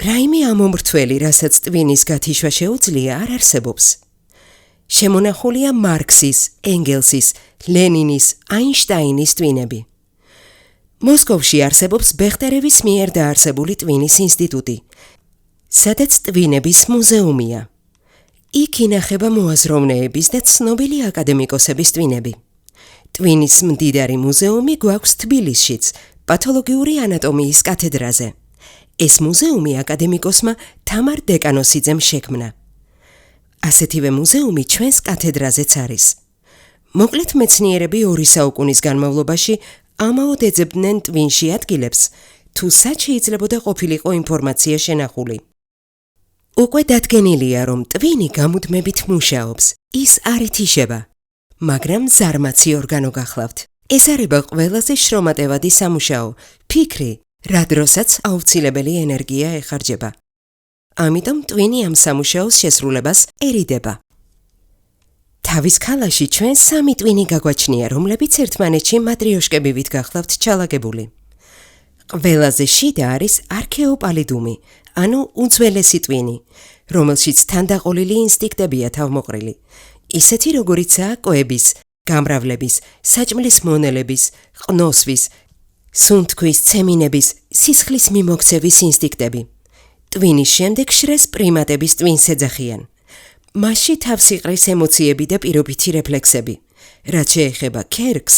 რაიმე ამომრთველი, რასაც ტვინის გათიშვა შეუძლია, არ არსებობს. შემონახულია მარქსის, ენგელსის, ლენინის, აინშტაინის ტვინები. მოსკოვში არსებობს ბეხტერევის მიერ დაარსებული ტვინის ინსტიტუტი, სადაც ტვინების მუზეუმია. იქ ინახება მოაზროვნეების და ცნობილი აკადემიკოსების ტვინები. ტვინის მდიდარი მუზეუმი გვაქვს თბილისშიც, პათოლოგიური ანატომიის კათედრაზე. ეს მუზეუმი აკადემიკოსმა თამარ დეკანოსიძემ შექმნა. ასეთივე მუზეუმი ჩვენს კათედრაზეც არის. მოკლედ მეცნიერები 2 საუკუნის განმავლობაში ამაოდ ეძებდნენ ტვინში ადგილებს, თუ სად შეიძლებოდა ყოფილიყო ინფორმაცია შენახული. უკვე დადგენილია, რომ ტვინი გამუდმებით მუშაობს, ის არ ითიშება, მაგრამ ზარმაცი ორგანო გახლავთ. ესარება ყველაზე შრომატევადი სამუშაო, ფიქრი, რა დროსაც აუცილებელი ენერგია ეხარჯება. ამიტომ ტვინი ამ სამუშაოს შესრულებასერიდება. თავის ქალაში ჩვენ 3 ტვინი გაგვაჩნია, რომლებიც ერთმანეთში მატრიოშკებივით გახლავთ ჩალაგებული. ყველაზე შიდა არის არქეოპალიდუმი, ანუ უძველესი ტვინი, რომელშიც თანდაყოლილი ინსტინქტებია თავმოყრილი. ისეთი როგორიცაა კვების, გამრავლების, საჭმლის მონელების, ყნოსვის, სუნთქვის, ცემინების, სისხლის მიმოქცევის ინსტინქტები. ტვინის შემდეგ შრეს პრიმატების ტვინს ეძახიან. მასში თავს იყრის ემოციები და პირობითი რეფლექსები. რაც შეეხება ქერქს,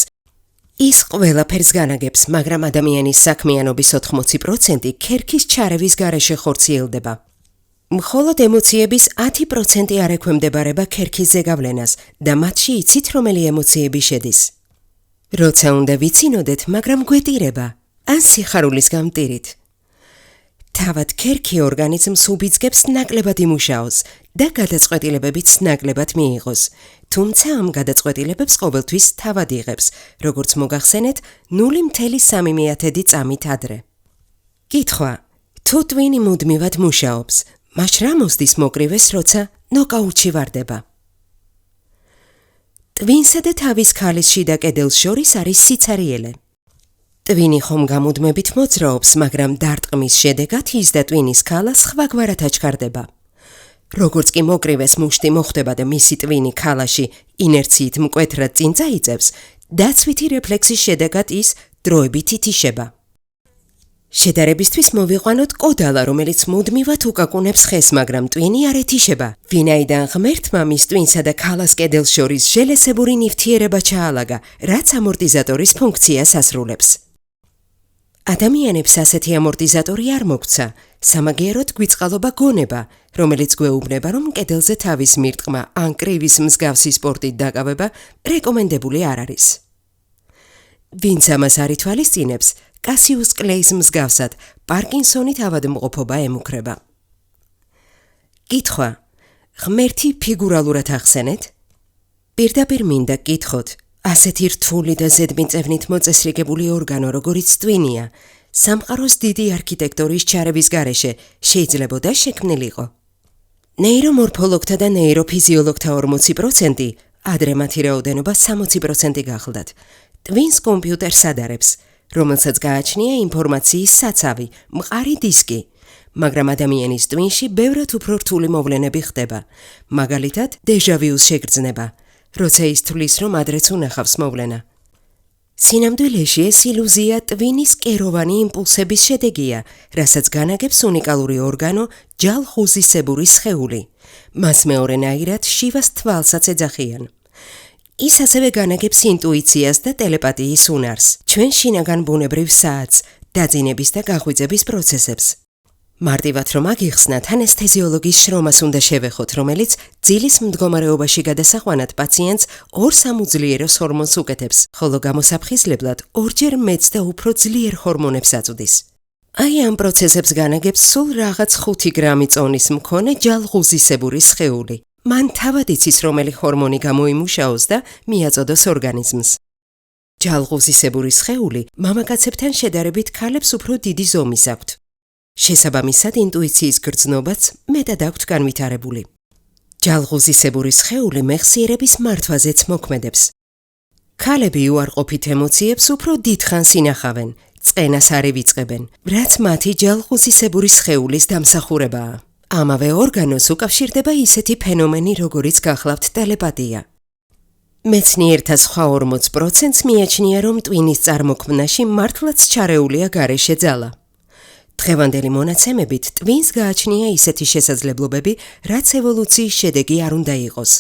ის ყველაფერს განაგებს, მაგრამ ადამიანის საქმიანობის 80% ქერქის ჩარევის გარეშე ხორციელდება. მხოლოდ ემოციების 10% არ ექვემდებარება ქერქის ზეგავლენას და მათში იცით რომელი ემოციები შედის. როცა უნდა ვიცინოდეთ, მაგრამ გვეტირება, ან სიხარულის გამტირით. თავად ქერქი ორგანიზმს უბიძგებს ნაკლებად იმუშაოს და გადაწყვეტილებებიც ნაკლებად მიიღოს, თუმცა ამ გადაწყვეტილებებს ყოველთვის თავად იღებს, როგორც მოგახსენეთ 0.3 წამით ადრე. კითხვა: თუ ტვინი მუდმივად მუშაობს, მას რა მოსდის მოკრივეს, როცა ნოკაუტში ვარდება? ტვინსა და თავის ქალის შიდა კედელს შორის არის სიცარიელე. ტვინი ხომ გამუდმებით მოძრაობს, მაგრამ დარტყმის შედეგად ის და ტვინის ქალა სხვაგვარად აჩქარდება. როგორც კი მოკრივეს მუშტი მოხვდება და მისი ტვინი ქალაში ინერციით მკვეთრად წინ წაიწევს, დაცვითი რეფლექსის შედეგად ის დროებით ითიშება. შედარებისთვის მოვიყვანოთ კოდალა, რომელიც მუდმივად უკაკუნებს ხეს, მაგრამ ტვინი არ ეთიშება, ვინაიდან ღმერთმა მის ტვინსა და ქალას კედელს შორის ჟელესებური ნივთიერება ჩაალაგა, რაც ამორტიზატორის ფუნქციას ასრულებს. ადამიანებს ასეთი ამორტიზატორი არ მოგვცა, სამაგიეროდ გვიწყალობა გონება, რომელიც გვეუბნება, რომ კედელზე თავის მირტყმა ან კრივის მსგავსი სპორტით დაკავება რეკომენდებული არ არის. ვინც ამას არ ითვალისწინებს, კასიუს კლეის მსგავსად პარკინსონით ავადმყოფობა ემუქრება. კითხვა: ღმერთი ფიგურალურად ახსენეთ? პირდაპირ მინდა გკითხოთ, ასეთი რთული და ზედმიწევნით მოწესრიგებული ორგანო, როგორიც ტვინია, სამყაროს დიდი არქიტექტორის ჩარევის გარეშე შეიძლებოდა შექმნილიყო. ნეირომორფოლოგთა და ნეიროფიზიოლოგთა 40%, ადრე მათი რაოდენობა 60% გახლდათ, ტვინს კომპიუტერს ადარებს, რომელსაც გააჩნია ინფორმაციის საცავი, მყარი დისკი, მაგრამ ადამიანის ტვინში ბევრად უფრო რთული მოვლენები ხდება, მაგალითად დეჟავიუს შეგრძნება, როცა ის თვლის, რომ ადრეც უნახავს მოვლენა. სინამდვილეში ეს ილუზია ტვინის კეროვანი იმპულსების შედეგია, რასაც განაგებს უნიკალური ორგანო ჯალხუზისებური სხეული. მას მეორენაირად შივას თვალსაც ეძახიან. ის ასევე განაგებს ინტუიციას და ტელეპათიის უნარს, ჩვენ შინაგან ბუნებრივ საათს, დაძინების და გაღვიძების პროცესებს. მარტივად რომ აგიხსნათ, ანესთეზიოლოგის შრომას უნდა შევეხოთ, რომელიც ძილის მდგომარეობაში გადასაყვანად პაციენტს 2 სამუძლიეროს ჰორმონს უკეთებს, ხოლო გამოსაფხიზლებლად 2-ჯერ მეც და უფრო ძლიერ ჰორმონებს აწვდის. აი ამ პროცესებს განაგებს სულ რაღაც 5 გრამი წონის მქონე ჯალღუზისებური სხეული. მან თავად იცის, რომელი ჰორმონი გამოიმუშაოს და მიაწოდოს ორგანიზმს. ჯალღუზისებური სხეული მამაკაცებთან შედარებით ქალებს უფრო დიდი ზომის აქვთ. შესაბამისად, ინტუიციის გრძნობაც მეტად აქვთ განვითარებული. ჯალღუზისებური სხეული მეხსიერების მართვაზეც მოქმედებს. ქალები უარყოფით ემოციებს უფრო დიდხანს ინახავენ, წყენას არ ივიწყებენ, რაც მათი ჯალღუზისებური სხეულის დამსახურებაა. ამავე ორგანოს უკავშირდება ისეთი ფენომენი, როგორიც გახლავთ ტელეპათია. მეცნიერთა სხვა 40%-ს მიაჩნია, რომ ტვინის წარმოქმნაში მართლაც ჩარეულია გარეშე ძალა. დღევანდელი მონაცემებით ტვინს გააჩნია ისეთი შესაძლებლობები, რაც ევოლუციის შედეგი არ უნდა იყოს.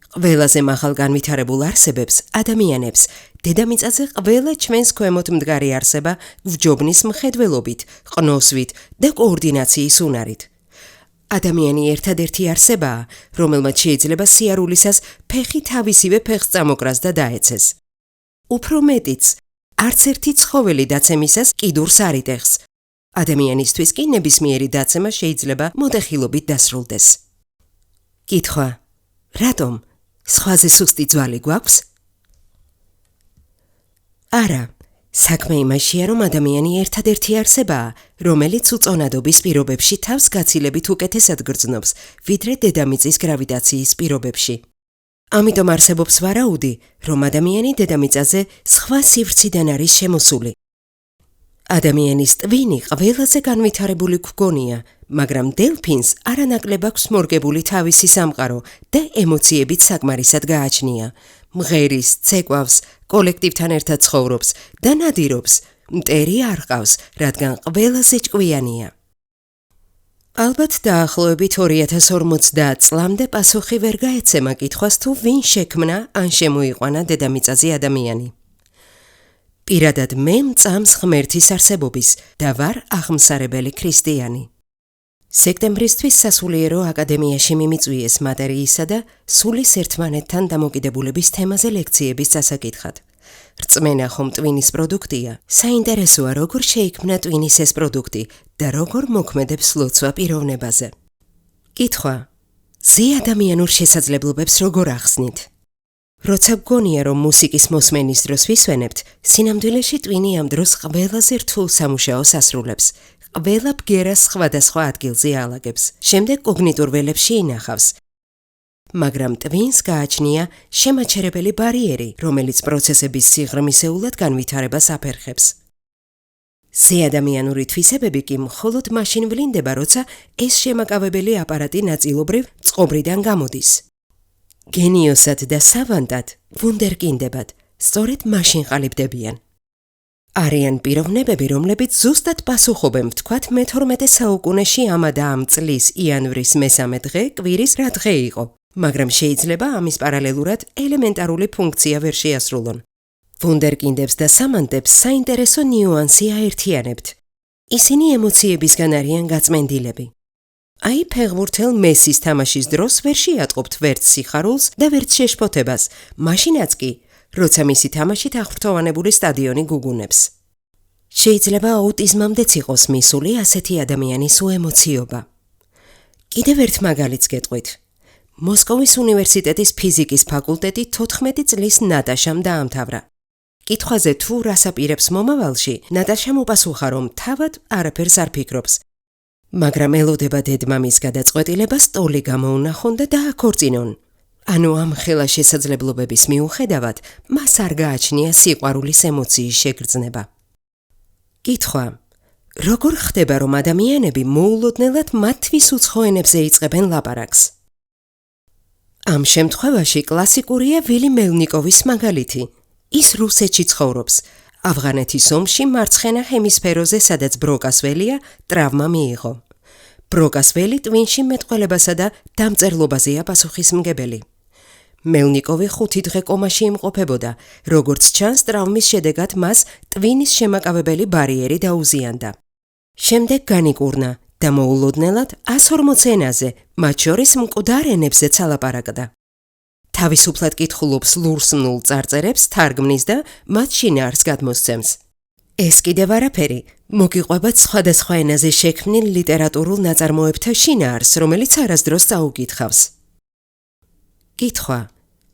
ყველაზე მაღალ განვითარებულ არსებებს, ადამიანებს, დედამიწაზე ყველა ჩვენს ქვემოთ მდგარი არსება ვჯობნის მხედველობით, ყნოსვით და კოორდინაციის უნარით. ადამიანი ერთადერთი არსებაა, რომელმაც შეიძლება სიარულისას ფეხი თავისივე ფეხს წამოკრას და დაეცეს. უფრო მეტიც, არც ერთი ცხოველი დაცემისას კიდურს არ იტეხს. ადამიანისთვის კი ნებისმიერი დაცემა შეიძლება მოდეხილობით დასრულდეს. კითხვა: რატომ? სხვაზე სუსტი ძვალი გვაქვს? არა, საქმე იმაშია, რომ ადამიანი ერთადერთი არსებაა, რომელიც უწონადობის პირობებში თავს გაცილებით უკეთესად გრძნობს, ვიდრე დედამიწის გრავიტაციის პირობებში. ამიტომ არსებობს ვარაუდი, რომ ადამიანი დედამიწაზე სხვა სივრციდან არის შემოსული. ადამიანის ტვინი ყველაზე განვითარებული გგონია, მაგრამ დელფინს არანაკლებ აქვს მორგებული თავისი სამყარო და ემოციებით საკმარისად გააჩნია. მღერის, ცეკვავს, კოლექტივთან ერთად ცხოვრობს და ნადირობს. მტერი არ ყავს, რადგან ყველაზე ჭკვიანია. ალბათ დაახლოებით 2050 წლამდე პასუხი ვერ გაეცემა კითხვას თუ ვინ შექმნა ან შემოიყვანა დედამიწაზე ადამიანი. პირადად მე მწამს ღმერთის არსებობის და ვარ აღმსარებელი ქრისტიანი. სექტემბრისთვის სასულიერო აკადემიაში მიმიწვიეს მატერიისა და სულის ერთმანეთთან დამოკიდებულების თემაზე ლექციების წასაკითხად. რწმენა ხომ ტვინის პროდუქტია. საინტერესოა როგორ შეიქმნა ტვინის ეს პროდუქტი და როგორ მოქმედებს ლოცვა პიროვნებაზე. კითხვა: ზეადამიანურ შესაძლებლობებს როგორ ახსნით? როცა გგონია რომ მუსიკის მოსმენის დროს ვისვენებთ, სინამდვილეში ტვინი ამ დროს ყველაზე რთულ სამუშაოს ასრულებს. ყველა ბგერას სხვადასხვა ადგილზე აალაგებს. შემდეგ კოგნიტურ ველებში ინახავს. მაგრამ ტვინს გააჩნია შემაჩერებელი ბარიერი, რომელიც პროცესების სიღრმისეულად განვითარებას აფერხებს. ზეადამიანური თვისებები კი მხოლოდ მაშინ ვლინდება, როცა ეს შემაკავებელი აპარატი ნაწილობრივ წყობრიდან გამოდის. გენიოსად და სავანტად, ვუნდერკინდებად, სწორედ მაშინ ყალიბდებიან. არიან პიროვნებები, რომლებიც ზუსტად პასუხობენ, ვთქვათ, მე-12 საუკუნეში ამა და ამ წლის იანვრის მესამე დღე კვირის რა დღე იყო, მაგრამ შეიძლება ამის პარალელურად ელემენტარული ფუნქცია ვერ შეასრულონ. ვუნდერკინდებს და სამანტებს საინტერესო ნიუანსი აერთიანებთ. ისინი ემოციებისგან არიან გაწმენდილები. აი, ფეხბურთელ მესის თამაშის დროს ვერ შეატყობთ ვერც სიხარულს და ვერც შეშფოთებას, მაშინაც კი, როცა მისი თამაშით აღფრთოვანებული სტადიონი გუგუნებს. შეიძლება აუტიზმამდეც იყოს მისული ასეთი ადამიანის უემოციობა. კიდევ ერთ მაგალითს გეტყვით. მოსკოვის უნივერსიტეტის ფიზიკის ფაკულტეტი 14 წლის ნატაშამ დაამთავრა. კითხვაზე თუ რას აპირებს მომავალში, ნატაშამ უპასუხა, რომ თავად არაფერს არ ფიქრობს. მაგრამ ელოდება დედმამის გადაწყვეტილება სტოლი გამოუნახონ და დააქორწინონ. ანუ ამ ხელა შესაძლებლობების მიუხედავად, მას არ გააჩნია სიყვარულის ემოციის შეგრძნება. კითხვა: როგორ ხდება, რომ ადამიანები მოულოდნელად მათთვის უცხო ენებზე იწყებენ ლაპარაკს? ამ შემთხვევაში კლასიკურია ვილი მელნიკოვის მაგალითი. ის რუსეთში ცხოვრობს. ავღანეთის ომში მარცხენა ჰემისფეროზე, სადაც ბროკას ველია, ტრავმა მიიღო. ბროკას ველი ტვინში მეტყველებასა და დამწერლობაზეა პასუხისმგებელი. მელნიკოვი 5 დღე კომაში იმყოფებოდა, როგორც ჩანს, ტრავმის შედეგად მას ტვინის შემაკავებელი ბარიერი დაუზიანდა. შემდეგ განიკურნა და მოულოდნელად 140 ენაზე, მათ შორის მკვდარ ენებზეც ალაპარაკდა. თავისუფლად კითხულობს ლურსმნულ წარწერებს, თარგმნის და მათ შინაარს გადმოსცემს. ეს კიდევ არაფერი, მოგიყვებათ სხვადასხვა ენაზე შექმნილ ლიტერატურულ ნაწარმოებთა შინაარს, რომელიც არასდროს წაუკითხავს. კითხვა: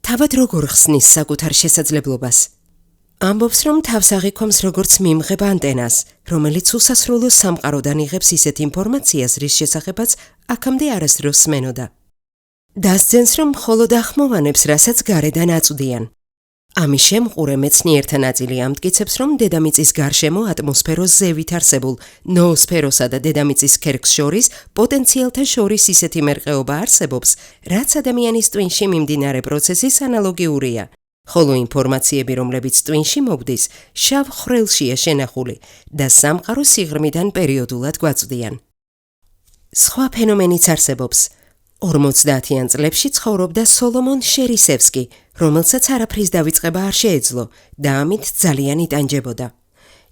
თავად როგორ ხსნის საკუთარ შესაძლებლობას? ამბობს, რომ თავს აღიქვამს როგორც მიმღებ ანტენას, რომელიც უსასრულო სამყაროდან იღებს ისეთ ინფორმაციას, რის შესახებაც აქამდე არასდროს სმენოდა. დასძენს, რომ მხოლოდ ახმოვანებს, რასაც გარედან აწვდიან. ამის შემყურე მეცნიერთა ნაწილი ამტკიცებს, რომ დედამიწის გარშემო ატმოსფეროს ზევით არსებულ ნოოსფეროსა და დედამიწის ქერქს შორის პოტენციალთა შორის ისეთი მერყეობა არსებობს, რაც ადამიანის ტვინში მიმდინარე პროცესის ანალოგიურია, ხოლო ინფორმაციები, რომლებიც ტვინში მოგდის, შავ ხვრელშია შენახული და სამყარო სიღრმიდან პერიოდულად გვაწვდიან. სხვა ფენომენიც არსებობს. 50-იან წლებში ცხოვრობდა სოლომონ შერისევსკი, რომელსაც არაფრის დავიწყება არ შეეძლო და ამით ძალიან იტანჯებოდა.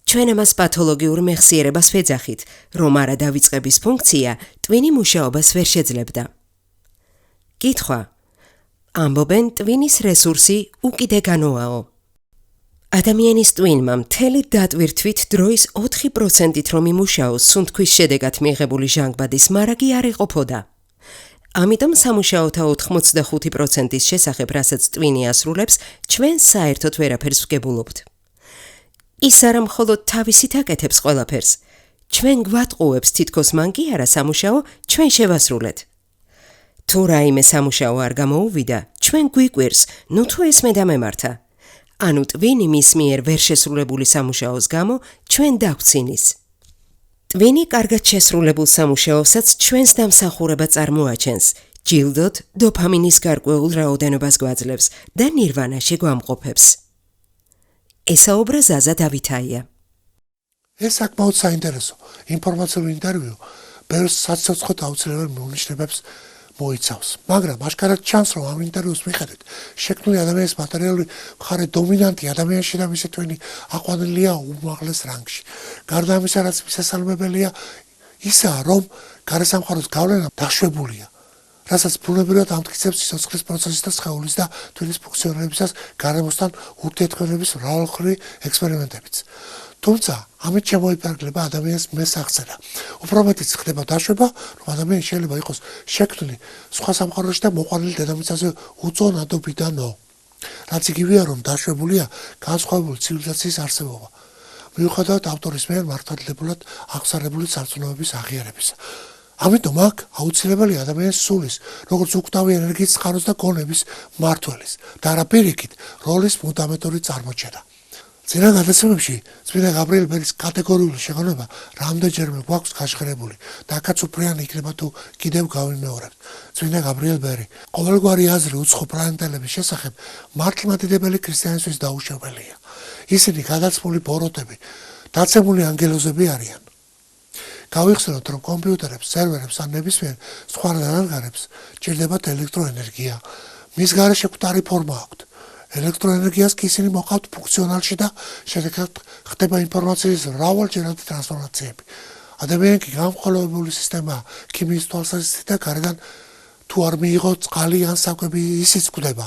ჩვენ ამას პათოლოგიურ მეხსიერებას ვეძახით, რომ არა დავიწყების ფუნქცია ტვინი მუშაობას ვერ შეძლებდა. კითხვა: ამბობენ, ტვინის რესურსი უკიდეგანოაო. ადამიანის ტვინმა მთელი დატვირთვით დროის 4%-ით რომ იმუშაოს სუნთქვის შედეგად მიღებული ჟანგბადის მარაგი არ ეყოფოდა. ამიტომ სამუშაოთა 85%-ის შესახებ, რასაც ტვინი ასრულებს, ჩვენ საერთოდ ვერაფერს ვგებულობთ. ის არა მხოლოდ თავისით აკეთებს ყველაფერს. ჩვენ გვატყუებს თითქოს მან კი არა სამუშაო, ჩვენ შევასრულეთ. თუ რაიმე სამუშაო არ გამოუვიდა, ჩვენ გვიკვირს, ნუ თუ ეს მე დამემართა. ანუ ტვინი მის მიერ ვერ შესრულებული სამუშაოს გამო ჩვენ დავცინის. ტვინი კარგად შესრულებულ სამუშაოსაც ჩვენს დამსახურება წარმოაჩენს. ჯილდოთ დოფამინის გარკვეულ რაოდენობას გვაძლევს და ნირვანაში გვამყოფებს. ესაუბრა ზაზა დავითაია. ეს საკმაოდ საინტერესო ინფორმაციული ინტერვიუ ბევრ საცოცხლო აუცილებელ მიუნიშნებებს მოიცავს. მაგრამ აშკარად ჩანს, რომ ამ ინტერვიუს მიხედვით შექმნილი ადამიანის მატერიალური მხარე დომინანტი ადამიანში და მისი ტვინი აყვანილია უმაღლეს რანგში. გარდა ამისა, რაც მისასალმებელია ისაა, რომ გარესამყაროს გავლენა დაშვებულია, რასაც ბუნებრივად ამტკიცებს სიცოცხლის პროცესის და სხეულის და ტვინის ფუნქციონირებისას გარემოსთან ურთიერთქმედების მრავალმხრივი ექსპერიმენტებიც. თუმცა, ამით შემოიფარგლება ადამიანის მესახსენა. უფრო მეტიც ხდება დაშვება, რომ ადამიანი შეიძლება იყოს შექმნილი სხვა სამყაროში და მოყვანილი დედამიწაზე უწონადობიდანო. რაც იგივეა, რომ დაშვებულია განსხვავებული ცივილიზაციის არსებობა. მიუხედავად ავტორის მიერ მართლდებულად აღსარებული სარწმუნოების აღიარებისა. ამიტომ აქ აუცილებელი ადამიანის სულის, როგორც უკვდავი ენერგიის წყაროს და გონების მმართველის და არა პირიქით როლის ფუნდამენტური წარმოჩენა. წინა გადაცემებში წმინდა გაბრიელ ბერის კატეგორიული შეგონება რამდენჯერმე გვაქვს გაჟღერებული და აქაც უფრიანი იქნება თუ კიდევ გავიმეორებთ. წმინდა გაბრიელ ბერი ყოველგვარი აზრი უცხო პლანეტელების შესახებ მართლმადიდებელი ქრისტიანისთვის დაუშვებელია. ისინი გადაცმული ბოროტები, დაცემული ანგელოზები არიან. გავიხსენოთ, რომ კომპიუტერებს, სერვერებს ან ნებისმიერ სხვა დანადგარებს ჭირდებათ ელექტროენერგია. მის გარეშე მკვდარი ფორმა აქვთ. ელექტროენერგიას კი ისინი მოყავთ ფუნქციონალში და შედეგად ხდება ინფორმაციის მრავალჯერადი ტრანსფორმაციები. ადამიანი კი გამყოლებული სისტემაა ქიმიის თვალსაზრისით და გარედან თუ არ მიიღო წყალი ან საკვები ისიც გვდება.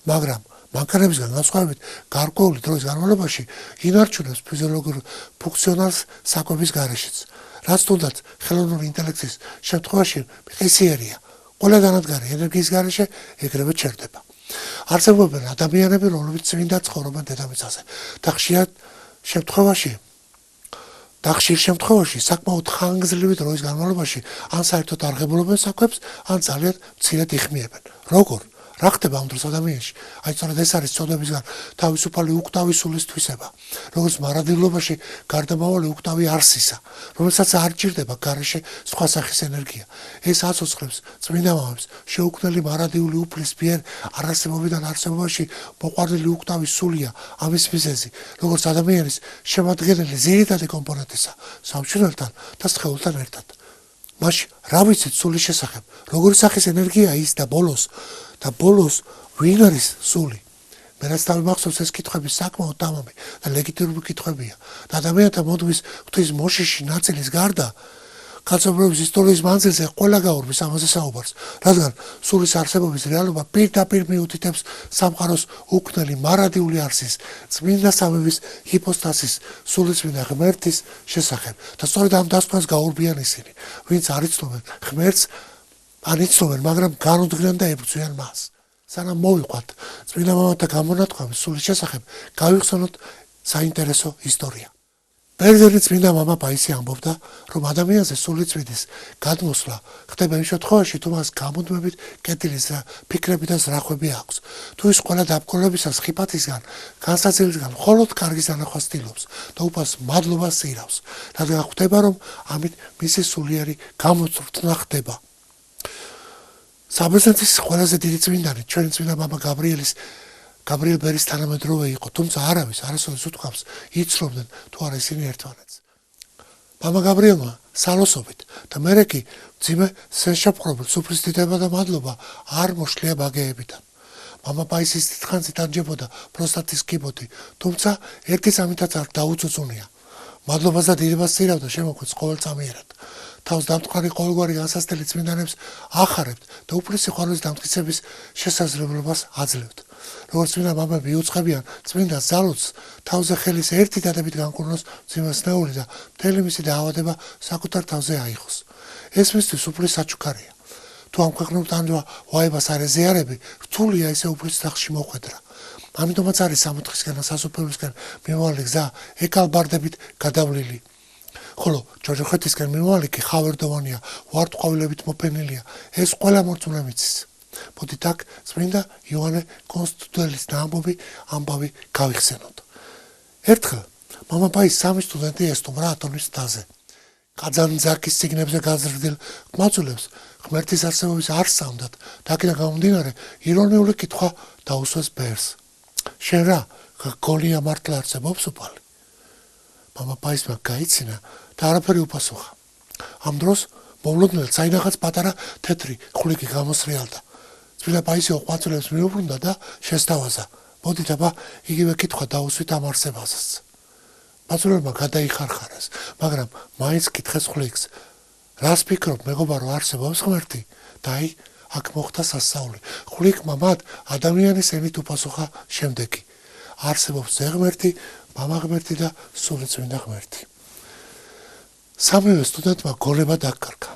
მაგრამ მანქანებისგან განსხვავებით გარკვეული დროის განმავლობაში ინარჩუნებს ფიზიოლოგიურ ფუნქციონალს საკვების გარეშეც. რაც თუნდაც ხელოვნური ინტელექტის შემთხვევაში მყისიერია. ყველა დანადგარი ენერგიის გარეშე ეგრევე ჩერდება. არსებობენ ადამიანები, რომლებიც წმინდა ცხოვრობენ დედამიწაზე და ხშირ შემთხვევაში საკმაოდ ხანგრძლივი დროის განმავლობაში ან საერთოდ არ ღებულობენ საკვებს, ან ძალიან მცირედ იხმიებენ. როგორ? რა ხდება ამ დროს ადამიანში? აი სწორედ ეს არის წოდებისგან თავისუფალი უკვდავი სულის თვისება, როგორც მარადილობაში გარდამავალი უკვდავი არსისა, რომელსაც არ ჭირდება გარეშე სხვა სახის ენერგია. ეს აცოცხლებს წმინდა მამებს შეუქმნელი მარადიული უფლის მიერ არარსებობიდან არსებობაში მოყვანილი უკვდავი სულია ამის მიზეზი, როგორც ადამიანის შემადგენელი ძირითადი კომპონენტისა სამჩნევთან და სხეულთან ერთად. მაშინ რა ვიცით სულის შესახებ? როგორი სახის ენერგია ის და ბოლოს ვინ არის სული? მე რაც დავიმახსოვს, ეს კითხვები საკმაოდ დამამი და ლეგიტიმური კითხვებია. და ადამიანთა მოდვის ღვთის მოშიში ნაწილის გარდა კაცობრიობის ისტორიის მანძილზე ყველა გაურბის ამაზე საუბარს, რადგან სულის არსებობის რეალობა პირდაპირ მიუთითებს სამყაროს უქმნელი მარადიული არსის, წმინდა სამების ჰიპოსტასის, სულიწმინდა ღმერთის შესახებ. და სწორედ ამ დასკვნას გაურბიან ისინი, ვინც არ იცნობენ ღმერთს, ან იცნობენ, მაგრამ განუდგნენ და ებრძვიან მას. სანამ მოვიყვანთ წმინდა მამათა გამონათქვამის სულის შესახებ, გავიხსენოთ საინტერესო ისტორია. ბერძენი წმინდა მამა პაისი ამბობდა, რომ ადამიანზე სულიწმინდის გადმოსვლა ხდება იმ შემთხვევაში, თუ მას გამუდმებით კეთილის ფიქრები და ზრახვები აქვს. თუ ის ყველა დაბკოლებისას ხიფათისგან, განსაცდელებისგან მხოლოდ კარგის დანახვას ცდილობს და უფალს მადლობას ირავს, რადგან ხვდება, რომ ამით მისი სულიერი გამოწვრთნა ხდება. საბერძნეთის ყველაზე დიდი წმინდანი, ჩვენი წმინდა მამა გაბრიელ ბერის თანამედროვე იყო, თუმცა არავის არასოდეს უთქვამს, იცნობდნენ თუ არა ისინი ერთმანეთს. მამა გაბრიელმა სალოსობით და მერე კი მძიმე სენშაპყრობილ სუფრის დიდება და მადლობა არ მოშლია ბაგეებიდან. მამა პაისის დიდხანს იტანჯებოდა პროსტატის კიბოთი, თუმცა ერთი წამითაც არ დაუწუწუნია. მადლობას და დიდებას ირავდა შემოქმედს ყოველწამიერად. თავს დამტყარი ყოველგვარი განსაცდელი წმინდანებს ახარებთ და უფლის სიყვარულის დამტკიცების შესაძლებლობას აძლევთ. როგორც წმინდა მამები იუწყებიან წმინდა ზალუცს, თავზე ხელის ერთი დადებით განკურნოს მძიმეს ნეული და მთელი მისი დაავადება საკუთარ თავზე აიღოს. ეს მისთვის უფლის საჩუქარია. თუ ამ ქვეყნებთან ვაებას არ ეზიარები, რთულია ისე უფლის სახლში მოხვედრა. ამიტომაც არის სამოთხისკენ და სასופველისკენ მიმავალი გზა ეკალბარდებით გადავლილი. ხოლო ჯოჯოხეთისკენ მიმავალი კი ხავერდოვანია, ვარტყავილებით მოფენილია. ეს ყველა მორწმუნე მიცის. მოდით აქ წმინდა იოანე კონსტიტუელის ამბავი გავიხსენოთ. ერთხელ მამაპაის 3 სტუდენტი ესტუმრა ატონის მთაზე. კაძანძაკის ციგნებზე გაზრდილ ყმაწვილებს ღმერთის არსებობის არ სწამდათ და აქედან გამომდინარე ირონიული კითხვა დაუსვეს ბერს. შენ რა, გონია მართლა არსებობს უფალი? მამაპაისმა გაიცინა და არაფერი უპასუხა. ამ დროს მოვლოდნელს საინახაც პატარა თეთრი ხვლიკი გამოსრიალდა. წმინდა პაისი ყმაწვილებს მიუბრუნდა და შესთავაზა. მოდით აბა იგივე კითხვა დაუსვით ამ არსებასაც. ყმაწვილებმა გადაიხარხარეს, მაგრამ მაინც კითხეს ხვლიკს. რას ფიქრობ, მეგობარო, არსებობს ღმერთი? და აი, აქ მოხდა სასწაული. ხვლიკმა მათ ადამიანის ენით უპასუხა შემდეგი. არსებობს ზეღმერთი, მამა ღმერთი და სულიწმინდა ღმერთი. სამივე სტუდენტმა გონება დაკარგა.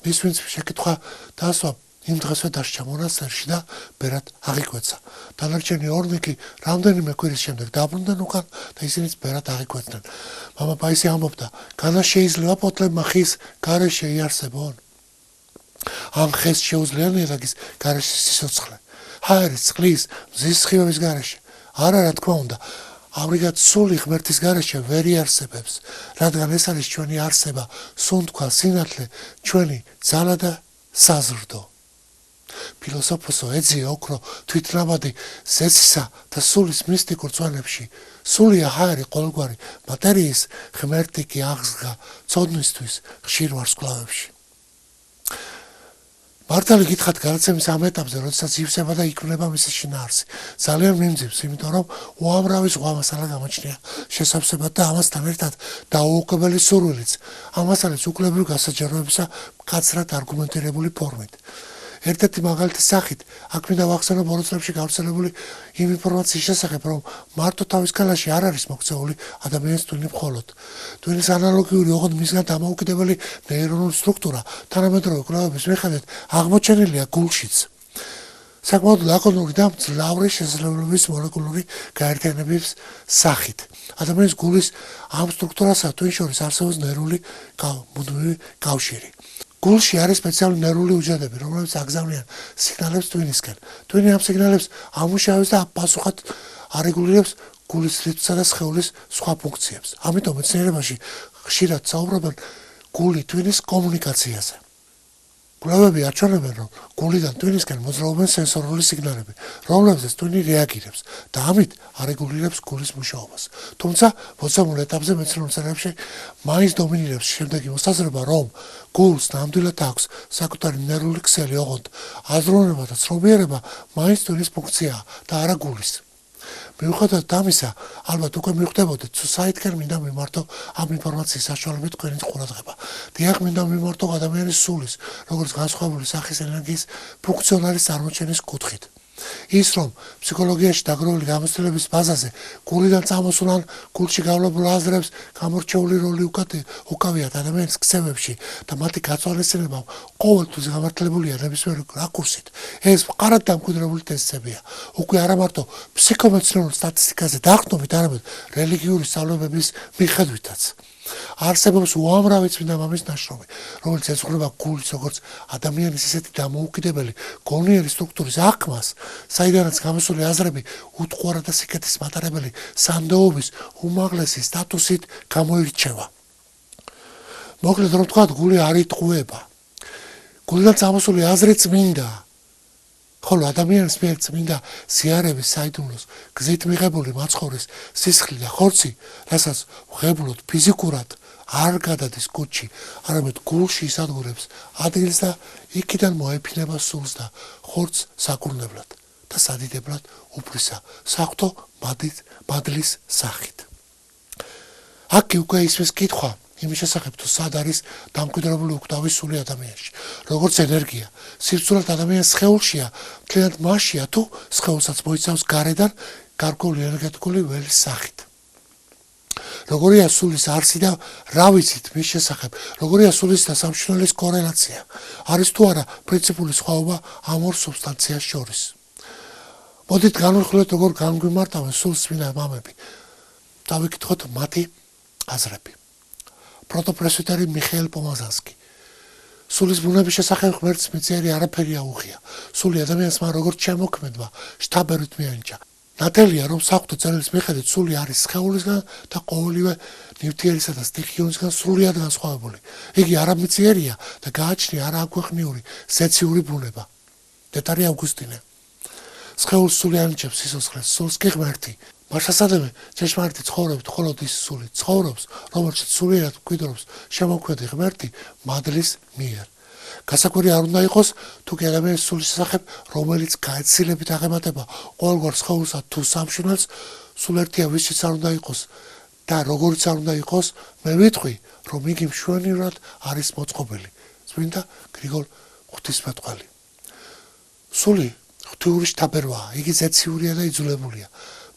ის ვინც შეკითხვა დაასვა იმ დღესვე დასჭა მონასტერში და ბერად აღიკვეცა. დანარჩენი ორნიკი რამდენიმე კვირის შემდეგ დაბრუნდნენ უკან და ისინიც ბერად აღიკვეცდნენ. მამა პაისი ამბობდა, განა შეიძლება პოტლებმა ხის გარეშე იარსებონ? ამ ხეს შეუძლია ნიადაგის გარეშე სიცოცხლე? ჰაერის, წყლის, მზის სხივების გარეშე? არა, რა თქმა უნდა, ამრიგად სული ღმერთის გარეშე ვერ იარსებებს, რადგან ეს არის ჩვენი არსება, სუნთქვა, სინათლე, ჩვენი ძალა და საზრდო. ფილოსოფოსო ეძია ოქრო თვითნაბადი ზეცისა და სულის მისტიკურ წვენებში. სულია ჰაერი ყოველგვარი მატერიის, ღმერთი კი აღზრდა ცოდნისთვის ხშირ ვარსკვლავებში. მართალი გითხრათ განაცემის ამ ეტაპზე, როდესაც ივსება და იქმნება მისი შინაარსი. ძალიან მიმძიმს, იმიტომ რომ უამრავი ზღვა მასალა გამოჩნია შესავსებად და ამასთან ერთად დაუუკვებელი სურვილიც. ამ მასალას უკლებრივ გასაჯაროებისა მკაცრად არგუმენტირებული ფორმით. ერთ-ერთი მაგალითის სახით, აქ მინდა ვახსენო ბოლო წლებში გავრცელებული იმ ინფორმაციის შესახებ, რომ მარტო თავის კალაში არ არის მოქცეული ადამიანის ტვინი მხოლოდ. ტვინის ანალოგიური, ოღონდ მისგან დამოუკიდებელი ნეირონული სტრუქტურა თანამედროვე კვლევების მიხედვით აღმოჩენილია გულშიც. საკმაოდ ლაკონური და მძლავრი შესაძლებლობის მოლეკულური გაერთიანების სახით. ადამიანის გულის ამ სტრუქტურასა ტვინს შორის არსებობს ნერვული მუდმივი კავშირი. გულში არის სპეციალური ნერვული უჯრედები, რომლებიც აგზავნიან სიგნალებს ტვინისკენ. ტვინი ამ სიგნალებს ამუშავებს და პასუხად არეგულირებს გულის რიტმსა და სხეულის სხვა ფუნქციებს. ამიტომ მეცნიერებაში ხშირად საუბრობენ გული ტვინის კომუნიკაციაზე. კვლევები აჩვენებენ, რომ გულიდან ტვინისკენ მოძრაობენ სენსორული სიგნალები, რომლებზეც ტვინი რეაგირებს და ამით არეგულირებს გულის მუშაობას. თუმცა, მოცემულ ეტაპზე მეცნიერულ წერილებში მაინც დომინირებს შემდეგი მოსაზრება, რომ გულს ნამდვილად აქვს საკუთარი ნერვული ქსელი, ოღონდ აზროვნება და ცნობიერება მაინც ტვინის ფუნქციაა და არა გულის. მიუხედავად ამისა, ალბათ უკვე მიხვდებოდეთ, თუ საითკენ მინდა მიმართო ამ ინფორმაციის საშუალებით თქვენი ყურადღება. დიახ, მინდა მიმართო ადამიანის სულის, როგორც განსხვავებული სახის ენერგიის ფუნქციონალის წარმოჩენის კუთხით. ის, რომ ფსიქოლოგიაში დაგროვილი გამოცდილების ბაზაზე გულიდან წამოსულან გულში გავლებულ აზრებს გამორჩეული როლი უკავიათ ადამიანის ქცევებში და მათი გაწვალისწინებამ ყოველთვის გამართლებულია ნებისმიერ რაკურსით. ეს მყარად დამკვიდრებული თეზისებია. უკვე არა მარტო ფსიქომეცნიერულ სტატისტიკაზე დაყრდნობით, არამედ რელიგიური სწავლებების მიხედვითაც. არსებობს უამრავი წმინდა მამის ნაშრომი, რომელიც ეძღვნება გულის როგორც ადამიანის ისეთი დამოუკიდებელი გონიერი სტრუქტურის აღქმას, საიდანაც გამოსული აზრები უტყუარა და სიკეთის მატარებელი სანდოობის უმაღლესი სტატუსით გამოირჩევა. მოკლედ რომ ვთქვათ, გული არ იტყუება. გულიდან წამოსული აზრი წმინდაა. ხოლო ადამიანის მიერ წმინდა ზიარების საიდუმლოს გზით მიღებული მაცხოვრის სისხლი და ხორცი, რასაც ვღებულობთ ფიზიკურად, არ გადადის კუჩი, არამედ გულში ისადგურებს ადგილს და იქიდან მოეფინება სულს და ხორცს საკურნებლად და სადიდებლად უფრისა საღვთო მადლის სახით. აქ უკვე ისმის კითხვა იმის შესახებ, თუ სად არის დამკვიდრებული უკვდავი სული ადამიანში, როგორც ენერგია, სირცურად ადამიანის სხეულშია, მთლიანად მასშია, თუ სხეულსაც მოიცავს გარედან გარკვეული ენერგეტიკული ველის სახით. როგორია სულის არსი და რა ვიცით მის შესახებ, როგორია სულის და სამშვილდის კორელაცია, არის თუ არა პრინციპული სხვაობა ამ ორ სუბსტანციას შორის. მოდით განვიხილოთ, როგორ განგვიმარტავენ სულს წმინდა მამები. დავიკითხოთ მათი აზრები. პროტოპრესვიტერი მიხეილ პომაზანსკი. სულის ბუნების შესახებ ღმერთს მიწიერი არაფერი აუღია. სული ადამიანს მან როგორც შემოქმედვა, შთაბერვით მიანიჭა. ნათელია, რომ საღვთო წერილის მიხედვით სული არის სხეულისგან და ყოველივე ნივთიერისა და სტიქიონისგან სრულიად განსხვავებული. იგი არამიწიერია და გააჩნია არააქვეყნიური ზეციური ბუნება. დეტარი ავგუსტინე. სხეულს სული ანიჭებს სიცოცხლეს, სულს კი ღმერთი. მაშასადამე ჭეშმარიტი ცხოვრებით მხოლოდ ის სული ცხოვრობს, რომელშიც სულიერად მკვიდრობს შემოქმედი ღმერთი მადლის მიერ. გასაკვირი არ უნდა იყოს, თუ კი ადამიანის სულის შესახებ, რომელიც გაეცილებით აღემატება ყოველგვარ სხეულსა თუ სამშვილდელს, სულ ერთია ვისიც არ უნდა იყოს და როგორიც არ უნდა იყოს, მე ვიტყვი, რომ იგი მშვენივრად არის მოწყობილი. წმინდა გრიგოლ ღვთისმეტყველი. სული ღვთიური შთაბერვაა, იგი ზეციურია და იძულებულია.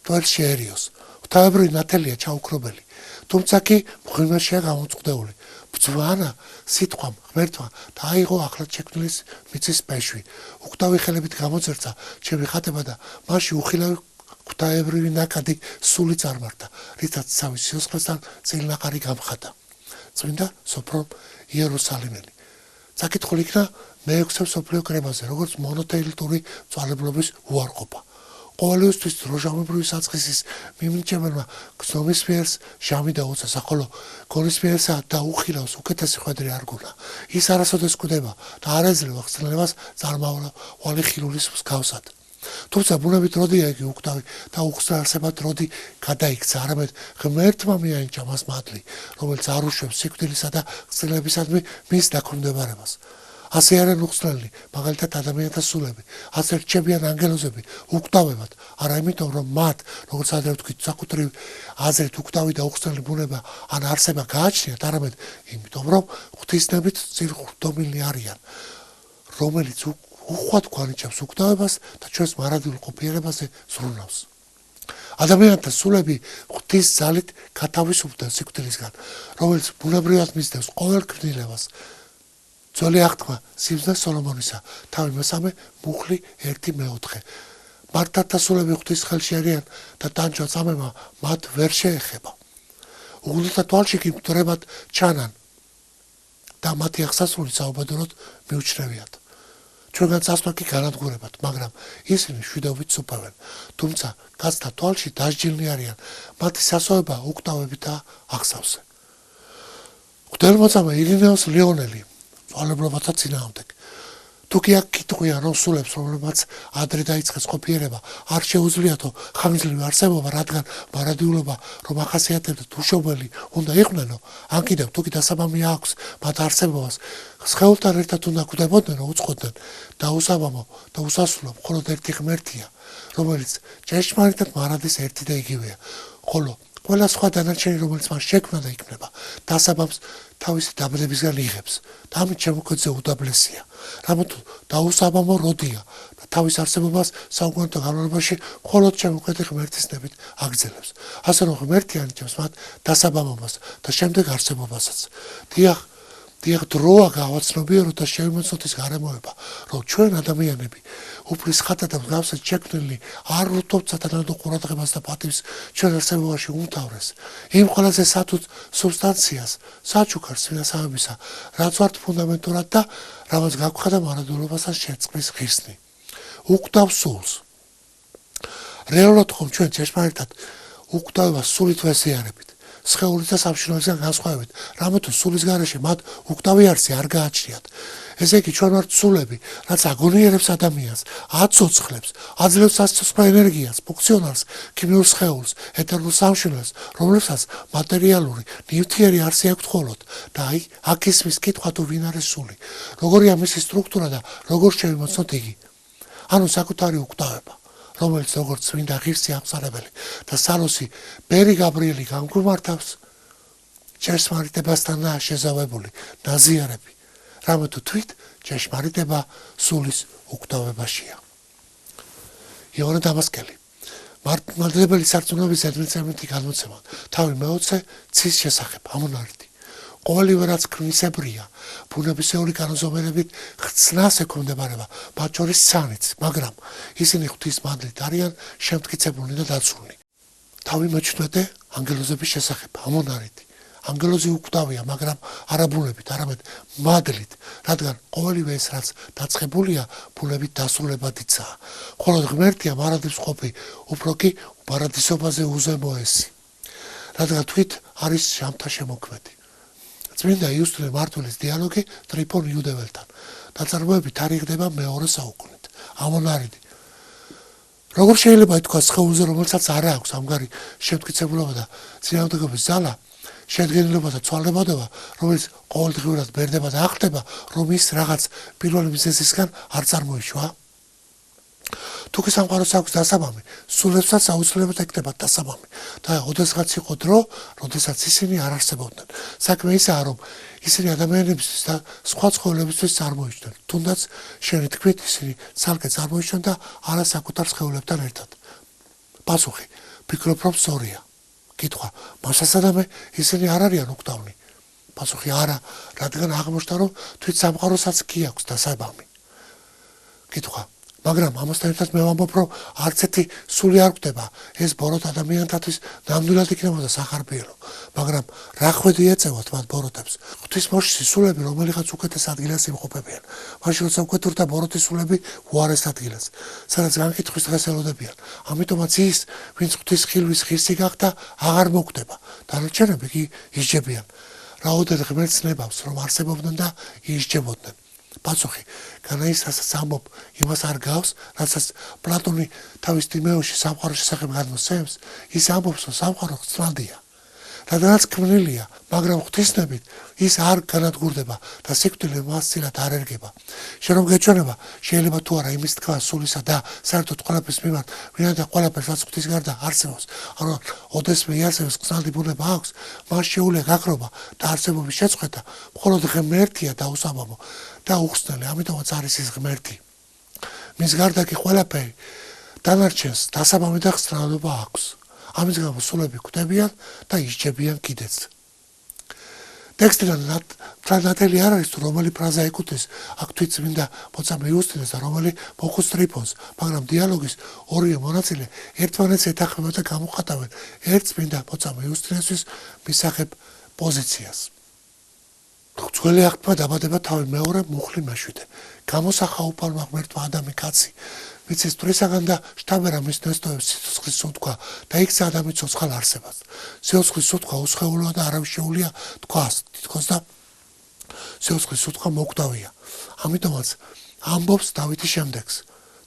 თვალ შეერიოს. ღვთაებრივი ნათელია ჩაუქრობელი. თუმცა კი მღვიმეშია გამოწყდეული. ბრძვანა სიტყვამ ღმერთმა დააიღო ახლად შექმნილის მიწის პეშვი. უკვდავი ხელებით გამოძერცა ჩემი ხატება და მასში უხილავი ღვთაებრივი ნაკადი სული წარმართა, რითაც თავის სიცოცხლესთან წილნაყარი გამხატა. წმინდა სოფრონ იერუსალიმელი. საკითხული იქნა მეექვსე მსოფლიო კრებაზე, როგორც მონოთეილიტური მწვალებლობის უარყოფა. ყოველივისთვის დროჟამებრივი საწყისის მიმინჩებელმა გზნობის მიერს ჟამი დაუწესა, ხოლო გონის მიერსა და უხილავს უკეთესი ხვედრი არ გუნა. ის არასოდეს კვდება და არ ეძლევა ხსნელებას წარმავალი ხილულის მსგავსად. თუმცა ბუნებით როდია იგი უკვდავი და უხსნელსებად როდი გადაიქცა, არამედ ღმერთმა მიანიჭა მას მადლი, რომელიც არ უშვებს სიკვდილისა და ხსნელებისადმი მის დაქვემდებარებას. ასე არიან უხსნელი, მაგალითად ადამიანთა სულები, ასე რჩებიან ანგელოზები უკვდავებად, არა იმიტომ, რომ მათ, როგორც ადრე ვთქვით, საკუთრივ აზრით უკვდავი და უხსნელი ბუნება ან არსება გააჩნიათ, არამედ იმიტომ, რომ ღვთისნებით წილხვდომილნი არიან, რომელიც უხვად გვანიჭებს უკვდავებას და ჩვენს მარადიულ ყოფიერებაზე ზრუნავს. ადამიანთა სულები ღვთის ძალით გათავისუფლდნენ სიკვდილისგან, რომელიც ბუნებრივად მისდევს ყოველ ქმნილებას. ძველი აღთქმა სიმსნა სოლომონისა, თავი მესამე მუხლი 1:4. მართათა სულები ღვთის ხელში არიან და ტანჯვა წამება მათ ვერ შეეხება. უგუნურთა თვალში კი მკვდრებად ჩანან და მათი აღსასრული საუბედუროდ მიუჩნევიათ. ჩვენგან წასვლა კი განადგურებათ, მაგრამ ისინი შვიდობით სუფევენ. თუმცა გაცთა თვალში დასჯილნი არიან, მათი სასოება უკვდავებითაა აღსავსე. ღვთელმოწამე ირინეოს ლეონელი მწვალებლობათა წინააღმდეგ. თუ კი აქ კითხვია, რომ სულებს, რომლებმაც ადრე დაიწყეს ყოფიერება, არ შეუძლიათო ხანგრძლივი არსებობა, რადგან მარადიულობა, რომ ახასიათებდათ უშობელი უნდა იყვნენო, ან კიდევ თუ კი დასაბამი აქვს მათ არსებობას, სხეულთან ერთად უნდა კვდებოდნენ, უწყოდნენ დაუსაბამო და უსასრულო მხოლოდ ერთი ღმერთია, რომელიც ჭეშმარიტად მარადის ერთი და იგივეა, ხოლო ყველა სხვა დანარჩენი, რომელიც მას შექმნა და იქმნება, დასაბამს თავისი დაბადებისგან იღებს და ამით შემოქმედზე უდაბლესია. რამოთ დაუსაბამო როდია და თავის არსებობას საუკუნეთა განმავლობაში მხოლოდ შემოქმედი ღმერთის ნებით აგრძელებს. ასე რომ ღმერთი ანიჭებს მათ დასაბამობას და შემდეგ არსებობასაც. დიახ, დროა გავაცნობიეროთ და შევიმოწმოთ ის გარემოება, რომ ჩვენ ადამიანები უფლის ხატად და მსგავსად შექმნილი არ ვუთმობთ სათანადო ყურადღებას და პატივს ჩვენ არსებობაში უმთავრეს. იმ ყველაზე სათუც სუბსტანციას, საჩუქარს ვინასავებისა, რაც ვართ ფუნდამენტურად და რამაც გაგვხადა მარადულობასთან შეწყვის ღირსნი. უკვდავს სულს. რეალურად ხომ ჩვენ ჭეშმარიტად უკვდავებას სულით ვეზიარებით. სხეულის და სამშვილდელისგან განსხვავებით, რამეთუ სულის გარეშე მათ უკვდავი არსი არ გააჩნიათ. ესე იგი ჩვენ ვართ სულები, რაც აგონიერებს ადამიანს, აცოცხლებს, აძლევს სასიცოცხლო ენერგიას, ფუნქციონალს, ქიმიურ სხეულს, ეთერულ სამშვილდელს, რომლებსაც მატერიალური, ნივთიერი არსი აქვთ მხოლოდ. და აქ ისმის კითხვა თუ ვინ არის სული, როგორია მისი სტრუქტურა და როგორ შევიმოწმოთ იგი. ანუ საკუთარი უკვდავება, რომელიც როგორც წმინდა ღირსი აღმსარებელი და სალოსი ბერი გაბრიელი განგვიმართავს ჭეშმარიტებასთანაა შეზავებული ნაზიარები, რამეთუ თვით ჭეშმარიტება სულის უკვდავებაშია. იოანე დამასკელი მართლმადიდებელი სარწმუნოების ზედმიწევნითი გადმოცემა თავი მეოცე ცის შესახებ ამონარიდი. ყოველივე რაც ქმნისებრია, ბუნებისეული კანონზომიერებით ხცნას ექვემდებარება, მათ შორის სანიც, მაგრამ ისინი ღვთის მადლით არიან შემტკიცებულნი და დაცულნი. თავი მეჩვენე ანგელოზების შესახებ ამონარიდი. ანგელოზი უკვდავია, მაგრამ არა ბუნებით, არამედ მადლით, რადგან ყოველივე ეს რაც დაწყებულია, ბუნებით დასრულებად იცაა. ხოლო ღმერთია მარადებს ყოფი, უფრო კი პარადისობაზე უზემოესი. რადგან თვით არის ჟამთა შემოქმედი. წმინდა იუსტინე მარტვილის დიალოგი ტრიფონ იუდეველთან. ნაწარმოები თარიღდება მეორე საუკუნით. ამონარიდი. როგორ შეიძლება ითქვას სხეულზე, რომელსაც არ აქვს ამგვარი შემტკიცებულობა და წინააღმდეგობის ძალა, შედგენილობა და ცვალებადობა, რომელიც ყოველდღიურად ბერდება და ახტება, რომ ის რაღაც პირველი მიზეზისგან არ წარმოიშვა? თუ კი სამყაროს აქვს დასაბამი, სულებსაც აუცილებლად ეკდება დასაბამი. და ოდესღაც იყო დრო, როდესაც ისინი არ არსებობდნენ. საქმე ისაა, რომ ისინი ადამიანებისთვის და სხვა ცხოველებისთვის წარმოიჩნენ. თუნდაც შენი თქმით ისინი ცალკე წარმოიჩნენ და არა საკუთარ სხეულებთან ერთად. პასუხი: ფიქრობ, რომ სწორია. კითხვა: მასასადამე ისინი არ არიან უკვდავნი? პასუხი: არა, რადგან აღმოჩნდა, რომ თვით სამყაროსაც კი აქვს დასაბამი. კითხვა: მაგრამ ამასთან ერთად მე ვამბობ, რომ არც ერთი სული არ გვდება, ეს ბოროტ ადამიანთათვის ნამდვილად იქნებოდა სახარბიელო, მაგრამ რა ხვედი ეწევათ მათ ბოროტებს? ღვთისმოშიში სულები რომელიღაც უკეთეს ადგილას იმყოფებიან, მაშინ როცა უკეთურთა ბოროტის სულები უარეს ადგილას, სადაც განკითხვის დღეს ელოდებიან. ამიტომაც ის, ვინც ღვთის ხილვის ღირსი გახდა, აღარ მოკვდება, დანარჩენები კი ისჯებიან. რაოდენ ღმერთს ნებავს, რომ არსებობდნენ და ისჯებოდნენ. პასუხი: განა ის, რასაც ამბობ, იმას არ გავს, რასაც პლატონი თავის დიმეოში სამყაროს შესახებ გადმოსცემს, ის ამბობს, რომ სამყარო ხსნადია. რადგანაც ქმნილია, მაგრამ ღვთისნებით ის არ განადგურდება და სიკვდილი მას წილად არ ერგება. შენ რომ გეჩვენება, შეიძლება თუ არა იმის თქვა სულისა და საერთოდ ყველაფრის მიმართ, ვინაიდან ყველაფერს რაც ღვთის გარდა არსებობს, ანუ ოდესმე იარსებებს ხსნადი ბუნება აქვს, მას შეუძლია გაქრობა და არსებობის შეწყვეტა მხოლოდ ღმერთია დაუსაბამო და უხსნელი, ამიტომაც არის ის ღმერთი. მის გარდა კი ყველაფერი დანარჩენს დასაბამი და ხსნადობა აქვს. ამის გამო სულები კვდებიან და ისჯებიან კიდეც. ტექსტიდან ნათელი არ არის, თუ რომელი ფრაზა ეკუთვნის აქ თვით წმინდა მოწამე იუსტინეს და რომელი მოხუც ტრიფონს, მაგრამ დიალოგის ორივე მონაწილე ერთმანეთს ეთანხმება და გამოხატავენ ერთ წმინდა მოწამე იუსტინესთვის მისაღებ პოზიციას. ძველი აღთქმა დაბადება თავი მეორე მუხლი მეშვიდე. გამოსახა უფალმა ღმერთმა ადამი კაცი, მიცის მტვრისაგან და შთაბერა მის ნესტოებს სიცოცხლის სუნთქვა და იქცა ადამი ცოცხალ არსებას. სიცოცხლის სუნთქვა უსხეულოა და არავის შეუძლია თქვას, თითქოს და სიცოცხლის სუნთქვა მოკვდავია. ამიტომაც ამბობს დავითის შემდეგს.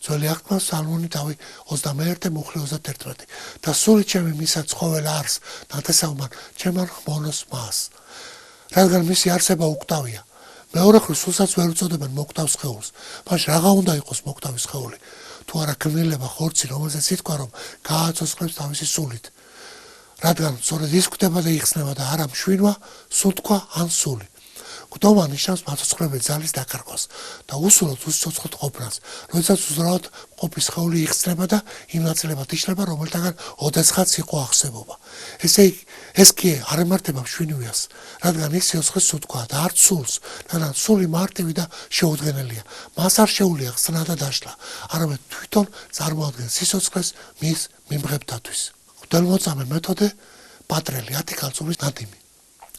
ძველი აღთქმა სალმონი დავი 21 მუხლი 31 და სული ჩემი მისა ცხოველ არს ნათესავმან ჩემან ხმონოს მას. რადგან მისი არსება უკვდავია. მეორე ხრივ სულსაც ვერ უწოდებენ მოკვდავ სხეულს. მაშ რაღა უნდა იყოს მოკვდავი სხეული? თუ არა ქმნილება ხორცი, რომელზეც ითქვა, რომ გააცოცხლებს თავისი სულით. რადგან სწორედ ის კვდება და იხსნება და არა მშვენვა, სულთქვა ან სული. კვდომა ნიშნავს მაცოცხლებელი ძალის დაკარგვას და უსულოდ უსიცოცხლოდ ყოფნას, როდესაც უზრუნველად ყოფი სხეული იხსნება და იმ ნაწილებად იშლება, რომელთაგან ოდესღაც იყო აღსებობა. ეს კი არ ემართება მშვენივრას, რადგან ის სიცოცხლის სუნთქვაა და არც სულს, რადგან სული მარტივი და შეუდგენელია. მას არ შეუძლია ხსნა და დაშლა, არამედ თვითონ წარმოადგენს სიცოცხლეს მის მიმღებთათვის. ღვთელმოწამე მეთოდე პატრელი 10 კალწულის ნადიმი.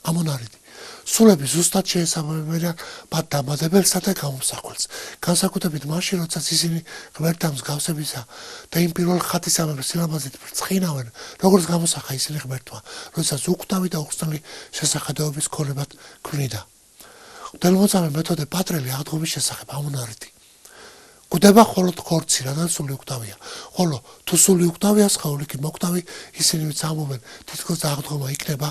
ამონარიდი. სულები ზუსტად შეესაბამებიან მათ დამადებელსა და გამომსახველს. განსაკუთრებით მაშინ, როდესაც ისინი ღმერთთან მსგავსებისა და იმ პირველ ხათისამებრ სილამაზით ბრწყინავენ, როგორც გამოსახა ისინი ღმერთმა, როდესაც უკვდავი და უხსნელი შესახედაობის ქონებად ქმნიდა. ღვთელმოწამე მეთოდე პატრელი აღდგომის შესახებ ამონარიდი. კვდება მხოლოდ ხორცი, რადგან სული უკვდავია. ხოლო თუ სული უკვდავია, სხეული კი მოკვდავი, ისინი ვინც ამბობენ, თითქოს აღდგომა იქნება,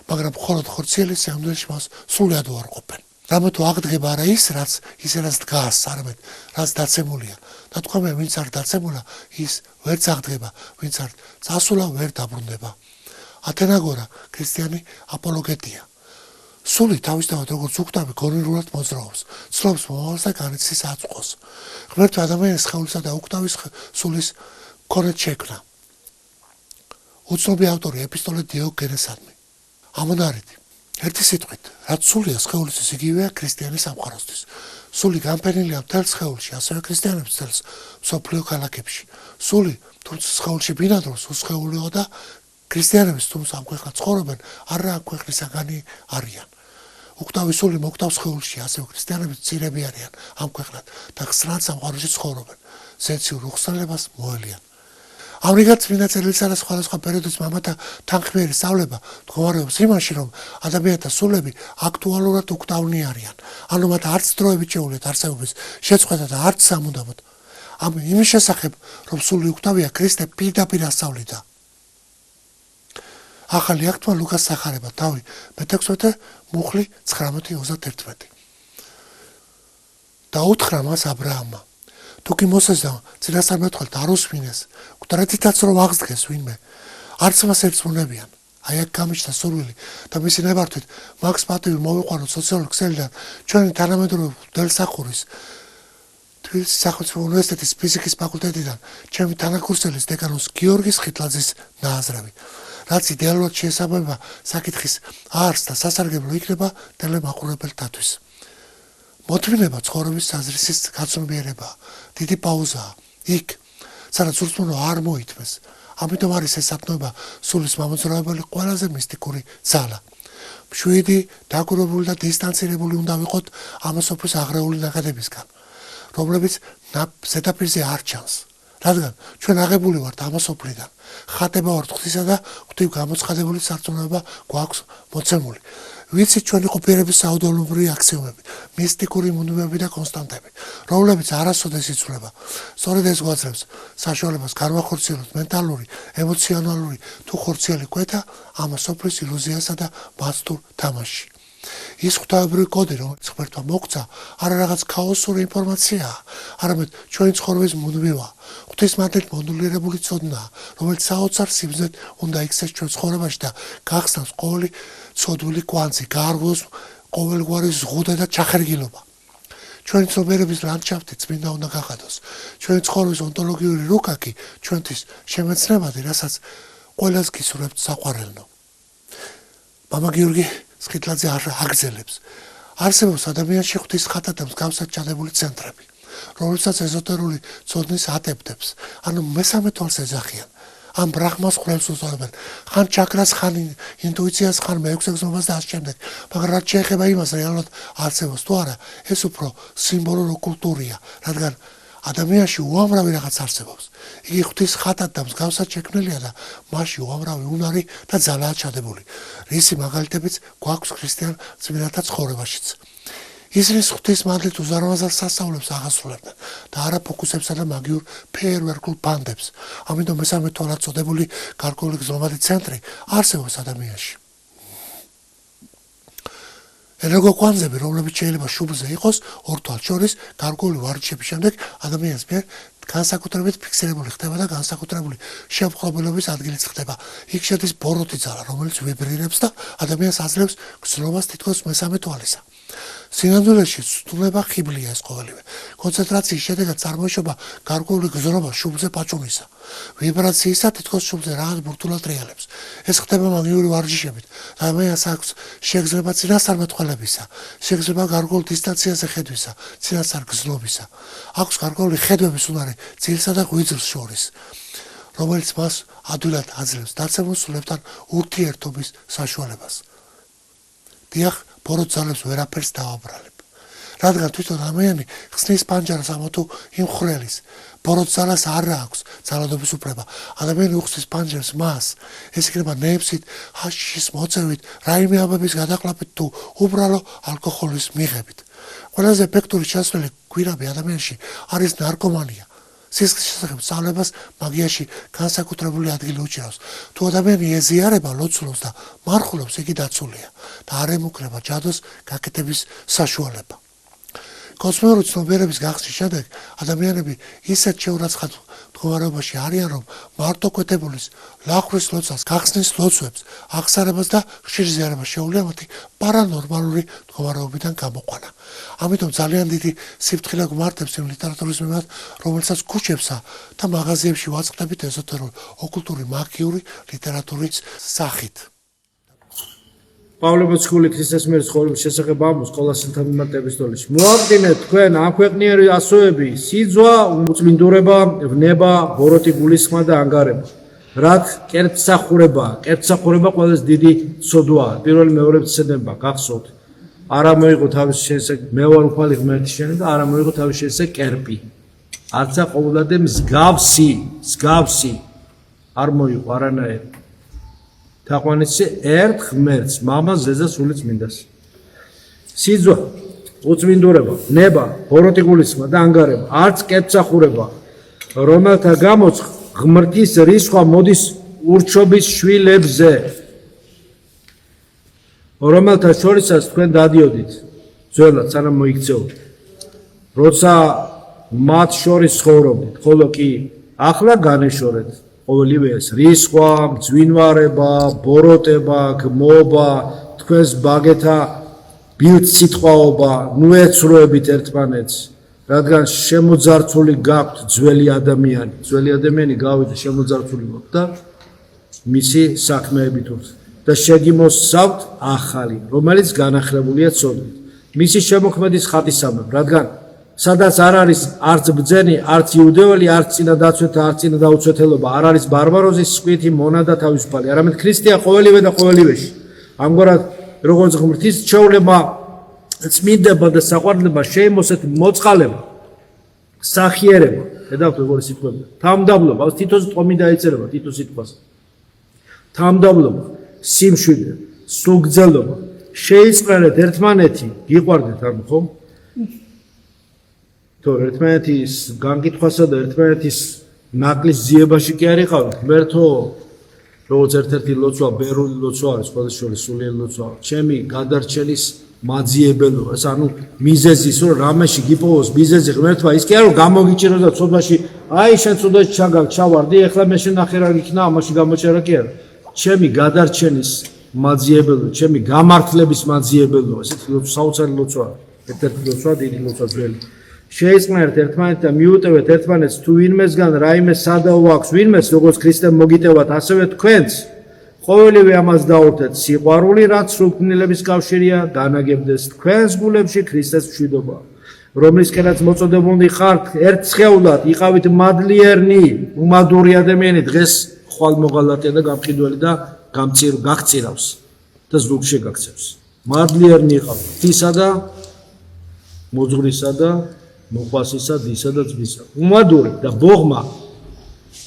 მაგრამ მხოლოდ ხორციელი სიამდვილეში მას სულად უარყოფენ. რამე თუ აღდგება არა ის, რაც დგას, არამედ რაც დაცემულია. ნათქვამია, ვინც არ დაცემულა, ის ვერც აღდგება, ვინც არ წასულა, ვერ დაბრუნდება. ათენაგორა ქრისტიანი აპოლოგეტია. სული თავისთავად როგორც უკვდავი გონივრულად მოძრაობს, ცნობს მომავალს და განიცდის აწყვოს. ღმერთმა ადამიანის სხეულისა და უკვდავის სულის მქონედ შექმნა. უცნობი ავტორი ეპისტოლე დიოგენესადმი. ამონარიდი. ერთი სიტყვით, რაც სულია სხეულისთვის, იგივეა ქრისტიანის სამყაროსთვის. სული განფენილია მთელ სხეულში, ასევე ქრისტიანების მსოფლიო ქალაქებში. სული, თუმცა სხეულში ბინადრობს, უსხეულიო და ქრისტიანების თუმცა ამ ქვეყნად ცხოვრობენ, არა ამ ქვეყნისაგანი არიან. უკტავის სული მოკვდავს ხეულში, ასევე ქრისტიანები მცირები არიან ამ ქვეყნად და ხსნად სამყაროში ცხოვრობენ. ზეციურ უხსნელებას მოელიან. ამრიგად წმინდა წერილისა და სხვადასხვა პერიოდის მამათა თანხმიერი სწავლება მდგომარეობს იმაში, რომ ადამიანთა სულები აქტუალურად უკტავნი არიან, ანუ მათ არც დროებით შეუძლიათ არსებობის შეწყვეტა და არც სამუდამოდ. ამ იმის შესახებ, რომ სული უკტავია, ქრისტე პირდაპირ ასწავლიდა. ახალი აქტმა ლუკას სახარება, თავი მე-16 მუხლი 19:31. და უთხრა მას აბრაამმა, თუ კი მოსეს და წინასწარმეტყველთ არ უსმინეს, მკვდრეთითაც რომ აღსდგეს ვინმე, არც მას ერწმუნებიან. აი აქ გამიჩნდა სურვილი და მისი ნებართვით მაგს პატივი მოვიყვანოთ სოციალური ქსელიდან ჩვენი თანამედროვე მღვდელსახურის თბილისის სახელმწიფო უნივერსიტეტის ფიზიკის ფაკულტეტიდან ჩემი თანაკურსელის დეკანოს გიორგის ხიტლაძის ნააზრევი, რაც იდეალურად შეესაბამება საკითხის არსს და სასარგებლო იქნება ტელემაყურებელთათვის. მოთმინება ცხოვრების საზრისის გაცნობიერებაა, დიდი პაუზაა, იქ, სადაც ურწმუნო არ მოითმეს. ამიტომ არის ეს სათნოება სულის მამოძრავებელი ყველაზე მისტიკური ძალა. მშვიდი, დაგურებული და დისტანცირებული უნდა ვიყოთ ამ სოფლის აღრეული ნაკადებისგან, რომლებიც ზედაპირზე არ ჩანს. რადგან ჩვენ აღებული ვართ ამ სოფლიდან, ხატება ვართ ღვთისა და ღვთივ გამოცხადებული სარწმუნოება გვაქვს მოცემული. ვიცით ჩვენი ყოფიერების საუდალებრივი აქსიომები, მისტიკური მუდმივები და კონსტანტები, რომლებიც არასოდეს იცვლება. სწორედ ეს გვაძლევს საშუალებას განვახორციელოთ მენტალური, ემოციონალური თუ ხორციელი კვეთა ამ სოფლის ილუზიასა და მასტურ თამაშში. ის ღვთაებრივი კოდი, რომელიც ღმერთმა მოგცა, არა რაღაც ქაოსური ინფორმაციაა, არამედ ჩვენი ცხოვრების მუდმივა, ღვთის მადლით მოდულირებული ცოდნაა, რომელიც საოცარ სიბრძნედ უნდა იქცეს ჩვენ ცხოვრებაში და გახსნას ყოველი ცოდვილი კვანძი, გაარღვევს ყოველგვარი ზღუდა და ჩახერგილობა. ჩვენი ცნობიერების ლანდშაფტი წმინდა უნდა გახადოს. ჩვენი ცხოვრების ონტოლოგიური რუკაკი ჩვენთვის შემეცნებადი, რასაც ყველას გისურვებთ საყვარელნო. მამა გიორგი ხიტლაძე აგრძელებს. არსებობს ადამიანში ღვთის ხატა და მსგავსად ჩადებული ცენტრები, რომლებსაც ეზოტერული ცოდნის ატებდებს, ანუ მესამე თვალს ეძახიან. ამ ბრაჰმას ხვრელს უწოდებენ, ხან ჩაკრას, ხან ინტუიციას, ხან მეექვსეგზნობას და ამ შემდეგ, მაგრამ რაც შეეხება იმას, რეალურად არსებობს თუ არა, ეს უფრო სიმბოლური კულტურია, რადგან ადამიანში უამრავი რაღაც არსებობს. იგი ღვთის ხატად და მსგავსად შექმნილია და მასში უამრავი უნარი და ძალაა ჩადებული, რისი მაგალითებიც გვაქვს ქრისტიან წმინდანთა ცხოვრებაშიც. ისინი ღვთის მადლით უზარმაზარ სასწაულებს აღასრულებდნენ და არა ფოკუსებსა და მაგიურ ფეერვერკულ ბანდებს. ამიტომ მესამე თვალად წოდებული გარკვეული გრძნობადი ცენტრი არსებობს ადამიანში. ენერგოკვანძები, რომლებიც შეიძლება შუბლზე იყოს ორ თვალს შორის გარკვეული ვარჯიშების შემდეგ ადამიანის მიერ განსაკუთრებით ფიქსირებული ხდება და განსაკუთრებული შემწყობილობის ადგილიც ხდება. იქ შედის ბოროტი ძალა, რომელიც ვიბრირებს და ადამიანს აძლევს გრძნობას თითქოს მესამე თვალისა. სინამდვილეში ცდუნება ხიბლია ეს ყოველივე. კონცენტრაციის შედეგად წარმოიშობა გარკვეული გრძნობა შუბლზე პაჭუნისა. ვიბრაციისა თითქოს შუბლზე რაღაც ბურთულად რეალებს. ეს ხდება მაგიური ვარჯიშებით. ადამიანს აქვს შეგრძნება წინასწარმეტყველებისა, შეგრძნება გარკვეულ დისტანციაზე ხედვისა, წინასწარ გრძნობისა. აქვს გარკვეული ხედვების უნარი ძილსა და ღვიძლს შორის, რომელიც მას ადვილად აძლევს დაცემულ სულებთან ურთიერთობის საშუალებას. დიახ, ბოროტ ძალებს ვერაფერს დავაბრალებ. რადგან თვითონ ადამიანი ხსნის პანჯარას ამა თუ იმ ხვრელის, ბოროტ ძალას არ აქვს ძალადობის უფლება. ადამიანი უხსნის პანჯარს მას, ეს იქნება ნეფსით, ჰაშიშის მოწევით, რაიმე აბების გადაყლაპით თუ უბრალო ალკოჰოლის მიღებით. ყველაზე ეფექტური შესვლელი გვირაბი ადამიანში არის ნარკომანია. სისხლის შესახებ სწავლებას მაგიაში განსაკუთრებული ადგილი უჭირავს. თუ ადამიანი ეზიარება, ლოცულობს და მარხულობს, იგი დაცულია და არ ემუქრება ჯადოს გაკეთების საშუალება. კოსმოსური ცნობიერების გახსნის შემდეგ ადამიანები ისეთ შეურაცხყოფ მდგომარეობაში არიან, რომ მარტოკვეთებულის ლახვის ლოცვას, გახსნის ლოცვებს, აღსარებას და ხშირ ზიარებას შეუძლია მათი პარანორმალური მდგომარეობიდან გამოყვანა. ამიტომ ძალიან დიდი სიფრთხილე გვმართებს იმ ლიტერატურის მიმართ, რომელსაც ქუჩებსა და მაღაზიებში ვაწყდებით ეზოტერული, ოკულტური, მაგიური ლიტერატურის სახით. პავლე მოციქული ქრისტეს მიერ ცხოვრების შესახებ ამბობს სკოლასელთა მიმართ ეპისტოლეში. მოამტკინეთ თქვენ ამ ქვეყნიერი ასოები, სიძვა, უწმინდურება, ვნება, ბოროტი, გულისხმა და ანგარება. რაც კერპსახურებაა. კერპსახურება ყველაზე დიდი ცოდვაა. პირველი მეორე ცდება გახსოვთ. არ მოიღო თავის შესაძლებელი მე ვარ უფალი ღმერთის შენი და არ მოიღო თავის შესაძლებელი კერპი. არცა ყოველადე მსგავსი არ მოიღო არანაირი. თაყვანისზე ერთ ღმერთს, მამას, ზეზას, სულიც მინდას. სიძვა, უწმინდურება, ნება, ბოროტი გულისხმა და ანგარება, არც კეთსახურება, რომელთა გამოც ღმრთის რისხვა მოდის ურჩობის შვილებზე, რომელთა შორისაც თქვენ დადიოდით, ძველად სანამ მოიქცეოთ, როცა მათ შორის ცხოვრობდით, ხოლო კი ახლა განეშორეთ ყოველივე ეს რისხვა, მძვინვარება, ბოროტება, გმობა, თქვენს ბაგეთა ბილწსიტყვაობა, ნუ ეცრუებით ერთმანეთს, რადგან შემოძარცული გაქვთ ძველი ადამიანი გავიდა შემოძარცული მოხდა და მისი საქმეებით ვართ და შეგიმოსცავთ ახალი, რომელიც განახლებულია ცოდვით. მისი შემოქმედის ხატისამებრ, რადგან სადაც არ არის არც ბრძენი, არც იუდეველი, არც წინადაცვეთა, არც წინადაუცვეთელობა, არ არის ბარბაროზის სკვითი, მონა და თავისუფალი, არამედ ქრისტეა ყოველივე და ყოველივეში. ამგვარად, როგორც ღმრთის ჩვეულება, წმინდება და საყვარლება შეიმოსეთ მოწყალება, სახიერება, ხედავთ როგორი სიტყვები, თამდაბლობა, თითოზე ტომი დაეწერება თითოს სიტყვაზე. თამდაბლობა, სიმშვიდე, სულგრძელობა, შეიწყერეთ ერთმანეთი, გიყვარდეთ არ ხომ? თორე ერთმანეთის განკითხვასა და ერთმანეთის ნაკლის ძიებაში კი არ იყავით, ღმერთო, როგორც ერთ-ერთი ლოცვა, ბერული ლოცვა არის, ყველა შორის სულიერი ლოცვა, ჩემი გადარჩენის მაძიებელო, ეს ანუ მიზეზის, რომ რამეში გიპოვოს მიზეზი ღმერთმა, ის კი არ რომ გამოგიჭიროს და ცოდვაში, აი შენ ცოდვაში ჩავარდი, ეხლა მე შენახე რა იქნა, ამაში გამოჩერა კი არა. ჩემი გადარჩენის მაძიებელო, ჩემი გამართლების მაძიებელო, ესეთი საოცარი ლოცვა, ერთ-ერთი ლოცვა, დიდი ლოცვა ძველი. შეისყნერთ ერთმანეთს და მიუტევეთ ერთმანეთს თუ ვინმესგან რაიმე სადაო აქვს ვინმეს როგორც ქრისტემ მოგიტევათ ასევე თქვენც ყოველივე ამას დაურთეთ სიყვარული რაც სრულქმნილების კავშირია განაგებდეს თქვენს გულებში ქრისტეს მშვიდობა რომლისკენაც მოწოდებულნი ხართ ერთხეულად იყავით მადლიერნი უმადური ადამიანი დღეს ხვალმოღალატია და გამყიდველი და გაგწირავს და ზურგში გაქცევს მადლიერნი იყავით ღვთისა და მოძღვრისა და მოყვასისა დისა და ძმისა. უმადური და ბოღმა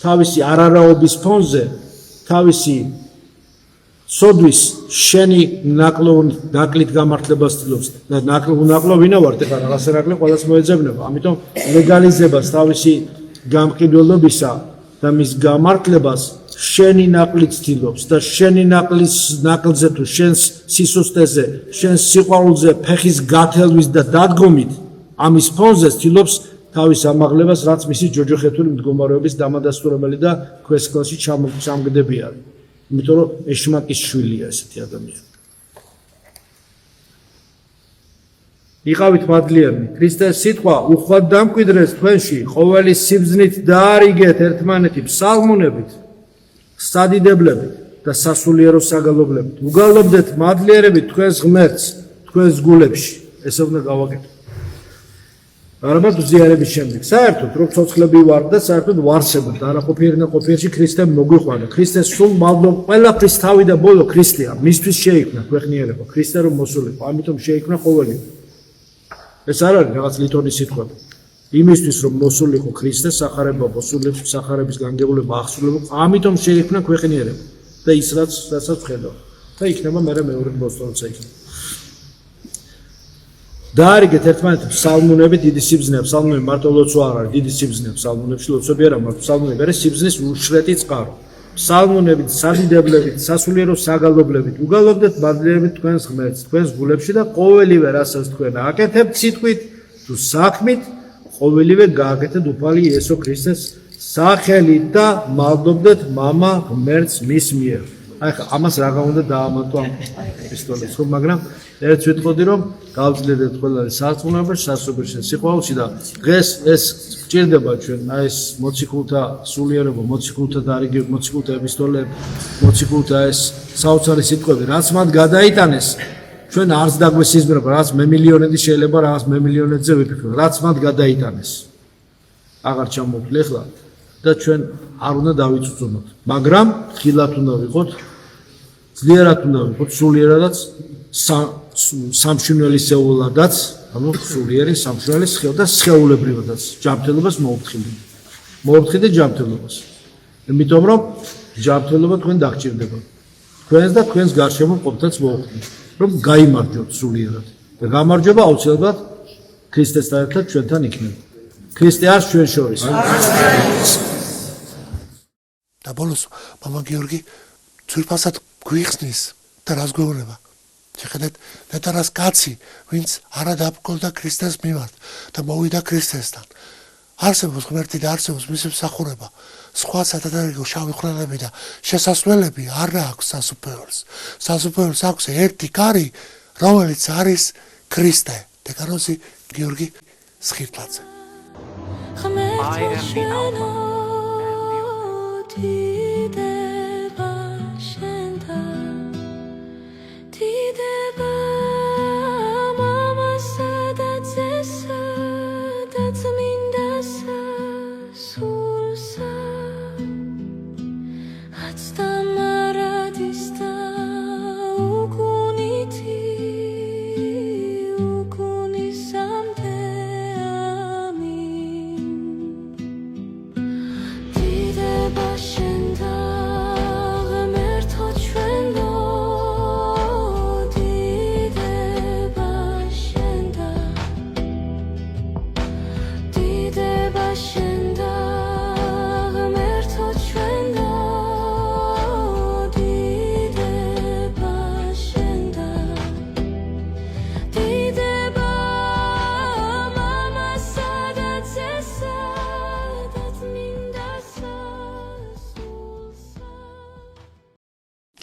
თავისი არარაობის ფონზე თავისი სოდვის შენი ნაკლით გამართლებას ცდილობს და ნაკლოვინა ვართ ეხლა რაღაცა ნაკლი ყველას მოეძებნება. ამიტომ ლეგალიზებას თავისი გამყიდველობისა და მის გამართლებას შენი ნაკლით ცდილობს და შენი ნაკლზე თუ შენს სისუსტეზე, შენს სიყვარულზე ფეხის გათელვის და დადგომით ამის ფონზე ცდილობს თავის ამაღლებას, რაც მისი ჯოჯოხეთური მდგომარეობის დამადასტურებელი და ქვესკილში ჩამგდები არის. იმიტომ რომ ეშმაკის შვილია ესეთი ადამიანი. იყავით მადლიერნი. ქრისტეს სიტყვა უხვად დამკვიდრეს თქვენში, ყოველი სიბრძნით დაარიგეთ ერთმანეთი ფსალმუნებით, სადიდებლებით და სასულიერო საგალობლებით. უგალობდეთ მადლიერებით თქვენს ღმერთს, თქვენს გულებში. ესე უნდა გავაკეთოთ. არამედ ზიარების შემდეგ. საერთოდ რომ ცოცხლები ვარ და საერთოდ ვარსებობ და არაყოფიერი და ყოფიერში ქრისტემ მოგვიყვანა. ქრისტეს სულ მადლობა ყველაფრის თავი და ბოლო ქრისტეა. მისთვის შეიქმნა ქვეყნიერება. ქრისტე რომ მოსულიყო, ამიტომ შეიქმნა ყოველივე. ეს არ არის რაღაც ლითონის სიტყვები. იმისთვის რომ მოსულიყო ქრისტე, სახარება, მოსულებს, სახარების განგებულება, აღსრულება, ამიტომ შეიქმნა ქვეყნიერება. და ის რასაც ხედავ. და იქნება მე მეორე ბოსტონიც იქნება. დაარიგეთ ერთმანეთს ფსალმუნები დიდი სიბრძნეა ფსალმუნები მარტო ლოცვა არ არის დიდი სიბრძნეა ფსალმუნებში ლოცვები არა მაგრამ ფსალმუნები არის სიბრძნის უშრეთი წყარო ფსალმუნებით სადიდებლებით სასულიერო საგალობლებით უგალობდეთ მადლიერებით თქვენს ღმერთს თქვენს გულებში და ყოველივე რასაც თქვენ აკეთებთ სიტყვით თუ საქმით ყოველივე გააკეთეთ უფალი იესო ქრისტეს სახელით და მადლობდეთ მამა ღმერთს მის მიერ აი ხა ამას რაღა უნდა დაამატო ამ პისტოლეს ხო მაგრამ ერთ ვიტყოდი რომ გავძლიერდეთ ყველა სარწმუნოებაში სასწაულში სიყვარულში და დღეს ეს გჭირდება ჩვენ აი ეს მოციქულთა სულიერობა მოციქულთა დარიგება მოციქულთა ეპისტოლეები მოციქულთა ეს საოცარი სიტყვები რაც მათ გადაიტანეს ჩვენ არც დაგვესიზმრება რაც მე მილიონედი შეიძლება რაღაც მე მილიონედზე ვიფიქროთ რაც მათ გადაიტანეს აღარ ჩამოვთვლი ახლა და ჩვენ არ უნდა დავიწუწუნოთ. მაგრამ ხილად უნდა ვიყოთ, ძლიერად უნდა ვიყოთ, სულიერადაც სამშვენელისეულადაც, ანუ სულიერი სამშვენელი სხეულ და სხეულებრივადაც ჯანმრთელობას მოუხდით ჯანმრთელობას. იმიტომ რომ ჯანმრთელობა თქვენ დაგჭირდება. თქვენს და თქვენს გარშემო მყოფთაც მოუხდით, რომ გაიმარჯვოთ სულიერად. და გამარჯვება აუცილებლად ქრისტესთან ერთად ჩვენთან იქნება. ქრისტე არის ჩვენ შორის. და ბოლოს მამა გიორგი ძვირფასად გვიხსნის და რას გვეუბნება. შეხედეთ, ნეტარას კაცი, ვინც არა დაბრკოლდა ქრისტეს მიმართ და მოვიდა ქრისტესთან. არსებობს ღმერთი და არსებობს მისი მსახურება. სხვა სათადარიგო შავი ხვრელები და შესასვლელები არ აქვს სასუფეველს. სასუფეველს აქვს ერთი კარი, რომელიც არის ქრისტე. დეკანოზი გიორგი სხირტლაძე. I am the Alpha and the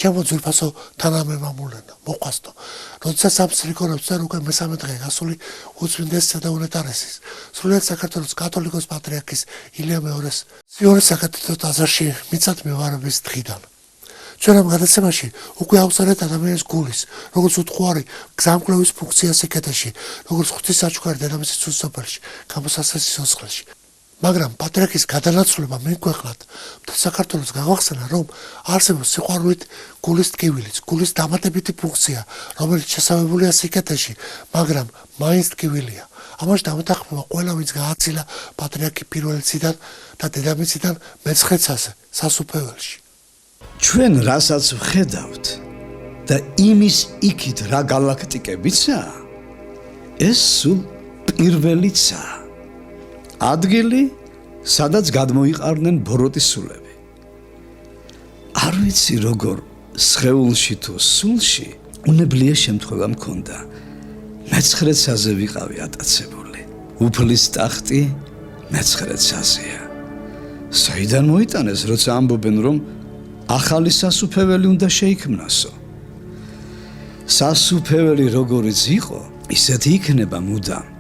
ჩემო ძვირფასო თანამემამულენო, მოყვასნო, როდესაც სამსრიგორებს და უკვე მესამე დღე გასული უწმინდესისა და უნეტარესის, სრულიად საქართველოს კათოლიკოს პატრიარქის ილია მეორეს სიორის საკათედრო ტაძარში მიწათმევარების დღიდან. ჩვენ ამ გადაცემაში უკვე ავსარეთ ადამიანის გულის, როგორც უთხوارი გზამკვლევის ფუნქციას ეკეთაში, როგორც ღვთის საჩუქარი დედამიწის სულსოფელში, გამოსასწრე სიცოცხლეში. მაგრამ პატრიარქის გადანაცვლება მიგვეყნათ მთელ საქართველოს გაგვახსენა, რომ არსებობს სიყვარულით გულის ტკივილიც, გულის დამატებითი ფუნქცია, რომელიც შესავებულია სიკეთეში, მაგრამ მაინც ტკივილია. ამაში დამეთანხმება ყველა, ვინც გააცილა პატრიარქი პირველიციდან და დედამიწიდან მეცხრეცაზე, სასუფეველში. ჩვენ რასაც ვხედავთ და იმის იქით რა galaktikebitsa, ეს სულ პირველიცაა. ადგილი, სადაც გადმოიყარნენ ბოროტის სულები. არ ვიცი როგორ სხეულში თუ სულში უნებლიე შემთხვევა მქონდა. მეცხრეცაზე ვიყავი ატაცებული. უფლის ტახტი მეცხრეცაზეა. საიდან მოიტანეს, როცა ამბობენ, რომ ახალი სასუფეველი უნდა შეიქმნასო. სასუფეველი როგორიც იყო, ისეთი იქნება მუდამ.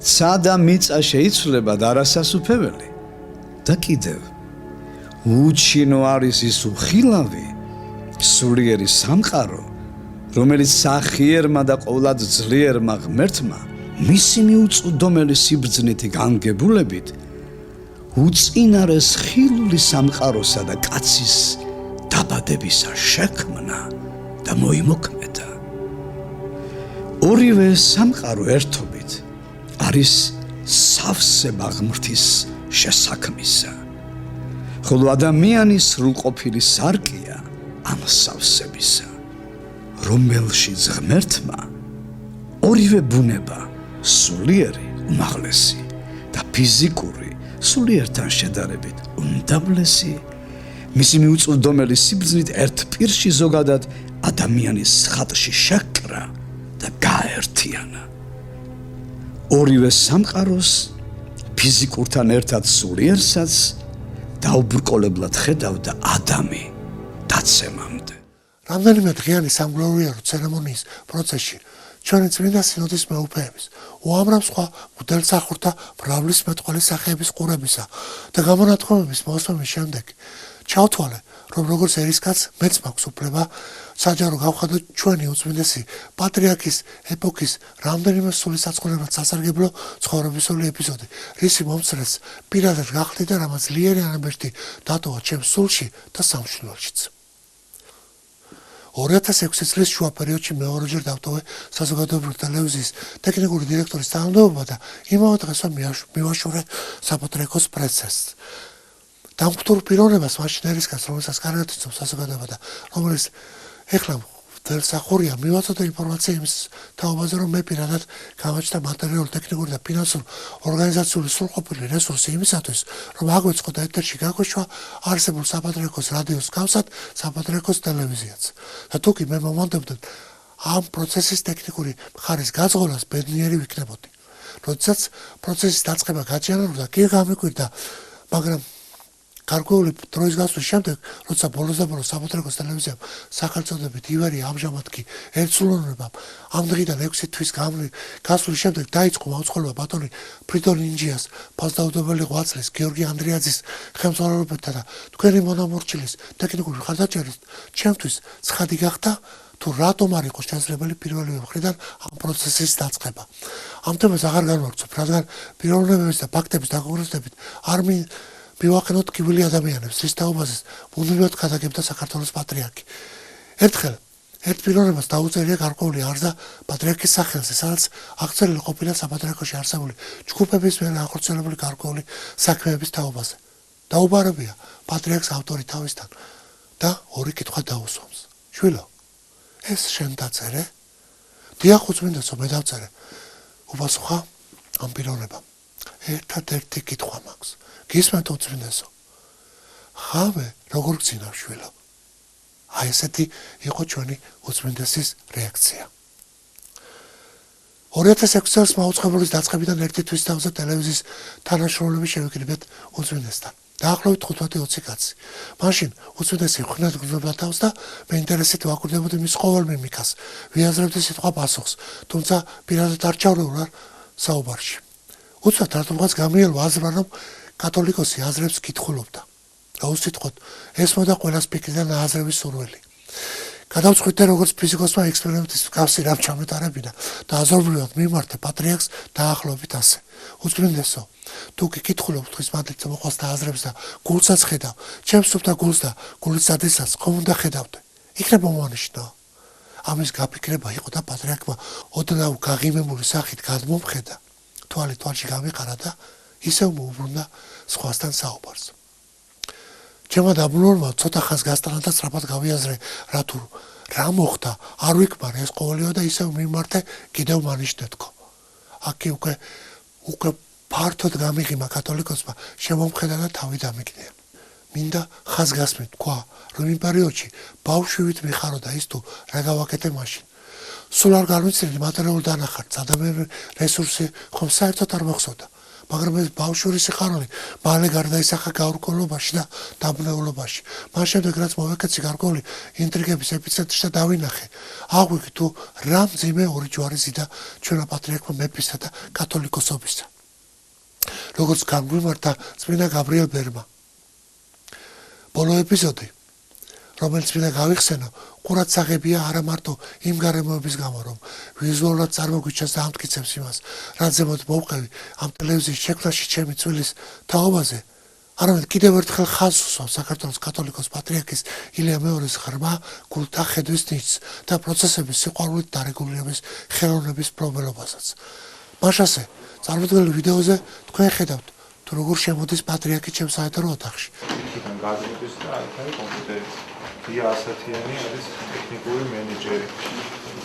სადა მიწა შეიცვლება და არასასუფეველი. და კიდევ უჩინო არის ის უხილავი, სულიერი სამყარო, რომელიც სახიერმა და ყოვლად ძლიერმა ღმერთმა მისი მიუწვდომელი სიბრძნითი განგებულებით უწინარეს ხილული სამყაროსა და კაცის დაბადებისა შექმნა და მოიმოქმედა. ორივე სამყარო ერთობით არის სავსება ღმრთის შესაქმნისა, ხოლო ადამიანის სრულყოფილი სარკია ამ სავსებისა, რომელშიც ღმერთმა ორივე ბუნება, სულიერი, უმაღლესი და ფიზიკური, სულიერთან შედარებით უმდაბლესი, მისი მიუწვდომელი სიბრძნით ერთ პირში ზოგადად ადამიანის ხატში შეკრა და გაერთიანა. ორივე სამყაროს ფიზიკურთან ერთად სულიერსაც დაუბრკოლებლად ხედავდა ადამი დაცემამდე. რამდენიმე დღიანი სამგლოვიარო ცერემონიის პროცესში ჩვენი წმინდა სინოდის მეუფეების უამრავ სხვა მღვდელმსახურთა მრავლის მეტყველის სახეების ყურებისა და გამონათქვამების მოსმის შემდეგ ჩავთვალე, რომ როგორც ერისკაც მეც მაქვს უფლება საჯარო გავხადოთ ჩვენი უწმინდესი პატრიარქის ეპოქის რამდენიმე სულისაწყობლად სასარგებლო ცხოვრებისული ეპიზოდი, რისი მომცრეს პირადად გახდი და რამაც ძლიერი ანაბეჭდი დატოვა ჩემს სულში და სამშვილდეშიც. 2006 წლის შუა პერიოდში მეორეჯერ დავტოვე საზოგადოებრივი ტელევიზიის ტექნიკური დირექტორის თანამდებობა და იმავე დღესვე მივაშორე საპატრიარქოს პრესას. დამკვდურ პიროვნებას მაშინ ერისკაც, რომელსაც კარგად იცნობს საზოგადოება და რომელიც ეხლა ვთელსახურია, მივაწოდე ინფორმაცია იმის თაობაზე, რომ მე პირადად გამაჩნდა მატერიალური, ტექნიკური და ფინანსური ორგანიზაციული სრულყოფილი რესურსი იმისათვის, რომ აგვეწყო და ეთერში გაგვეშვა არსებულ საპატრიარქოს რადიოს გავსად საპატრიარქოს ტელევიზიაც. და თუკი მე მომანდებდეთ ამ პროცესის ტექნიკური მხარის გაძღოლას, ბედნიერი ვიქნებოდი. როდესაც პროცესის დაწყება გაჩვენებოდა, კი გამიკვირდა, მაგრამ გარკვეული დროის გასვლის შემდეგ, როცა ბოლოს და ბოლოს საპატრიარქოს ტელევიზიამ სახელწოდებით ივერია ამჟამად კი ერთსულოვნებამ ამ დღიდან 6 თვის გასვლის შემდეგ დაიწყო მაუწყებლობა ბატონი ფრიდონ ინჯიას, ფასდაუდებელი ღვაწლის, გიორგი ანდრიაძის ხელმძღვანელობითა და თქვენი მონამორჩილის ტექნიკური მხარდაჭერით ჩემთვის ცხადი გახდა თუ რატომ არ იყო შესაძლებელი პირველივე მხრიდან ამ პროცესის დაწყება. ამ თემას აღარ განვავრცობ, რადგან პიროვნებების და ფაქტების დაკონკრეტებით არ მივაყენოთ კიბილი ადამიანებს, რის თაობაზეც მუდმივად გადაგებდა საქართველოს პატრიარქი. ერთხელ ერთ პიროვნებას დაუწერია გარკვეული არზა პატრიარქის სახელზე, სადაც აღწერილი ყოფილა საპატრიარქოში არსებული ჯგუფების მიერ განხორციელებული გარკვეული საქმეების თაობაზე. დაუბარებია პატრიარქს ავტორი თავისთან და ორი კითხვა დაუსვამს. შვილო, ეს შენ დაწერე? დიახ, უწმინდესო, მე დავწერე. უპასუხა ამ პიროვნებამ. ერთადერთი კითხვა მაქვს. გისმენთ უწმინდესო? ხავე როგორ გძინავ შვილო? აი ესეთი იყო ჩვენი უწმინდესის რეაქცია. 2006 წელს მაუწყებლის დაწყებიდან ერთი თვის თავზე ტელევიზიის თანაშრომლები შევიკრიბეთ უწმინდესთან. დაახლოებით 15-20 კაცი. მაშინ უწმინდესი ხნად გრძნობდა თავს და მე ინტერესით ვაკვირდებოდი მის ყოველ მიმიკას, ვიაზრებდი სიტყვა-პასუხს, თუმცა პირადად არ ჩავრევლარ საუბარში. უცბად რატომღაც გამიელვა აზრმა, რომ კათოლიკოსი აზრებს კითხულობდა. გაუსიტყვოდ ესმოდა ყველა სპიკერიდან აზრების სურვილი. გადავწყვიტე როგორც ფიზიკოსმა ექსპერიმენტის მსგავსი რამ ჩამეტარებინა და აზრობრივად მიმართე პატრიარქს დაახლოებით ასე. უწმინდესო, თუ კი კითხულობ თვის მადლით მოყავს და აზრებს და გულსაც ხედავ, ჩემს სუფთა გულს და გულის სადილსაც ხომ უნდა ხედავდე? იქნება მომანიშნო. ამის გაფიქრება იყო და პატრიარქმა ოდნავ გაღიმებული სახით გადმომხედა, თვალი თვალში გამიყარა და ისევ მოუბრუნდა სხვასთან საუბარს. ჩემმა დაბნურმა ცოტა ხანს გასტანა და სწრაფად გავიაზრე რა მოხდა, არ ვიკმარე ეს ყოველივე და ისევ მიმართე კიდევ მანიშნეთქო. აქ უკვე ფართოდ გამიღიმა კათოლიკოსმა შემომხედა და თავი დამიგნია. მინდა ხაზგასმით თქვა, რომ იმ პერიოდში ბავშვივით მიხაროდა ის თუ რა გავაკეთე მაშინ. სულ არ განვიცდიდი მატერიალურ დანახარდს, ადამიანური რესურსი ხომ საერთოდ არ მოხსოვდა. მაგრამ ეს ბავშვური სიხარული მალე გარდაისახა გაურკვევლობაში და დაბნეულობაში. მას შემდეგ რაც მოვეკეცი გარკვეული ინტრიგების ეპიცენტრში და დავინახე, აღვიქვი თუ რა მძიმე ორი ჯვარი ზიდა ჩვენმა პატრიარქმა მეფისა და კათოლიკოსობისა. როგორც განგვიმართა წმინდა გაბრიელ ბერმა. ბოლო ეპიზოდი, რომელიც მინდა გავიხსენო, ყურადსაღებია არა მარტო იმ გარემოების გამო, რომ ვიზუალურად წარმოგვიჩენს და ამტკიცებს იმას, რაც ზემოთ მოვყევი ამ ტელევიზიის შექმნაში ჩემი წვილის თაობაზე, არამედ კიდევ ერთხელ ხაზს უსვამს საქართველოს კათოლიკოს პატრიარქის ილია მეორის ღრმა გულთა ხედვის ნიშს და პროცესების სიყვარულით დარეგულირების ხელოვნების პრობლემასაც. მაშასე, წარმოდგენილ ვიდეოზე თქვენ ხედავთ, თუ როგორ შემოდის პატრიარქი ჩემს საეთერო ოთახში. იქიდან გადმოდის და აი კომპიუტერის დია ასათიანი არის ტექნიკური მენეჯერი.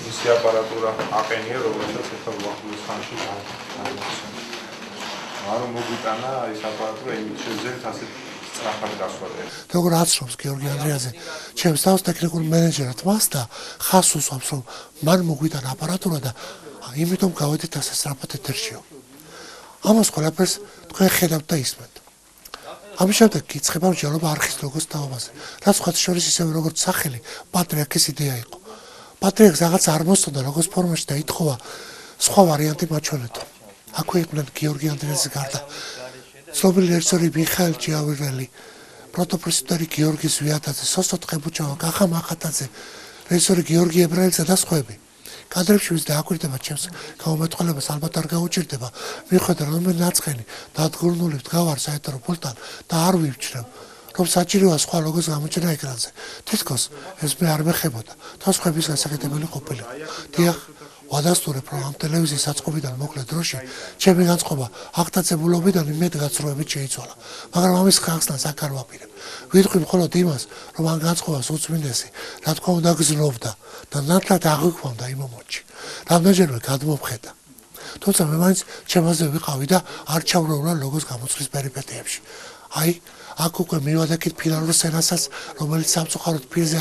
მისი აპარატურა აყენია, რომელსაც ეხლა უახლოეს ხანში აღმოჩნდა. არ მოგვიტანა ეს აპარატურა იმით შეძლებს ასე სწრაფად გასვლა. როგორ აცრობს გიორგი ანდრიაძე ჩემს თავს ტექნიკურ მენეჯერად მას და ხაზს უსვამს, რომ მან მოგვიტანა აპარატურა და იმიტომ გავედით ასე სწრაფად ეთერშიო. ამას ყველაფერს თქვენ ხედავთ და ისმენთ. ამის შემდეგ იწყება მსჯელობა არხის ლოგოს თაობაზე, რაც სხვათა შორის ისევე როგორც სახელი პატრიარქის იდეა იყო. პატრიარქს რაღაც არ მოსწონდა ლოგოს ფორმაში და ითხოვა სხვა ვარიანტი მაჩვენეთო. აქვე იყვნენ გიორგი ანდრიაძის გარდა ცნობილი რეჟისორი მიხაილ ჭიავერელი, პროტოპრესვიტერი გიორგის ვიატაძე, სოსო თხებუჩავა, კახა მახატაძე, რეჟისორი გიორგი ებრაელისა და სხვები. კადრებში ვის დააკვირდება ჩემს გამომეტყველებას ალბათ არ გაუჭირდება, მიხვედრა რომ ნაწყენი დადგურნული ვდგავარ საეთერო პულტთან და არ ვივჩნევ, რომ საჭიროა სხვა ლოგოს გამოჩენა ეკრანზე. თითქოს ეს მე არ მეხებოდა, და სხვების გასაკეთებელი ყოფილიყო. დიახ, ვადასტურებ, რომ ამ ტელევიზიის საწყობიდან მოკლე დროში ჩემი განწყობა აღტაცებულობიდან იმედ გაცრუებით შეიცვალა, მაგრამ ამის ხალხს აქ არ ვაპირებ. ვიტყვი მხოლოდ იმას, რომ ამ განწყობას უწმინდესი, რა თქმა უნდა გზნობდა და ნათლად აღვიქვამდა იმ მომენტში. რამდენჯერმე გადმომხედა. თუმცა მე მაინც ჩემაზე ვიყავი და არ ჩავროვლა ლოგოს გამოცხლის პერიპეტიებში. აი, აქ უკვე მივადექით ფინალურ სცენასაც, რომელიც სამწუხაროდ პირზე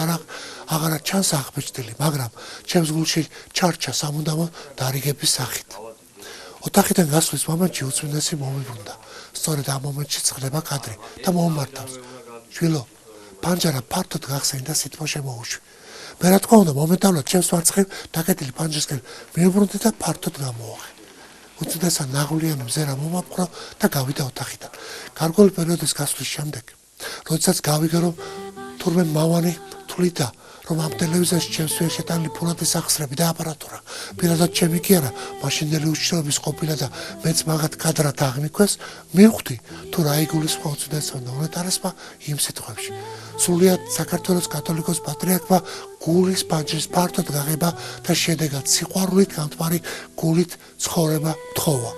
აღარა ჩანს აღბეჭდილი, მაგრამ ჩემს გულში ჩარჩა სამუდამო დარიგების სახით. ოთახიდან გასვლის მომენტში უწმინდესი მომიბრუნდა. სწორედ ამ მომენტში წყდება კადრი და მომმართავს. შვილო, პანჯარა ფართოდ გახსენდა სითბო შემოუშვი. მე რა თქმა უნდა მომენტალურად ჩემს მარცხნივ დაკეტილი პანჯრისკენ მივუბრუნდი და ფართოდ გამოვახე. უწმინდესა ნაღვლიანი მზერა მომაპყრო და გავიდა ოთახიდან. გარკვეული პერიოდის გასვლის შემდეგ, როდესაც გავიგე, რომ თურმე მამანი თვლიდა, რომ ამ ტელევიზიაში ჩემს მიერ შეტანილი ფულადის სახსრები და აპარატურა პირადად ჩემი კი არა, მაშინდელი უშიშროების ყოფილა და მეც მაგათ კადრად აღმიქვეს, მივხვდი თუ რა იგულისხმება უწმინდესმა და უნეტარესმა იმ სიტყვებში. სრულიად საქართველოს კათოლიკოს პატრიარქმა გულის პანჯრის ფართოდ გაღება და შედეგად სიყვარულით გამთბარი გულით ცხოვრება თხოვა.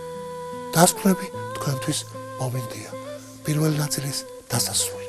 დასკვნები თქვენთვის მომენტია. პირველი ნაწილის დასასრული.